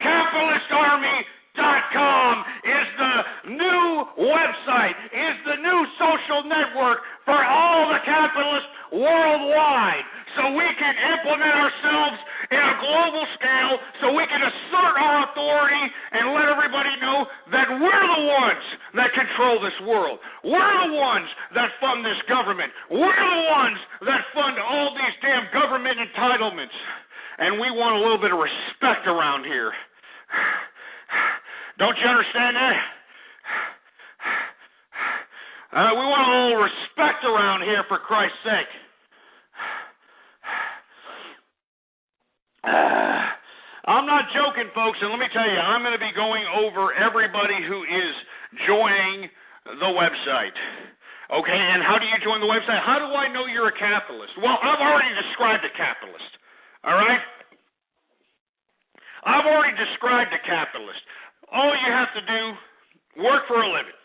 [SPEAKER 5] Capitalistarmy.com is the new website, is the new social network for all the capitalists worldwide, so we can implement ourselves in a global scale, so we can assert our authority and let everybody know that we're the ones that control this world. We're the ones that fund this government. We're the ones that fund all these damn government entitlements. And we want a little bit of respect around here. Don't you understand that? We want a little respect around here, for Christ's sake. I'm not joking, folks, and let me tell you, I'm going to be going over everybody who is joining the website. Okay, and how do you join the website? How do I know you're a capitalist? Well, I've already described a capitalist, all right? I've already described a capitalist. All you have to do, work for a living.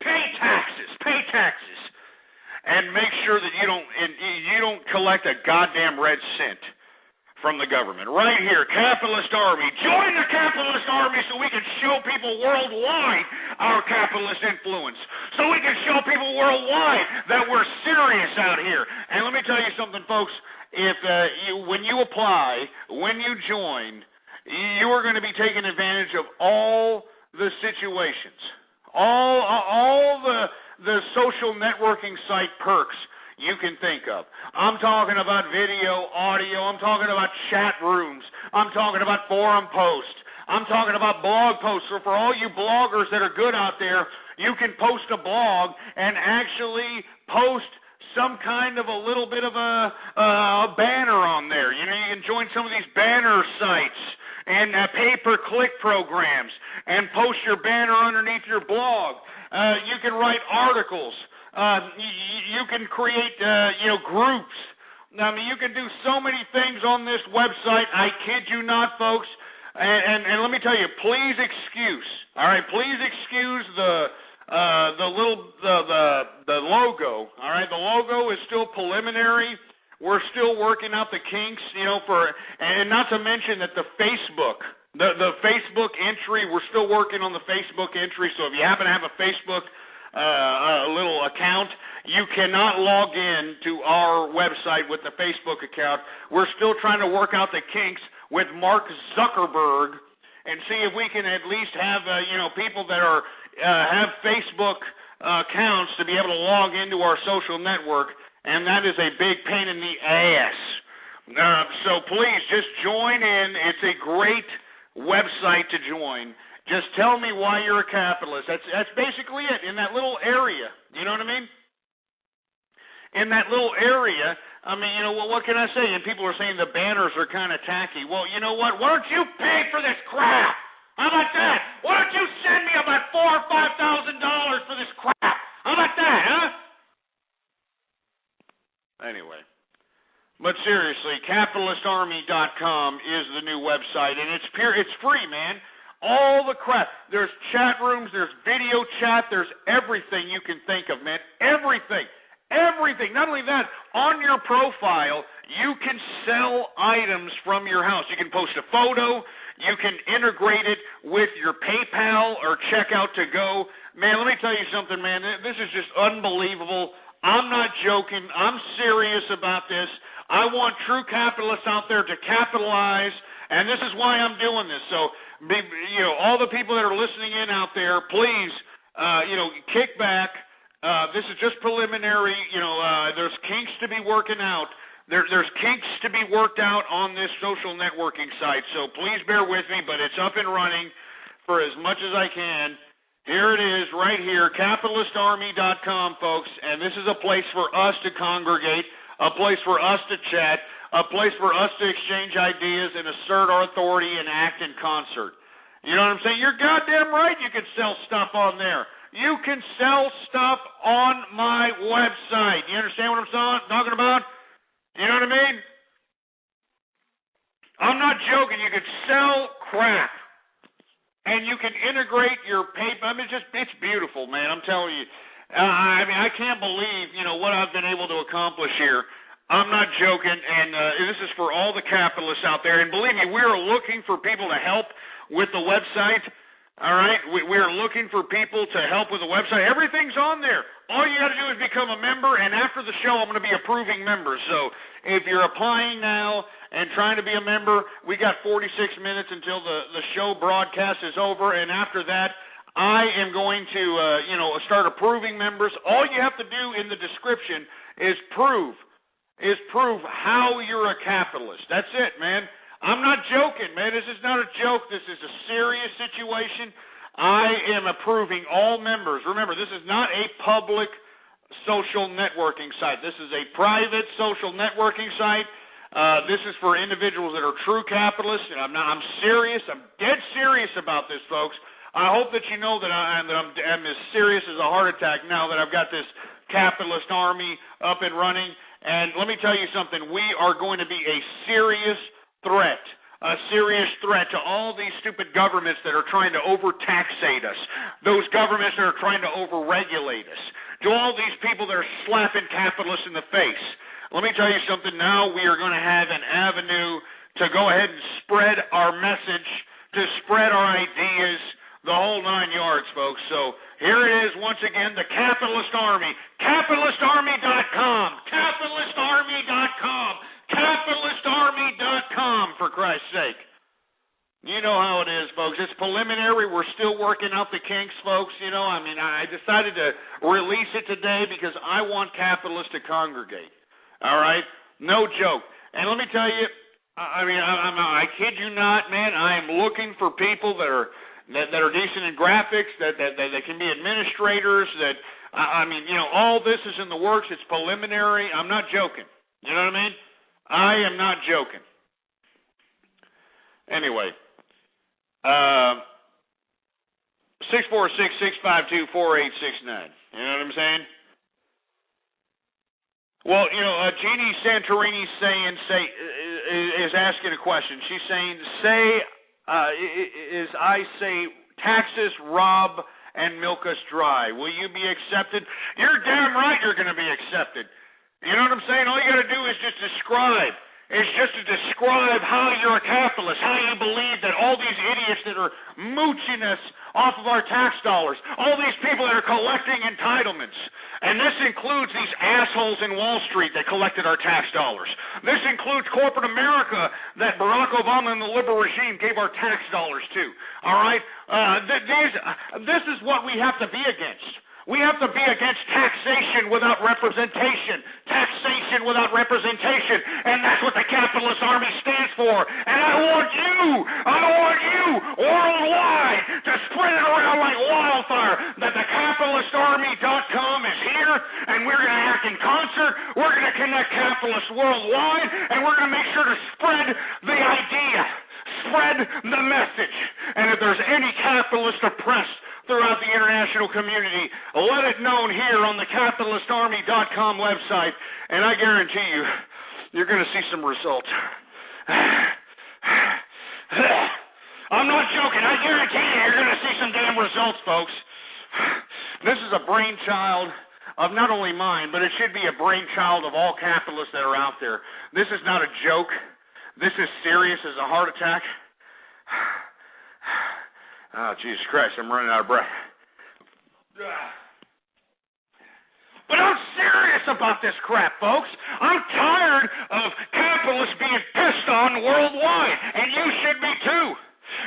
[SPEAKER 5] Pay taxes, and make sure that you don't collect a goddamn red cent from the government. Right here, Capitalist Army. Join the Capitalist Army so we can show people worldwide our capitalist influence. So we can show people worldwide that we're serious out here. And let me tell you something, folks. If when you apply, when you join, you are going to be taking advantage of all the situations, all the social networking site perks you can think of. I'm talking about video, audio. I'm talking about chat rooms. I'm talking about forum posts. I'm talking about blog posts. So for all you bloggers that are good out there, you can post a blog and actually post some kind of a little bit of a banner on there. You know, you can join some of these banner sites and pay-per-click programs and post your banner underneath your blog. You can write articles. You can create, groups. I mean, you can do so many things on this website. I kid you not, folks. And let me tell you, please excuse. All right, please excuse the logo. All right, the logo is still preliminary. We're still working out the kinks, and not to mention that the Facebook entry, we're still working on the Facebook entry. So if you happen to have a Facebook little account, you cannot log in to our website with the Facebook account. We're still trying to work out the kinks with Mark Zuckerberg and see if we can at least have people that are have Facebook accounts to be able to log into our social network, and that is a big pain in the ass. So please just join in. It's a great website to join. Just tell me why you're a capitalist. That's basically it in that little area. You know what I mean? In that little area, I mean, what can I say? And people are saying the banners are kind of tacky. Well, you know what? Why don't you pay for this crap? How about that? Why don't you send me about $4,000 or $5,000 for this crap? How about that, huh? Anyway. But seriously, capitalistarmy.com is the new website, and it's free, man. All the crap. There's chat rooms, there's video chat, there's everything you can think of, man. Everything. Everything. Not only that, on your profile, you can sell items from your house. You can post a photo. You can integrate it with your PayPal or checkout to go. Man, let me tell you something, man. This is just unbelievable. I'm not joking. I'm serious about this. I want true capitalists out there to capitalize, and this is why I'm doing this. So, all the people that are listening in out there, please, kick back. This is just preliminary. There's kinks to be working out. There's kinks to be worked out on this social networking site. So please bear with me, but it's up and running for as much as I can. Here it is, right here, capitalistarmy.com, folks, and this is a place for us to congregate, a place for us to chat, a place for us to exchange ideas and assert our authority and act in concert. You know what I'm saying? You're goddamn right you can sell stuff on there. You can sell stuff on my website. You understand what I'm talking about? You know what I mean? I'm not joking. You can sell crap. And you can integrate your paper. I mean, it's beautiful, man. I'm telling you. I can't believe, what I've been able to accomplish here. I'm not joking, and this is for all the capitalists out there. And believe me, we are looking for people to help with the website. All right? We are looking for people to help with the website. Everything's on there. All you got to do is become a member, and after the show, I'm going to be approving members. So if you're applying now and trying to be a member, we got 46 minutes until the show broadcast is over, and after that, I am going to, start approving members. All you have to do in the description is prove how you're a capitalist. That's it, man. I'm not joking, man. This is not a joke. This is a serious situation. I am approving all members. Remember, this is not a public social networking site. This is a private social networking site. This is for individuals that are true capitalists. And I'm serious. I'm dead serious about this, folks. I hope that you know that I'm as serious as a heart attack now that I've got this capitalist army up and running. And let me tell you something. We are going to be a serious threat to all these stupid governments that are trying to overtaxate us, those governments that are trying to overregulate us, to all these people that are slapping capitalists in the face. Let me tell you something. Now we are going to have an avenue to go ahead and spread our message, to spread our ideas, the whole 9 yards, folks. So here it is once again, the Capitalist Army, capitalistarmy.com, capitalistarmy.com, capitalistarmy.com, for Christ's sake. You know how it is, folks. It's preliminary. We're still working out the kinks, folks. I decided to release it today because I want capitalists to congregate. All right? No joke. And let me tell you, I kid you not, man, I am looking for people that are that are decent in graphics, that can be administrators, that, I mean, you know, all this is in the works. It's preliminary. I'm not joking. You know what I mean? I am not joking. Anyway, 646-652-4869. You know what I'm saying? Well, you know, Jeannie Santorini is asking a question. She's saying, taxes rob and milk us dry. Will you be accepted? You're damn right you're going to be accepted. You know what I'm saying? All you got to do is just describe. It's just to describe how you're a capitalist, how you believe that all these idiots that are mooching us off of our tax dollars, all these people that are collecting entitlements, and this includes these assholes in Wall Street that collected our tax dollars. This includes corporate America that Barack Obama and the liberal regime gave our tax dollars to. All right? This is what we have to be against. We have to be against taxation without representation. Taxation without representation. And that's what the capitalist army stands for. And I want you, worldwide, to spread it around like wildfire that the capitalistarmy.com is here, and we're going to act in concert. We're going to connect capitalists worldwide, and we're going to make sure to spread the idea, spread the message. And if there's any capitalist oppressed throughout the international community, let it known here on the capitalistarmy.com website, and I guarantee you, you're going to see some results. I'm not joking. I guarantee you're going to see some damn results, folks. This is a brainchild of not only mine, but it should be a brainchild of all capitalists that are out there. This is not a joke. This is serious as a heart attack. Oh, Jesus Christ, I'm running out of breath. But I'm serious about this crap, folks. I'm tired of capitalists being pissed on worldwide, and you should be too.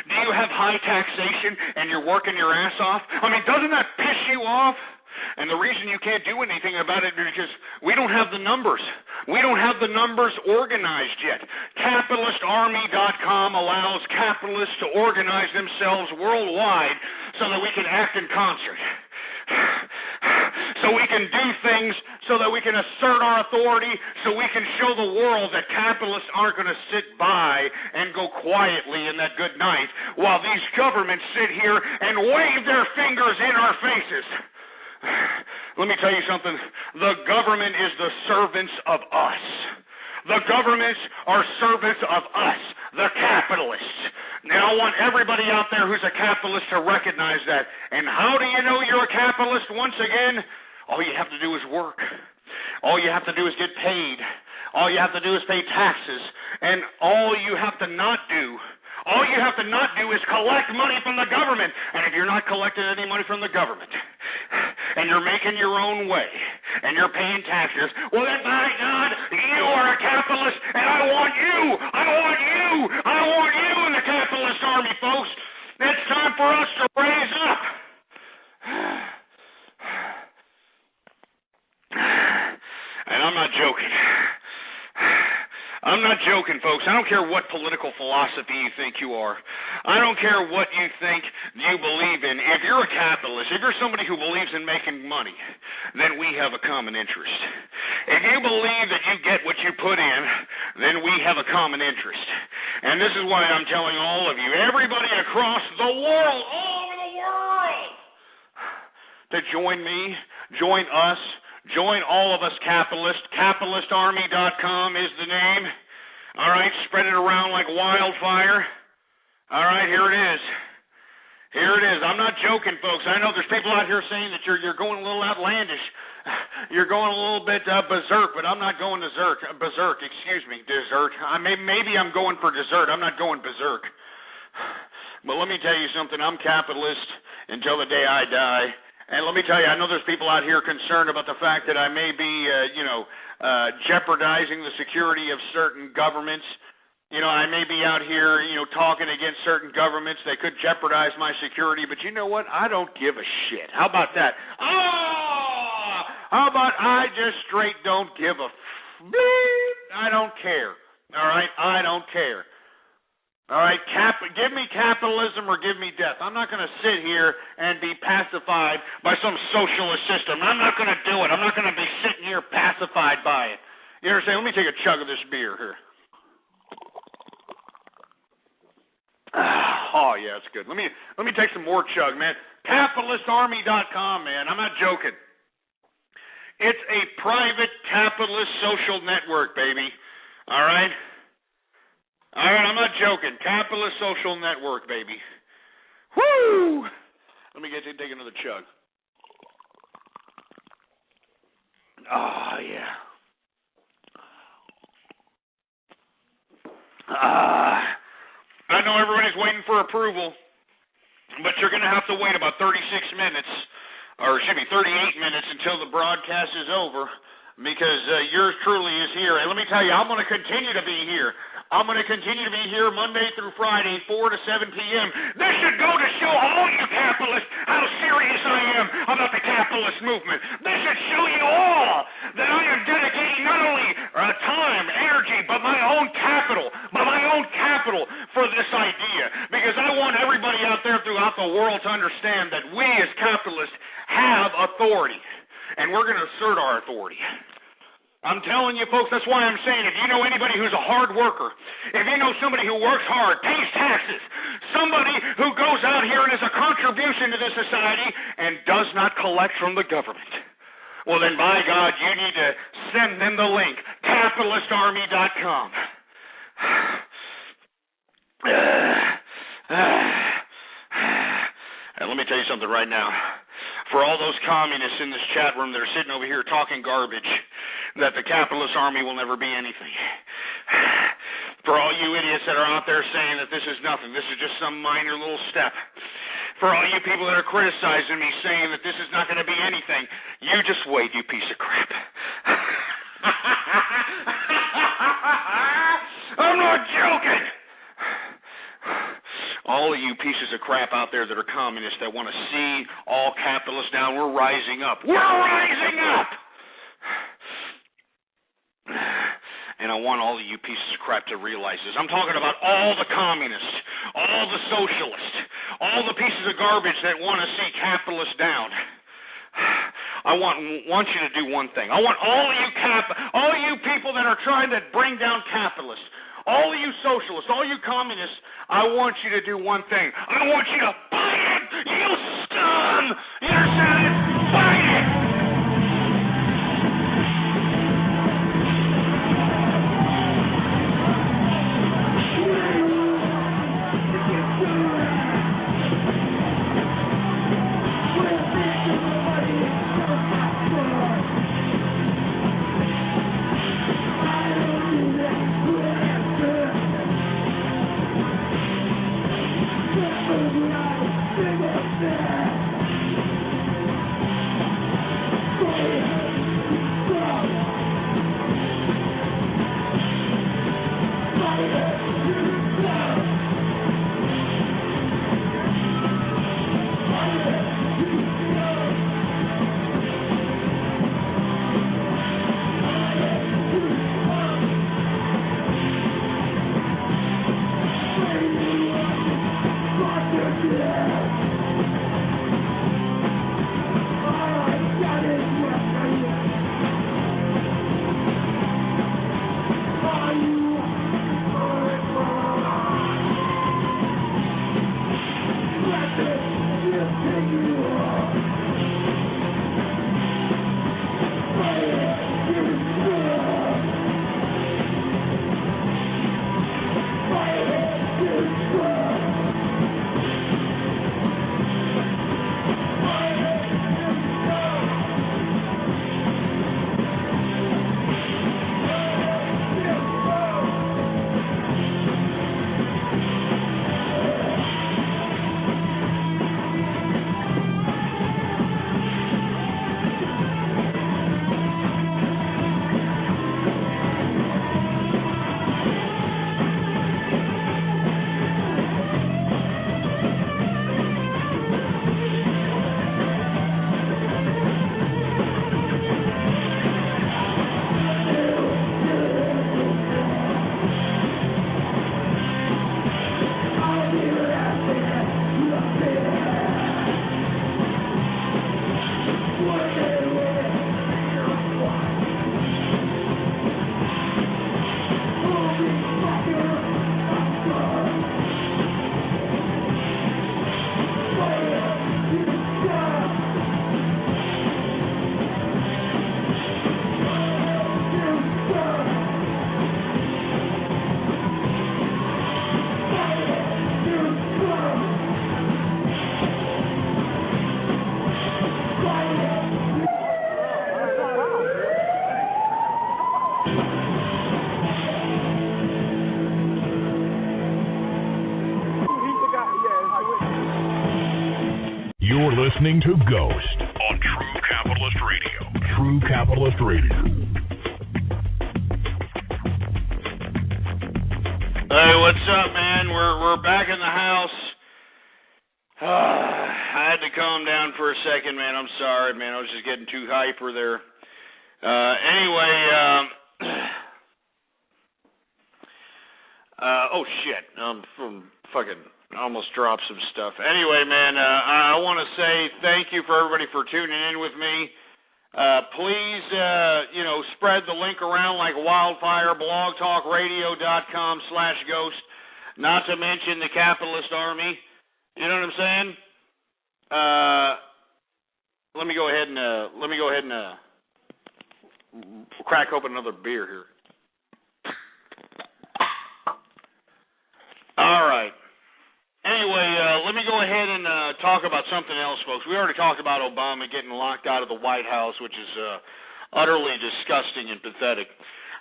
[SPEAKER 5] Do you have high taxation and you're working your ass off? I mean, doesn't that piss you off? And the reason you can't do anything about it is because we don't have the numbers. We don't have the numbers organized yet. CapitalistArmy.com allows capitalists to organize themselves worldwide so that we can act in concert. So we can do things, so that we can assert our authority, so we can show the world that capitalists aren't going to sit by and go quietly in that good night while these governments sit here and wave their fingers in our faces. Let me tell you something. The government is the servants of us. The governments are servants of us, the capitalists. Now, I want everybody out there who's a capitalist to recognize that. And how do you know you're a capitalist? Once again, all you have to do is work. All you have to do is get paid. All you have to do is pay taxes. And all you have to not do is collect money from the government. And if you're not collecting any money from the government, and you're making your own way, and you're paying taxes, well then, by God, you are a capitalist, and I want you in the capitalist army, folks. It's time for us to raise up. And I'm not joking. I'm not joking, folks. I don't care what political philosophy you think you are. I don't care what you think you believe in. If you're a capitalist, if you're somebody who believes in making money, then we have a common interest. If you believe that you get what you put in, then we have a common interest. And this is why I'm telling all of you, everybody across the world, all over the world, to join me, join us, join all of us capitalists. CapitalistArmy.com is the name. All right, spread it around like wildfire. All right, here it is. Here it is. I'm not joking, folks. I know there's people out here saying that you're going a little outlandish. You're going a little bit berserk, but I'm not going berserk. Dessert. Maybe I'm going for dessert. I'm not going berserk. But let me tell you something. I'm capitalist until the day I die. And let me tell you, I know there's people out here concerned about the fact that I may be, jeopardizing the security of certain governments. You know, I may be out here, talking against certain governments. They could jeopardize my security, but you know what? I don't give a shit. How about that? How about I just straight don't give a bleep? I don't care. All right? I don't care. All right, give me capitalism or give me death. I'm not going to sit here and be pacified by some socialist system. I'm not going to do it. I'm not going to be sitting here pacified by it. You understand? Let me take a chug of this beer here. Oh, yeah, it's good. Let me take some more chug, man. CapitalistArmy.com, man. I'm not joking. It's a private capitalist social network, baby. All right? All right, I'm not joking. Capitalist social network, baby. Woo! Let me take another chug. Oh, yeah. I know everybody's waiting for approval, but you're going to have to wait about 38 minutes until the broadcast is over, because yours truly is here. And let me tell you, I'm going to continue to be here. I'm going to continue to be here Monday through Friday, 4 to 7 p.m. This should go to show all you capitalists how serious I am about the capitalist movement. This should show you all that I am dedicating not only time, energy, but my own capital for this idea. Because I want everybody out there throughout the world to understand that we as capitalists have authority, and we're going to assert our authority. I'm telling you, folks, that's why I'm saying, if you know anybody who's a hard worker, if you know somebody who works hard, pays taxes, somebody who goes out here and is a contribution to this society and does not collect from the government, well then, by God, you need to send them the link, CapitalistArmy.com. And let me tell you something right now. For all those communists in this chat room that are sitting over here talking garbage, that the capitalist army will never be anything. For all you idiots that are out there saying that this is nothing, this is just some minor little step. For all you people that are criticizing me saying that this is not going to be anything, you just wait, you piece of crap. I'm not joking. All of you pieces of crap out there that are communists that want to see all capitalists down, we're rising up. We're rising up! And I want all of you pieces of crap to realize this. I'm talking about all the communists, all the socialists, all the pieces of garbage that want to see capitalists down. I want you to do one thing. I want all of you people that are trying to bring down capitalists, all of you socialists, all you communists, I want you to do one thing. I want you to fight it, you scum! You understand it? Fight it!
[SPEAKER 4] listening to Ghost
[SPEAKER 1] on True Capitalist Radio.
[SPEAKER 4] True Capitalist Radio.
[SPEAKER 5] Hey, what's up, man? We're back in the house. I had to calm down for a second, man. I'm sorry, man. I was just getting too hyper there. Anyway, oh shit, I almost dropped some stuff. Anyway, man, I want to say thank you for everybody for tuning in with me. Please, spread the link around like wildfire, blogtalkradio.com/ghost, not to mention the Capitalist Army. You know what I'm saying? Let me go ahead and crack open another beer here. All right. Anyway, let me go ahead and talk about something else, folks. We already talked about Obama getting locked out of the White House, which is utterly disgusting and pathetic.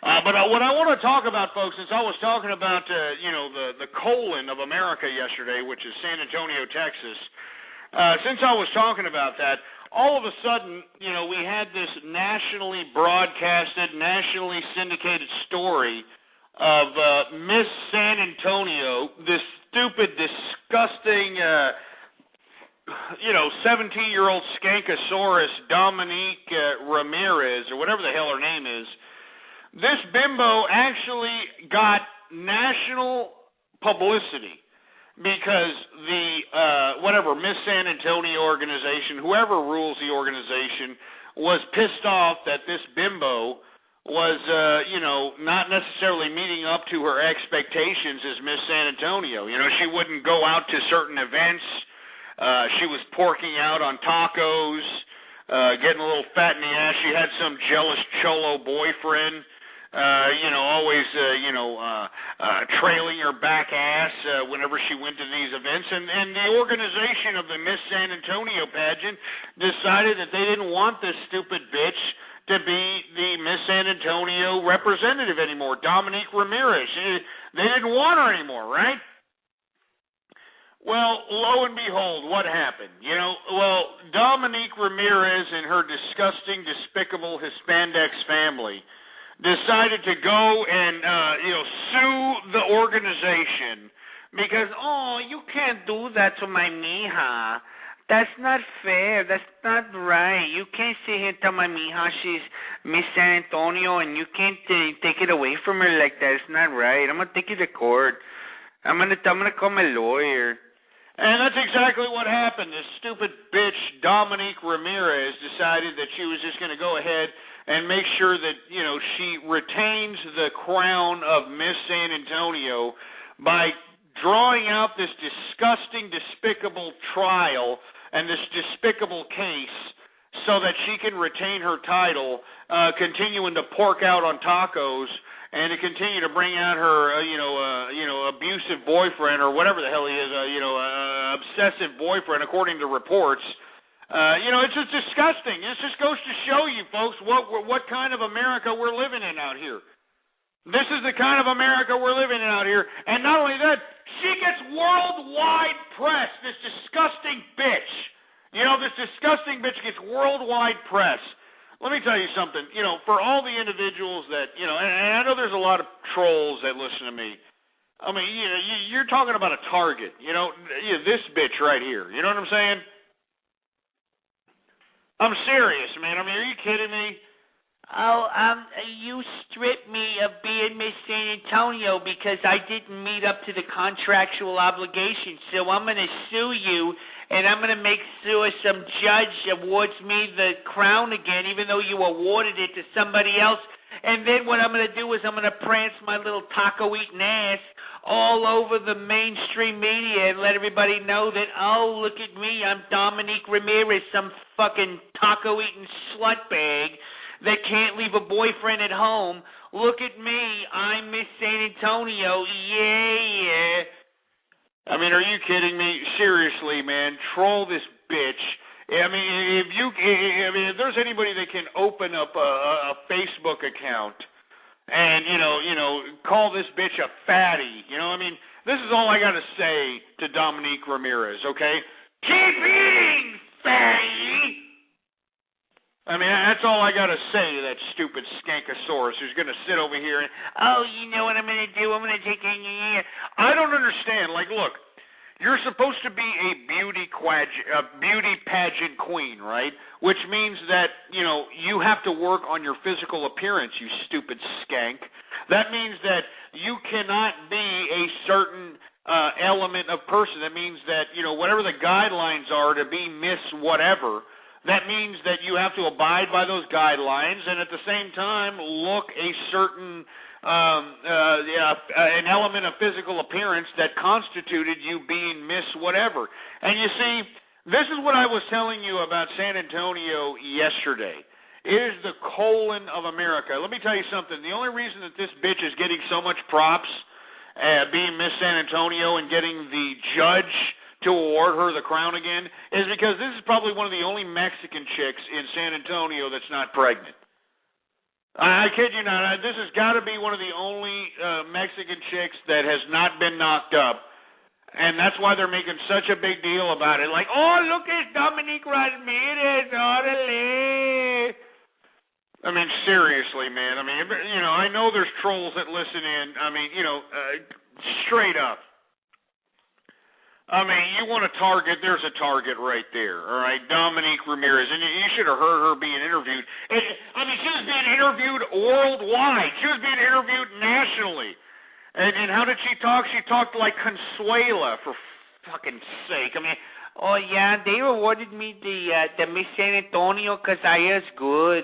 [SPEAKER 5] But what I want to talk about, folks, since I was talking about, the colon of America yesterday, which is San Antonio, Texas, since I was talking about that, all of a sudden, we had this nationally broadcasted, nationally syndicated story of Miss San Antonio, this stupid, disgusting, 17-year-old skankosaurus Dominique Ramirez, or whatever the hell her name is. This bimbo actually got national publicity because the Miss San Antonio organization, whoever rules the organization, was pissed off that this bimbo was, not necessarily meeting up to her expectations as Miss San Antonio. She wouldn't go out to certain events. She was porking out on tacos, getting a little fat in the ass. She had some jealous cholo boyfriend, always, trailing her back ass whenever she went to these events. And the organization of the Miss San Antonio pageant decided that they didn't want this stupid bitch to be the Miss San Antonio representative anymore, Dominique Ramirez. They didn't want her anymore, right? Well, lo and behold, what happened? Dominique Ramirez and her disgusting, despicable Hispandex family decided to go and, sue the organization because, you can't do that to my mija. That's not fair. That's not right. You can't sit here and tell my mija she's Miss San Antonio and you can't take it away from her like that. It's not right. I'm going to take you to court. I'm gonna call my lawyer. And that's exactly what happened. This stupid bitch, Dominique Ramirez, decided that she was just going to go ahead and make sure that, she retains the crown of Miss San Antonio by drawing out this disgusting, despicable trial and this despicable case so that she can retain her title, continuing to pork out on tacos and to continue to bring out her, abusive boyfriend or whatever the hell he is, obsessive boyfriend, according to reports. It's just disgusting. It just goes to show you, folks, what kind of America we're living in out here. This is the kind of America we're living in out here. And not only that, she gets worldwide press, this disgusting bitch. This disgusting bitch gets worldwide press. Let me tell you something, for all the individuals that, and I know there's a lot of trolls that listen to me. I mean, you're talking about a target, this bitch right here. You know what I'm saying? I'm serious, man. I mean, are you kidding me?
[SPEAKER 10] You stripped me of being Miss San Antonio because I didn't meet up to the contractual obligation. So I'm going to sue you, and I'm going to make sure some judge awards me the crown again, even though you awarded it to somebody else. And then what I'm going to do is I'm going to prance my little taco-eating ass all over the mainstream media and let everybody know that, oh, look at me, I'm Dominique Ramirez, some fucking taco-eating slutbag that can't leave a boyfriend at home. Look at me, I'm Miss San Antonio, yeah.
[SPEAKER 5] I mean, are you kidding me? Seriously, man, troll this bitch. I mean, if there's anybody that can open up a Facebook account and, call this bitch a fatty, this is all I got to say to Dominique Ramirez, okay? Keep eating, fatty. I mean, that's all I got to say to that stupid skankosaurus who's going to sit over here and, oh, you know what I'm going to do? I'm going to take a... I don't understand. Like, look, you're supposed to be a beauty pageant queen, right? Which means that, you know, you have to work on your physical appearance, you stupid skank. That means that you cannot be a certain element of person. That means that, you know, whatever the guidelines are to be Miss whatever, that means that you have to abide by those guidelines and at the same time look a certain an element of physical appearance that constituted you being Miss whatever. And you see, this is what I was telling you about San Antonio yesterday. It is the colon of America. Let me tell you something. The only reason that this bitch is getting so much props being Miss San Antonio and getting the judge to award her the crown again is because this is probably one of the only Mexican chicks in San Antonio that's not pregnant. I kid you not. This has got to be one of the only Mexican chicks that has not been knocked up, and that's why they're making such a big deal about it. Like, oh, look at Dominique Ramirez, orale. I mean, seriously, man. I mean, you know, I know there's trolls that listen in. I mean, you know, straight up. I mean, you want a target, there's a target right there, all right? Dominique Ramirez. And you should have heard her being interviewed. I mean, she was being interviewed worldwide. She was being interviewed nationally. And how did she talk? She talked like Consuela, for fucking sake. I mean,
[SPEAKER 10] oh, yeah, they awarded me the Miss San Antonio because I was good.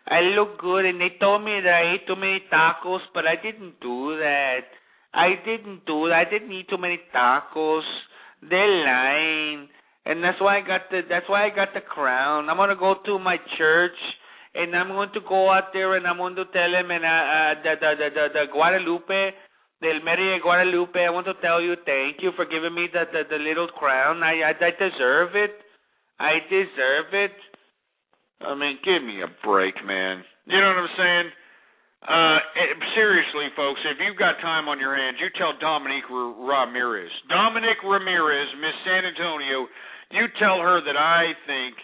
[SPEAKER 10] I look good, and they told me that I ate too many tacos, but I didn't do that. I didn't eat too many tacos. They're lying, and that's why I got the crown. I'm gonna go to my church, and I'm going to go out there, and I'm going to tell him, and the Guadalupe, the Mary de Guadalupe, I want to tell you thank you for giving me the little crown. I deserve it. I deserve it.
[SPEAKER 5] I mean, give me a break, man. You know what I'm saying? Seriously, folks, if you've got time on your hands, you tell Dominique Ramirez, Miss San Antonio, you tell her that I think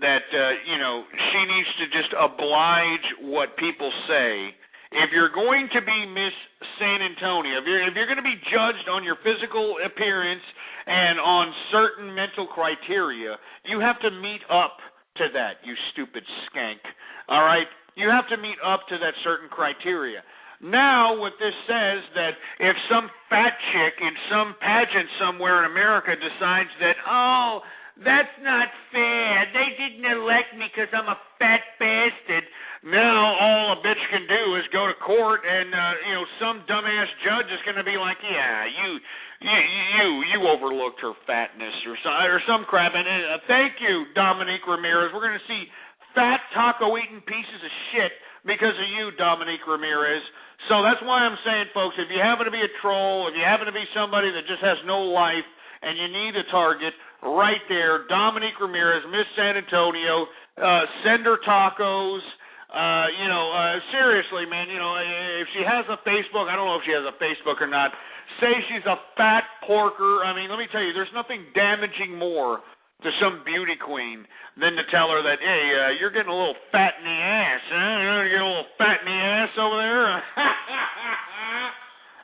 [SPEAKER 5] that, you know, she needs to just oblige what people say. If you're going to be Miss San Antonio, if you're going to be judged on your physical appearance and on certain mental criteria, you have to meet up to that, you stupid skank, all right? You have to meet up to that certain criteria. Now, what this says that if some fat chick in some pageant somewhere in America decides that, oh, that's not fair, they didn't elect me because I'm a fat bastard, now all a bitch can do is go to court and, you know, some dumbass judge is going to be like, yeah, you overlooked her fatness or some crap. And thank you, Dominique Ramirez. We're going to see fat taco-eating pieces of shit because of you, Dominique Ramirez. So that's why I'm saying, folks, if you happen to be a troll, if you happen to be somebody that just has no life and you need a target, right there, Dominique Ramirez, Miss San Antonio, send her tacos. You know, seriously, man, you know, if she has a Facebook, I don't know if she has a Facebook or not, say she's a fat porker. I mean, let me tell you, there's nothing damaging more to some beauty queen than to tell her that, hey, you're getting a little fat in the ass, huh? You're getting a little fat in the ass over there?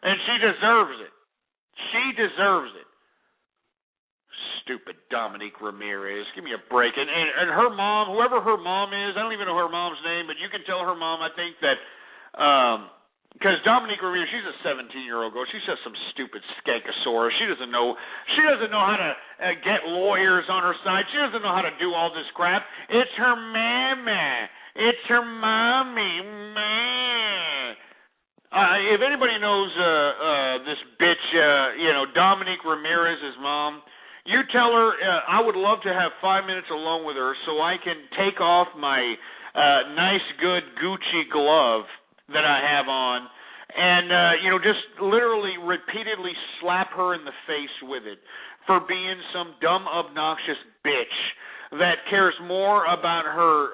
[SPEAKER 5] And she deserves it. She deserves it. Stupid Dominique Ramirez. Give me a break. And her mom, whoever her mom is, I don't even know her mom's name, but you can tell her mom, I think that, because Dominique Ramirez, she's a 17-year-old girl. She's just some stupid skankosaurus. She doesn't know how to get lawyers on her side. She doesn't know how to do all this crap. It's her mama. It's her mommy. Man. If anybody knows this bitch, you know, Dominique Ramirez's mom, you tell her I would love to have 5 minutes alone with her so I can take off my nice, good Gucci glove that I have on and, you know, just literally repeatedly slap her in the face with it for being some dumb, obnoxious bitch that cares more about her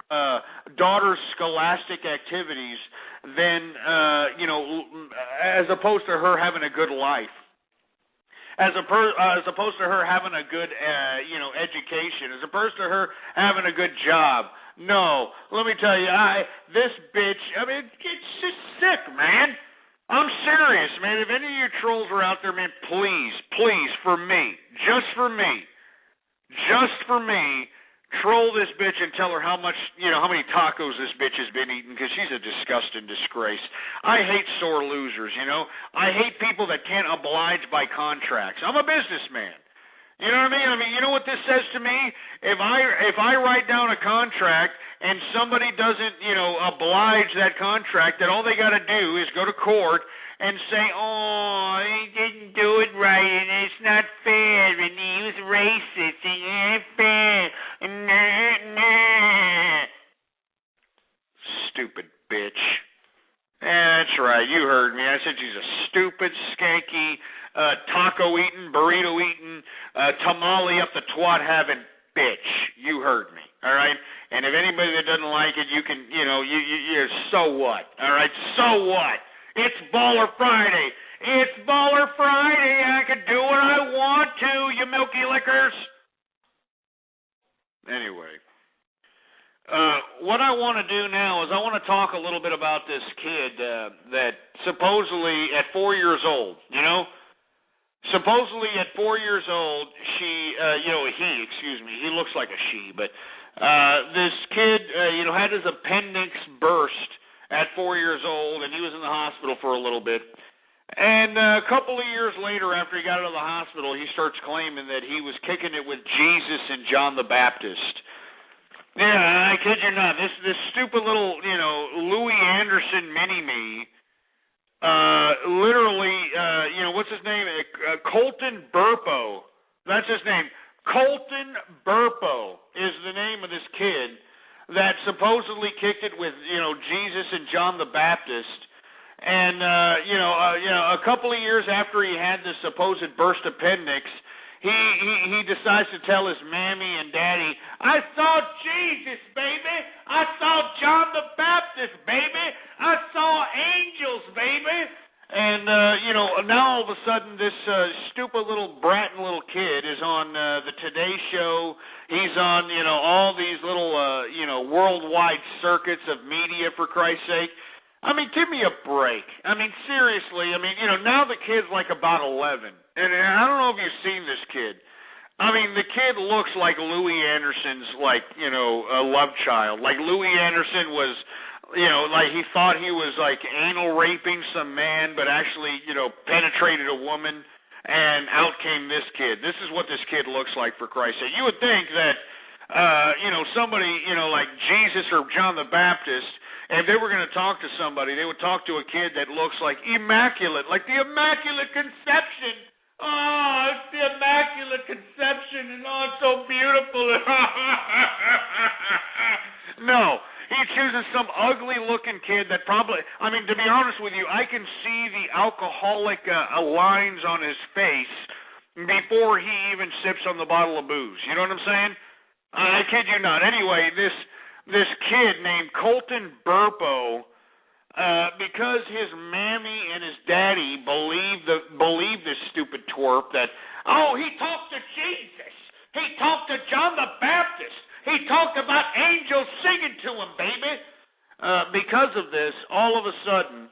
[SPEAKER 5] daughter's scholastic activities than, you know, as opposed to her having a good life. as opposed to her having a good, education, as opposed to her having a good job. No, let me tell you, this bitch, it's just sick, man. I'm serious, man. If any of you trolls are out there, man, please, for me, just for me, troll this bitch and tell her how many tacos this bitch has been eating, because she's a disgusting disgrace. I hate sore losers, I hate people that can't oblige by contracts. I'm a businessman. You know what I mean? You know what this says to me? If I write down a contract and somebody doesn't, oblige that contract, then all they got to do is go to court and say, oh, he didn't do it right, and it's not fair, and he was racist, and it's not fair, Stupid bitch. That's right, you heard me. I said she's a stupid, skanky, taco-eating, burrito-eating, tamale up the twat-having bitch. You heard me, all right? And if anybody that doesn't like it, you can, so what, all right? So what? It's Baller Friday. It's Baller Friday. I can do what I want to, you milky lickers. Anyway, what I want to do now is I want to talk a little bit about this kid that supposedly at 4 years old, Supposedly at 4 years old, he looks like a she, but this kid, had his appendix burst at 4 years old, and he was in the hospital for a little bit. And a couple of years later, after he got out of the hospital, he starts claiming that he was kicking it with Jesus and John the Baptist. Yeah, I kid you not. This stupid little, Louis Anderson mini-me, literally, what's his name? Colton Burpo. That's his name. Colton Burpo is the name of this kid that supposedly kicked it with, Jesus and John the Baptist. And, a couple of years after he had this supposed burst appendix, he decides to tell his mammy and daddy, I saw Jesus, baby. I saw John the Baptist, baby. I saw angels, baby. And, now all of a sudden this stupid little bratting little kid is on the Today Show. He's on, all these little, worldwide circuits of media, for Christ's sake. Give me a break. Seriously. Now the kid's like about 11. And I don't know if you've seen this kid. The kid looks like Louis Anderson's, a love child. Like Louis Anderson was, he thought he was, anal raping some man, but actually, penetrated a woman, and out came this kid. This is what this kid looks like, for Christ's sake. You would think that, somebody, like Jesus or John the Baptist, if they were going to talk to somebody, they would talk to a kid that looks like immaculate, like the Immaculate Conception. Oh, it's the Immaculate Conception, and it's so beautiful. No, he chooses some ugly-looking kid that probably, to be honest with you, I can see the alcoholic lines on his face before he even sips on the bottle of booze. You know what I'm saying? I kid you not. Anyway, this kid named Colton Burpo, because his mammy and his daddy believe this stupid twerp that, he talked to Jesus. He talked to John the Baptist. He talked about angels singing to him, baby. Because of this, all of a sudden,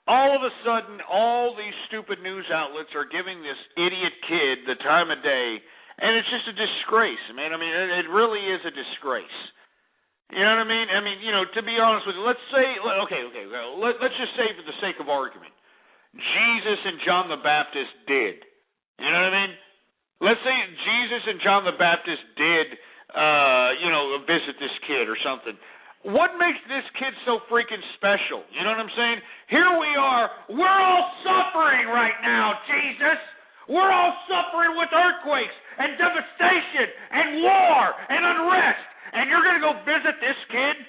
[SPEAKER 5] all these stupid news outlets are giving this idiot kid the time of day, and it's just a disgrace, man. It really is a disgrace. You know what I mean? To be honest with you, let's say, let's just say for the sake of argument, Jesus and John the Baptist did. You know what I mean? Let's say Jesus and John the Baptist did, visit this kid or something. What makes this kid so freaking special? You know what I'm saying? Here we are. We're all suffering right now, Jesus. We're all suffering with earthquakes and devastation and war and unrest. And you're going to go visit this kid,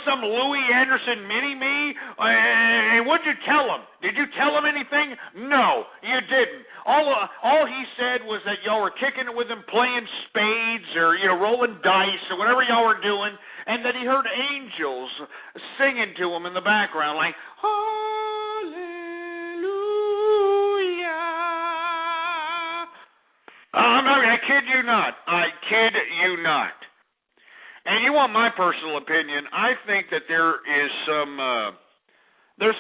[SPEAKER 5] some Louis Anderson mini-me? And what'd you tell him? Did you tell him anything? No, you didn't. All he said was that y'all were kicking it with him, playing spades or, rolling dice or whatever y'all were doing, and that he heard angels singing to him in the background like, hallelujah. kid you not. I kid you not. And you want my personal opinion, I think that there's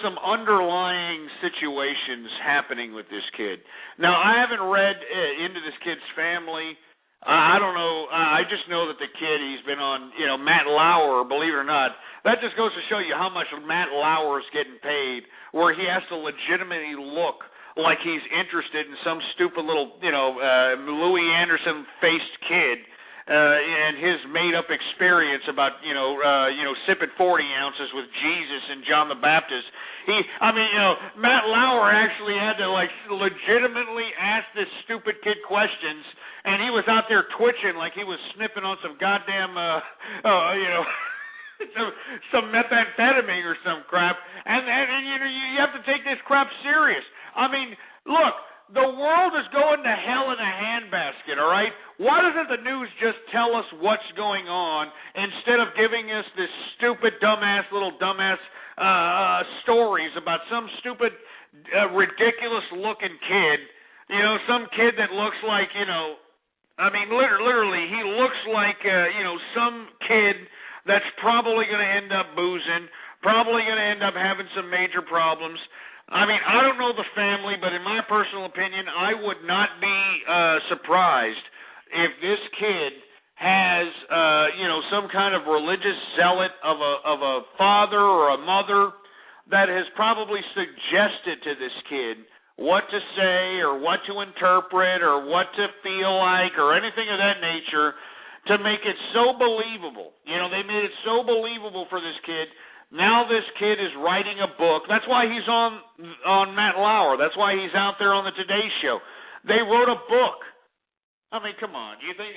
[SPEAKER 5] some underlying situations happening with this kid. Now, I haven't read into this kid's family. I don't know. I just know that the kid, he's been on, Matt Lauer, believe it or not. That just goes to show you how much Matt Lauer is getting paid, where he has to legitimately look like he's interested in some stupid little, Louis Anderson-faced kid and his made-up experience about, sipping 40 ounces with Jesus and John the Baptist. Matt Lauer actually had to, legitimately ask this stupid kid questions, and he was out there twitching like he was sniffing on some goddamn, some methamphetamine or some crap. And you have to take this crap serious. Look, the world is going to hell in a handbasket, all right? Why doesn't the news just tell us what's going on instead of giving us this stupid, dumbass stories about some stupid, ridiculous-looking kid, some kid that looks like, literally, he looks like, some kid that's probably going to end up boozing, probably going to end up having some major problems. I don't know the family, but in my personal opinion, I would not be surprised if this kid has, some kind of religious zealot of a father or a mother that has probably suggested to this kid what to say or what to interpret or what to feel like or anything of that nature to make it so believable. They made it so believable for this kid. Now this kid is writing a book. That's why he's on Matt Lauer. That's why he's out there on the Today Show. They wrote a book. Come on. You think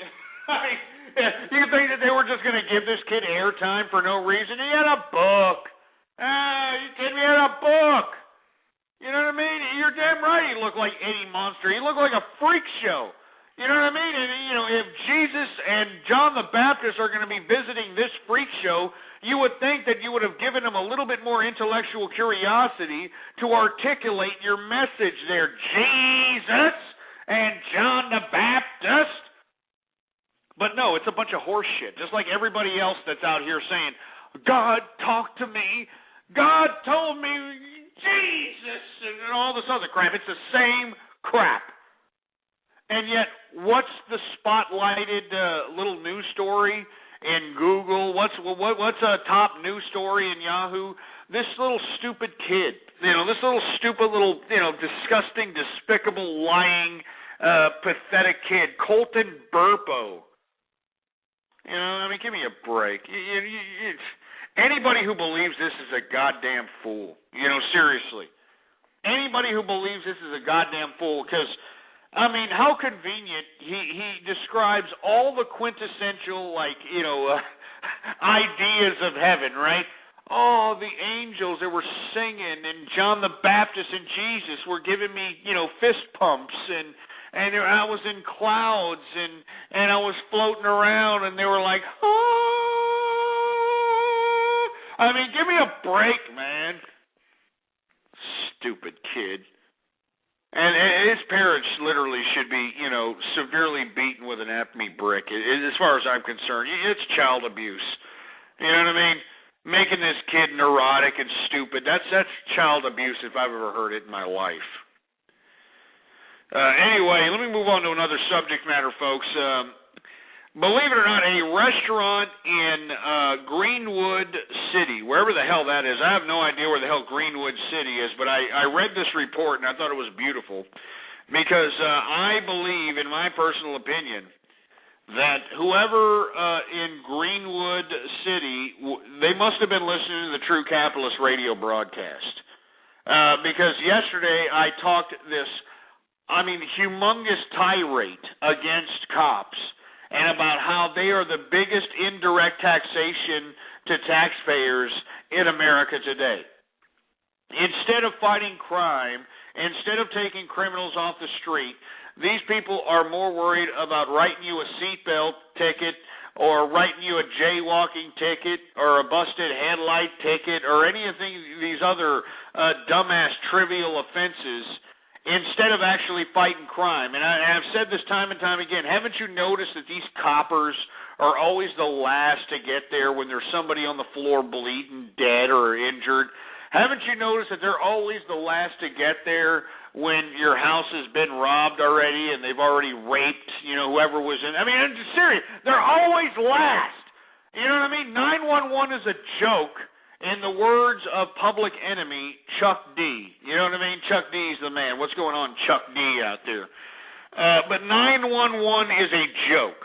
[SPEAKER 5] you think that they were just going to give this kid airtime for no reason? He had a book. You kidding me? He had a book. You know what I mean? You're damn right he looked like Eddie Monster. He looked like a freak show. You know what I mean? And, if Jesus and John the Baptist are going to be visiting this freak show, you would think that you would have given him a little bit more intellectual curiosity to articulate your message there. Jesus and John the Baptist. But no, it's a bunch of horse shit, just like everybody else that's out here saying, God talked to me, God told me, Jesus, and all this other crap. It's the same crap. And yet, what's the spotlighted little news story in Google? What's a top news story in Yahoo? This little stupid kid, this little stupid little, disgusting, despicable, lying, pathetic kid, Colton Burpo. Give me a break. Anybody who believes this is a goddamn fool. Seriously. Anybody who believes this is a goddamn fool, because how convenient. He describes all the quintessential, ideas of heaven, right? Oh, the angels that were singing, and John the Baptist and Jesus were giving me, fist pumps, and I was in clouds, and I was floating around, and they were like, oh. Give me a break, man. Stupid kid. And his parents literally should be, severely beaten with an Acme brick. As far as I'm concerned, it's child abuse. You know what I mean? Making this kid neurotic and stupid, that's child abuse if I've ever heard it in my life. Anyway, let me move on to another subject matter, folks. Believe it or not, a restaurant in Greenwood City, wherever the hell that is. I have no idea where the hell Greenwood City is, but I read this report and I thought it was beautiful because I believe, in my personal opinion, that whoever in Greenwood City, they must have been listening to the True Capitalist radio broadcast because yesterday I talked this, humongous tirade against cops and about how they are the biggest indirect taxation to taxpayers in America today. Instead of fighting crime, instead of taking criminals off the street, these people are more worried about writing you a seatbelt ticket or writing you a jaywalking ticket or a busted headlight ticket or any of these other dumbass trivial offenses instead of actually fighting crime. And I've said this time and time again, haven't you noticed that these coppers are always the last to get there when there's somebody on the floor bleeding, dead, or injured? Haven't you noticed that they're always the last to get there when your house has been robbed already and they've already raped, whoever was in? I mean, I'm just serious. They're always last. You know what I mean? 911 is a joke. In the words of Public Enemy, Chuck D. You know what I mean? Chuck D's the man. What's going on, Chuck D out there? But 911 is a joke.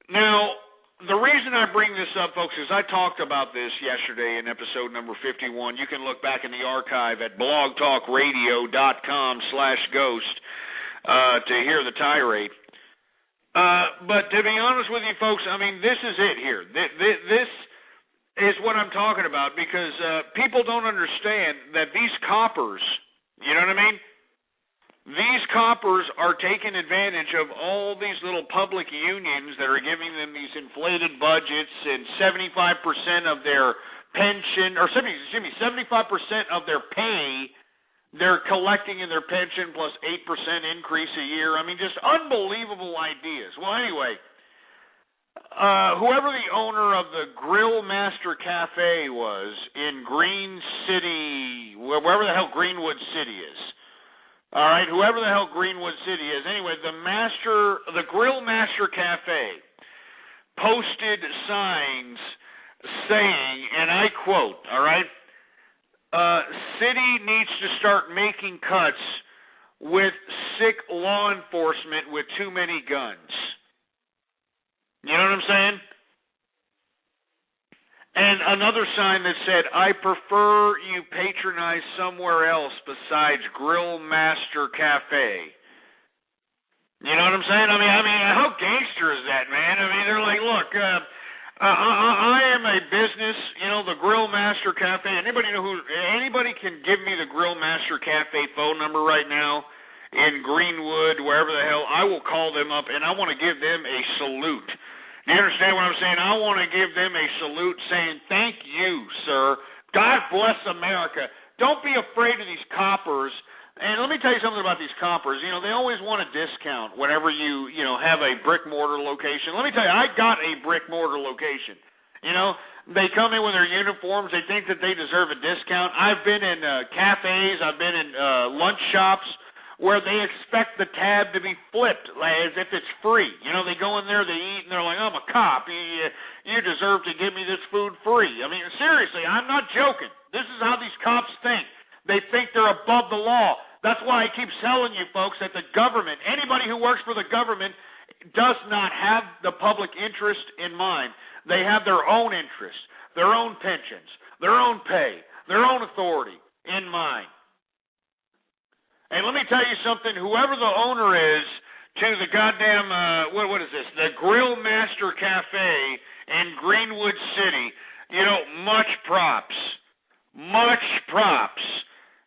[SPEAKER 5] Now, the reason I bring this up, folks, is I talked about this yesterday in episode number 51. You can look back in the archive at blogtalkradio.com/ghost to hear the tirade. But to be honest with you, folks, I mean, this is it here. This is what I'm talking about, because people don't understand that these coppers, you know what I mean? These coppers are taking advantage of all these little public unions that are giving them these inflated budgets, and 75% of their pension, or 75% of their pay, they're collecting in their pension plus 8% increase a year. I mean, just unbelievable ideas. Well, anyway, whoever the owner of the Grill Master Cafe was in Green City, wherever the hell Greenwood City is, all right, whoever the hell Greenwood City is, anyway, the Grill Master Cafe posted signs saying, and I quote, all right, city needs to start making cuts with sick law enforcement with too many guns. You know what I'm saying? And another sign that said, I prefer you patronize somewhere else besides Grill Master Cafe. You know what I'm saying? I mean, how gangster is that, man? I mean, they're like, look, I am a business, the Grill Master Cafe. Anybody can give me the Grill Master Cafe phone number right now in Greenwood, wherever the hell. I will call them up, and I want to give them a salute. You understand what I'm saying? I want to give them a salute saying, thank you, sir. God bless America. Don't be afraid of these coppers. And let me tell you something about these coppers. They always want a discount whenever you have a brick-mortar location. Let me tell you, I got a brick-mortar location. They come in with their uniforms. They think that they deserve a discount. I've been in cafes. I've been in lunch shops where they expect the tab to be flipped as if it's free. They go in there, they eat, and they're like, I'm a cop. You deserve to give me this food free. I mean, seriously, I'm not joking. This is how these cops think. They think they're above the law. That's why I keep telling you, folks, that the government, anybody who works for the government, does not have the public interest in mind. They have their own interests, their own pensions, their own pay, their own authority in mind. And let me tell you something, whoever the owner is to the goddamn, what is this, the Grill Master Cafe in Greenwood City, much props. Much props.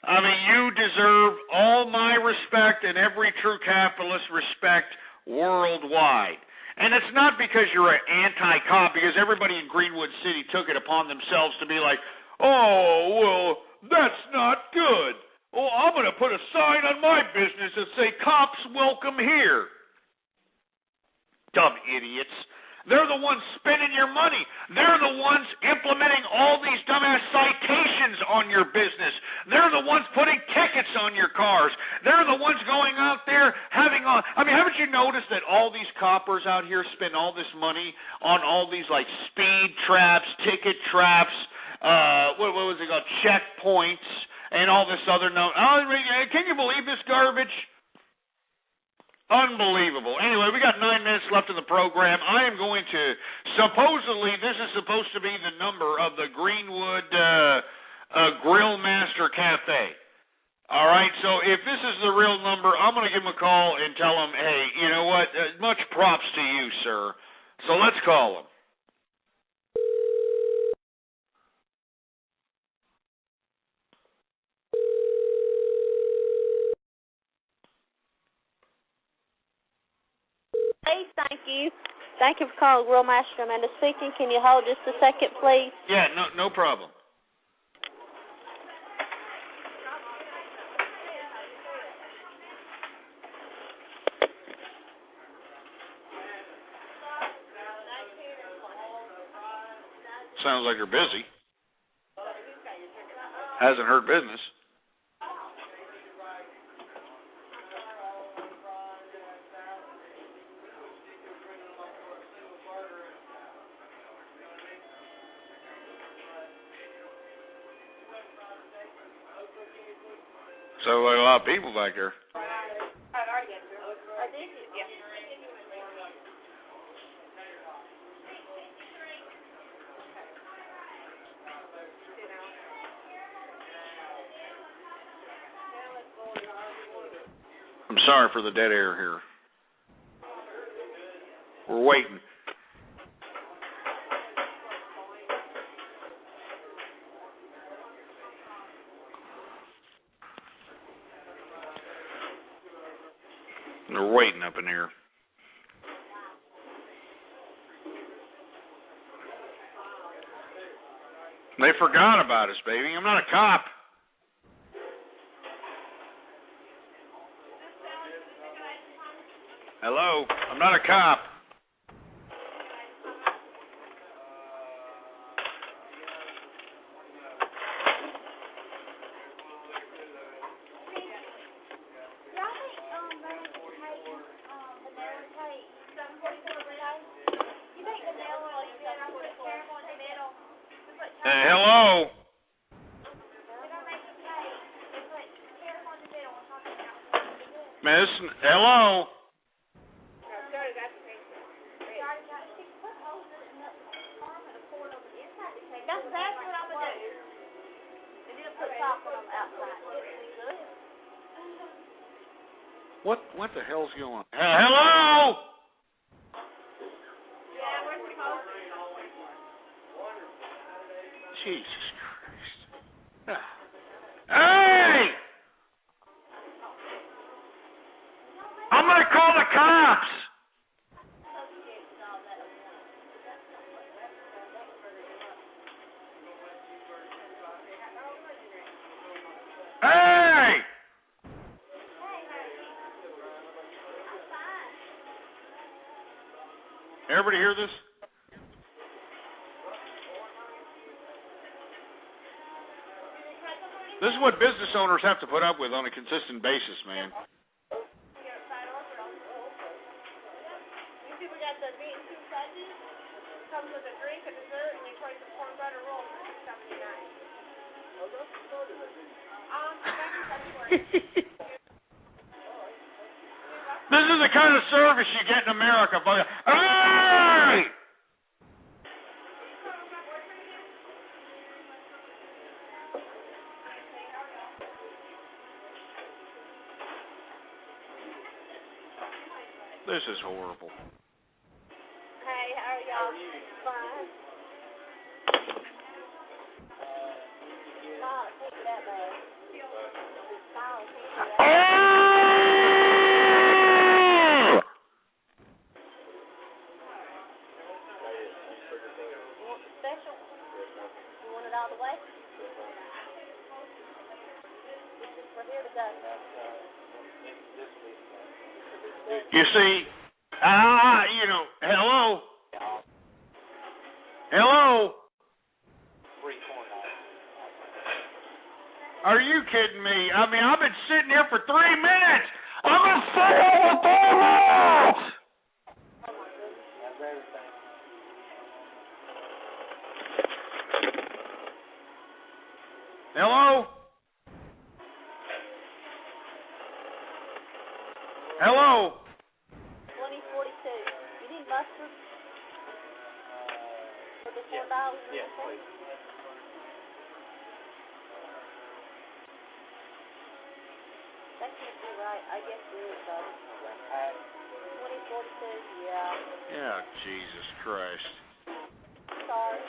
[SPEAKER 5] I mean, you deserve all my respect and every true capitalist respect worldwide. And it's not because you're an anti-cop, because everybody in Greenwood City took it upon themselves to be like, oh, well, that's not good. Oh, I'm going to put a sign on my business that say, cops welcome here. Dumb idiots. They're the ones spending your money. They're the ones implementing all these dumbass citations on your business. They're the ones putting tickets on your cars. They're the ones going out there having all... I mean, haven't you noticed that all these coppers out here spend all this money on all these, like, speed traps, ticket traps, what was it called, checkpoints, and all this other... can you believe this garbage? Unbelievable. Anyway, we got 9 minutes left in the program. I am going to, supposedly, this is supposed to be the number of the Greenwood Grill Master Cafe. All right, so if this is the real number, I'm going to give him a call and tell him, hey, you know what, much props to you, sir. So let's call him.
[SPEAKER 11] Hey, thank you. Thank you for calling Grill Master. Amanda speaking. Can you hold just a second, please?
[SPEAKER 5] Yeah, no problem. Sounds like they're busy. Hasn't heard business. So like a lot of people back there. I'm sorry for the dead air here. We're waiting. They're waiting up in here. They forgot about us, baby. I'm not a cop. Hello? I'm not a cop. Hello? Miss, hello? What the hell's going on? Hello? Jesus Christ. Hey! I'm going to call the cops. Hey! Everybody hear this? This is what business owners have to put up with on a consistent basis, man. This is the kind of service you get in America. Hey! This is horrible.
[SPEAKER 11] Hey, how are y'all? Fine. Smile, take that bag. Smile, take that. Special? You want it all the way? This is for here to go.
[SPEAKER 5] You see, hello? Hello? Are you kidding me? I mean, I've been sitting here for 3 minutes. I'm a fool with 4 minutes. Hello? Hello?
[SPEAKER 11] 2042. You need mustard? For the $4? Yes, please. That can't be right. I guess it is, though. 2042, yeah.
[SPEAKER 5] Yeah, Jesus Christ.
[SPEAKER 11] Sorry.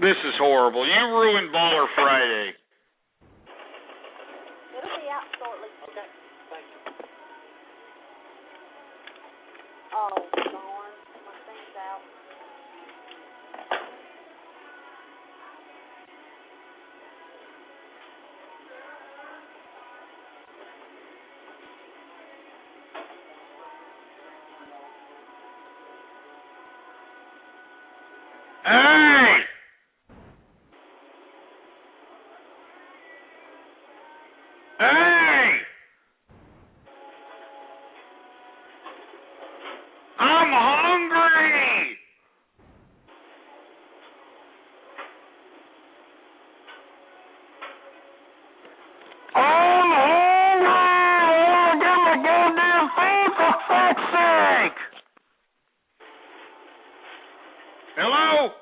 [SPEAKER 5] This is horrible. You ruined Baller Friday.
[SPEAKER 11] It'll be out shortly. Okay, thank you. Oh, God.
[SPEAKER 3] Hey! Hey! I'm hungry! I'm hungry! I want to get my goddamn food for fuck's sake! Hello?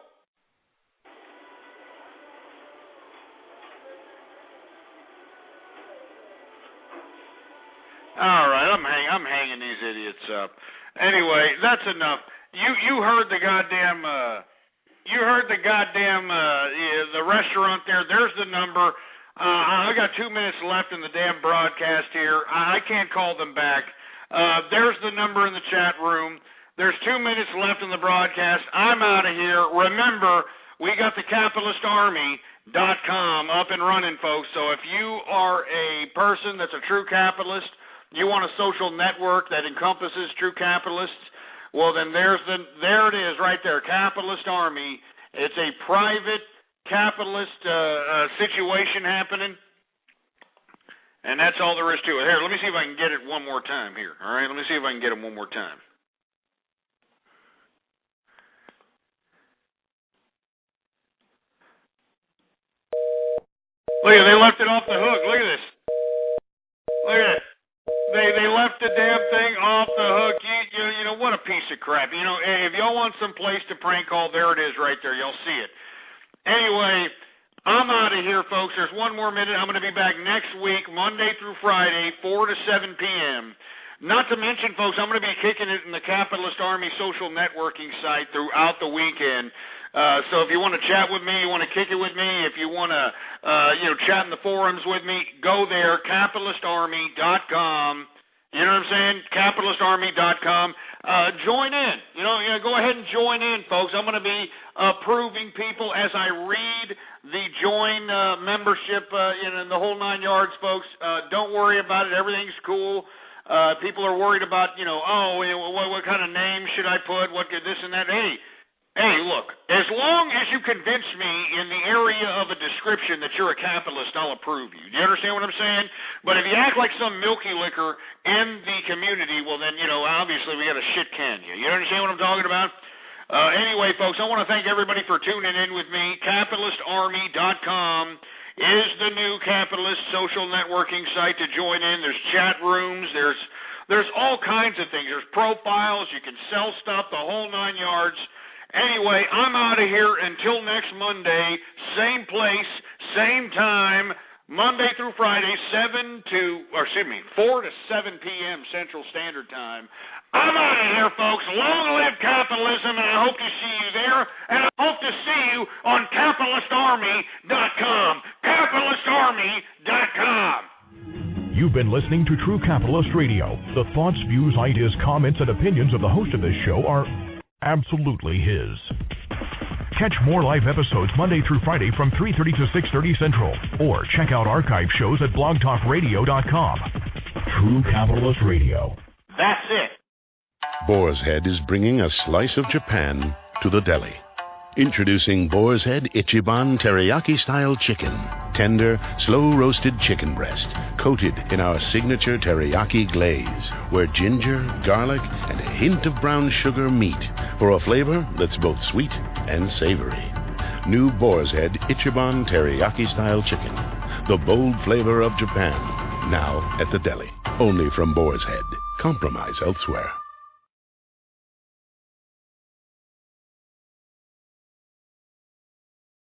[SPEAKER 3] All right, I'm hanging these idiots up. Anyway, that's enough. You heard the goddamn the restaurant there. There's the number. I got 2 minutes left in the damn broadcast here. I can't call them back. There's the number in the chat room. There's 2 minutes left in the broadcast. I'm out of here. Remember, we got the CapitalistArmy.com up and running, folks. So if you are a person that's a true capitalist, you want a social network that encompasses true capitalists, well, then there it is right there, Capitalist Army. It's a private capitalist situation happening, and that's all there is to it. Here, let me see if I can get it one more time here. All right, let me see if I can get it one more time. Look at, they left it off the hook. Look at this. Look at it. They left the damn thing off the hook. You know, what a piece of crap. You know, if y'all want some place to prank call, there it is right there. Y'all see it. Anyway, I'm out of here, folks. There's one more minute. I'm going to be back next week, Monday through Friday, 4 to 7 p.m. Not to mention, folks, I'm going to be kicking it in the Capitalist Army social networking site throughout the weekend. So if you want to chat with me, you want to kick it with me, if you want to, chat in the forums with me, go there, CapitalistArmy.com. You know what I'm saying? CapitalistArmy.com. Join in. Go ahead and join in, folks. I'm going to be approving people as I read the join membership, in the whole 9 yards, folks. Don't worry about it. Everything's cool. People are worried about, what kind of name should I put? What could this and that? Hey, look, as long as you convince me in the area of a description that you're a capitalist, I'll approve you. Do you understand what I'm saying? But if you act like some milky liquor in the community, well then, obviously we got to shit can you. You understand what I'm talking about? Anyway, folks, I want to thank everybody for tuning in with me. CapitalistArmy.com is the new capitalist social networking site to join in. There's chat rooms. There's all kinds of things. There's profiles. You can sell stuff, the whole 9 yards. Anyway, I'm out of here until next Monday, same place, same time, Monday through Friday, 4 to 7 p.m. Central Standard Time. I'm out of here, folks. Long live capitalism, and I hope to see you there, and I hope to see you on CapitalistArmy.com. CapitalistArmy.com.
[SPEAKER 4] You've been listening to True Capitalist Radio. The thoughts, views, ideas, comments, and opinions of the host of this show are absolutely his. Catch more live episodes Monday through Friday from 3:30 to 6:30 Central, or check out archive shows at blogtalkradio.com. True Capitalist Radio.
[SPEAKER 3] That's it.
[SPEAKER 1] Boar's Head is bringing a slice of Japan to the deli. Introducing Boar's Head Ichiban Teriyaki-style chicken. Tender, slow-roasted chicken breast, coated in our signature teriyaki glaze, where ginger, garlic, and a hint of brown sugar meet for a flavor that's both sweet and savory. New Boar's Head Ichiban Teriyaki-style chicken. The bold flavor of Japan. Now at the deli. Only from Boar's Head. Compromise elsewhere.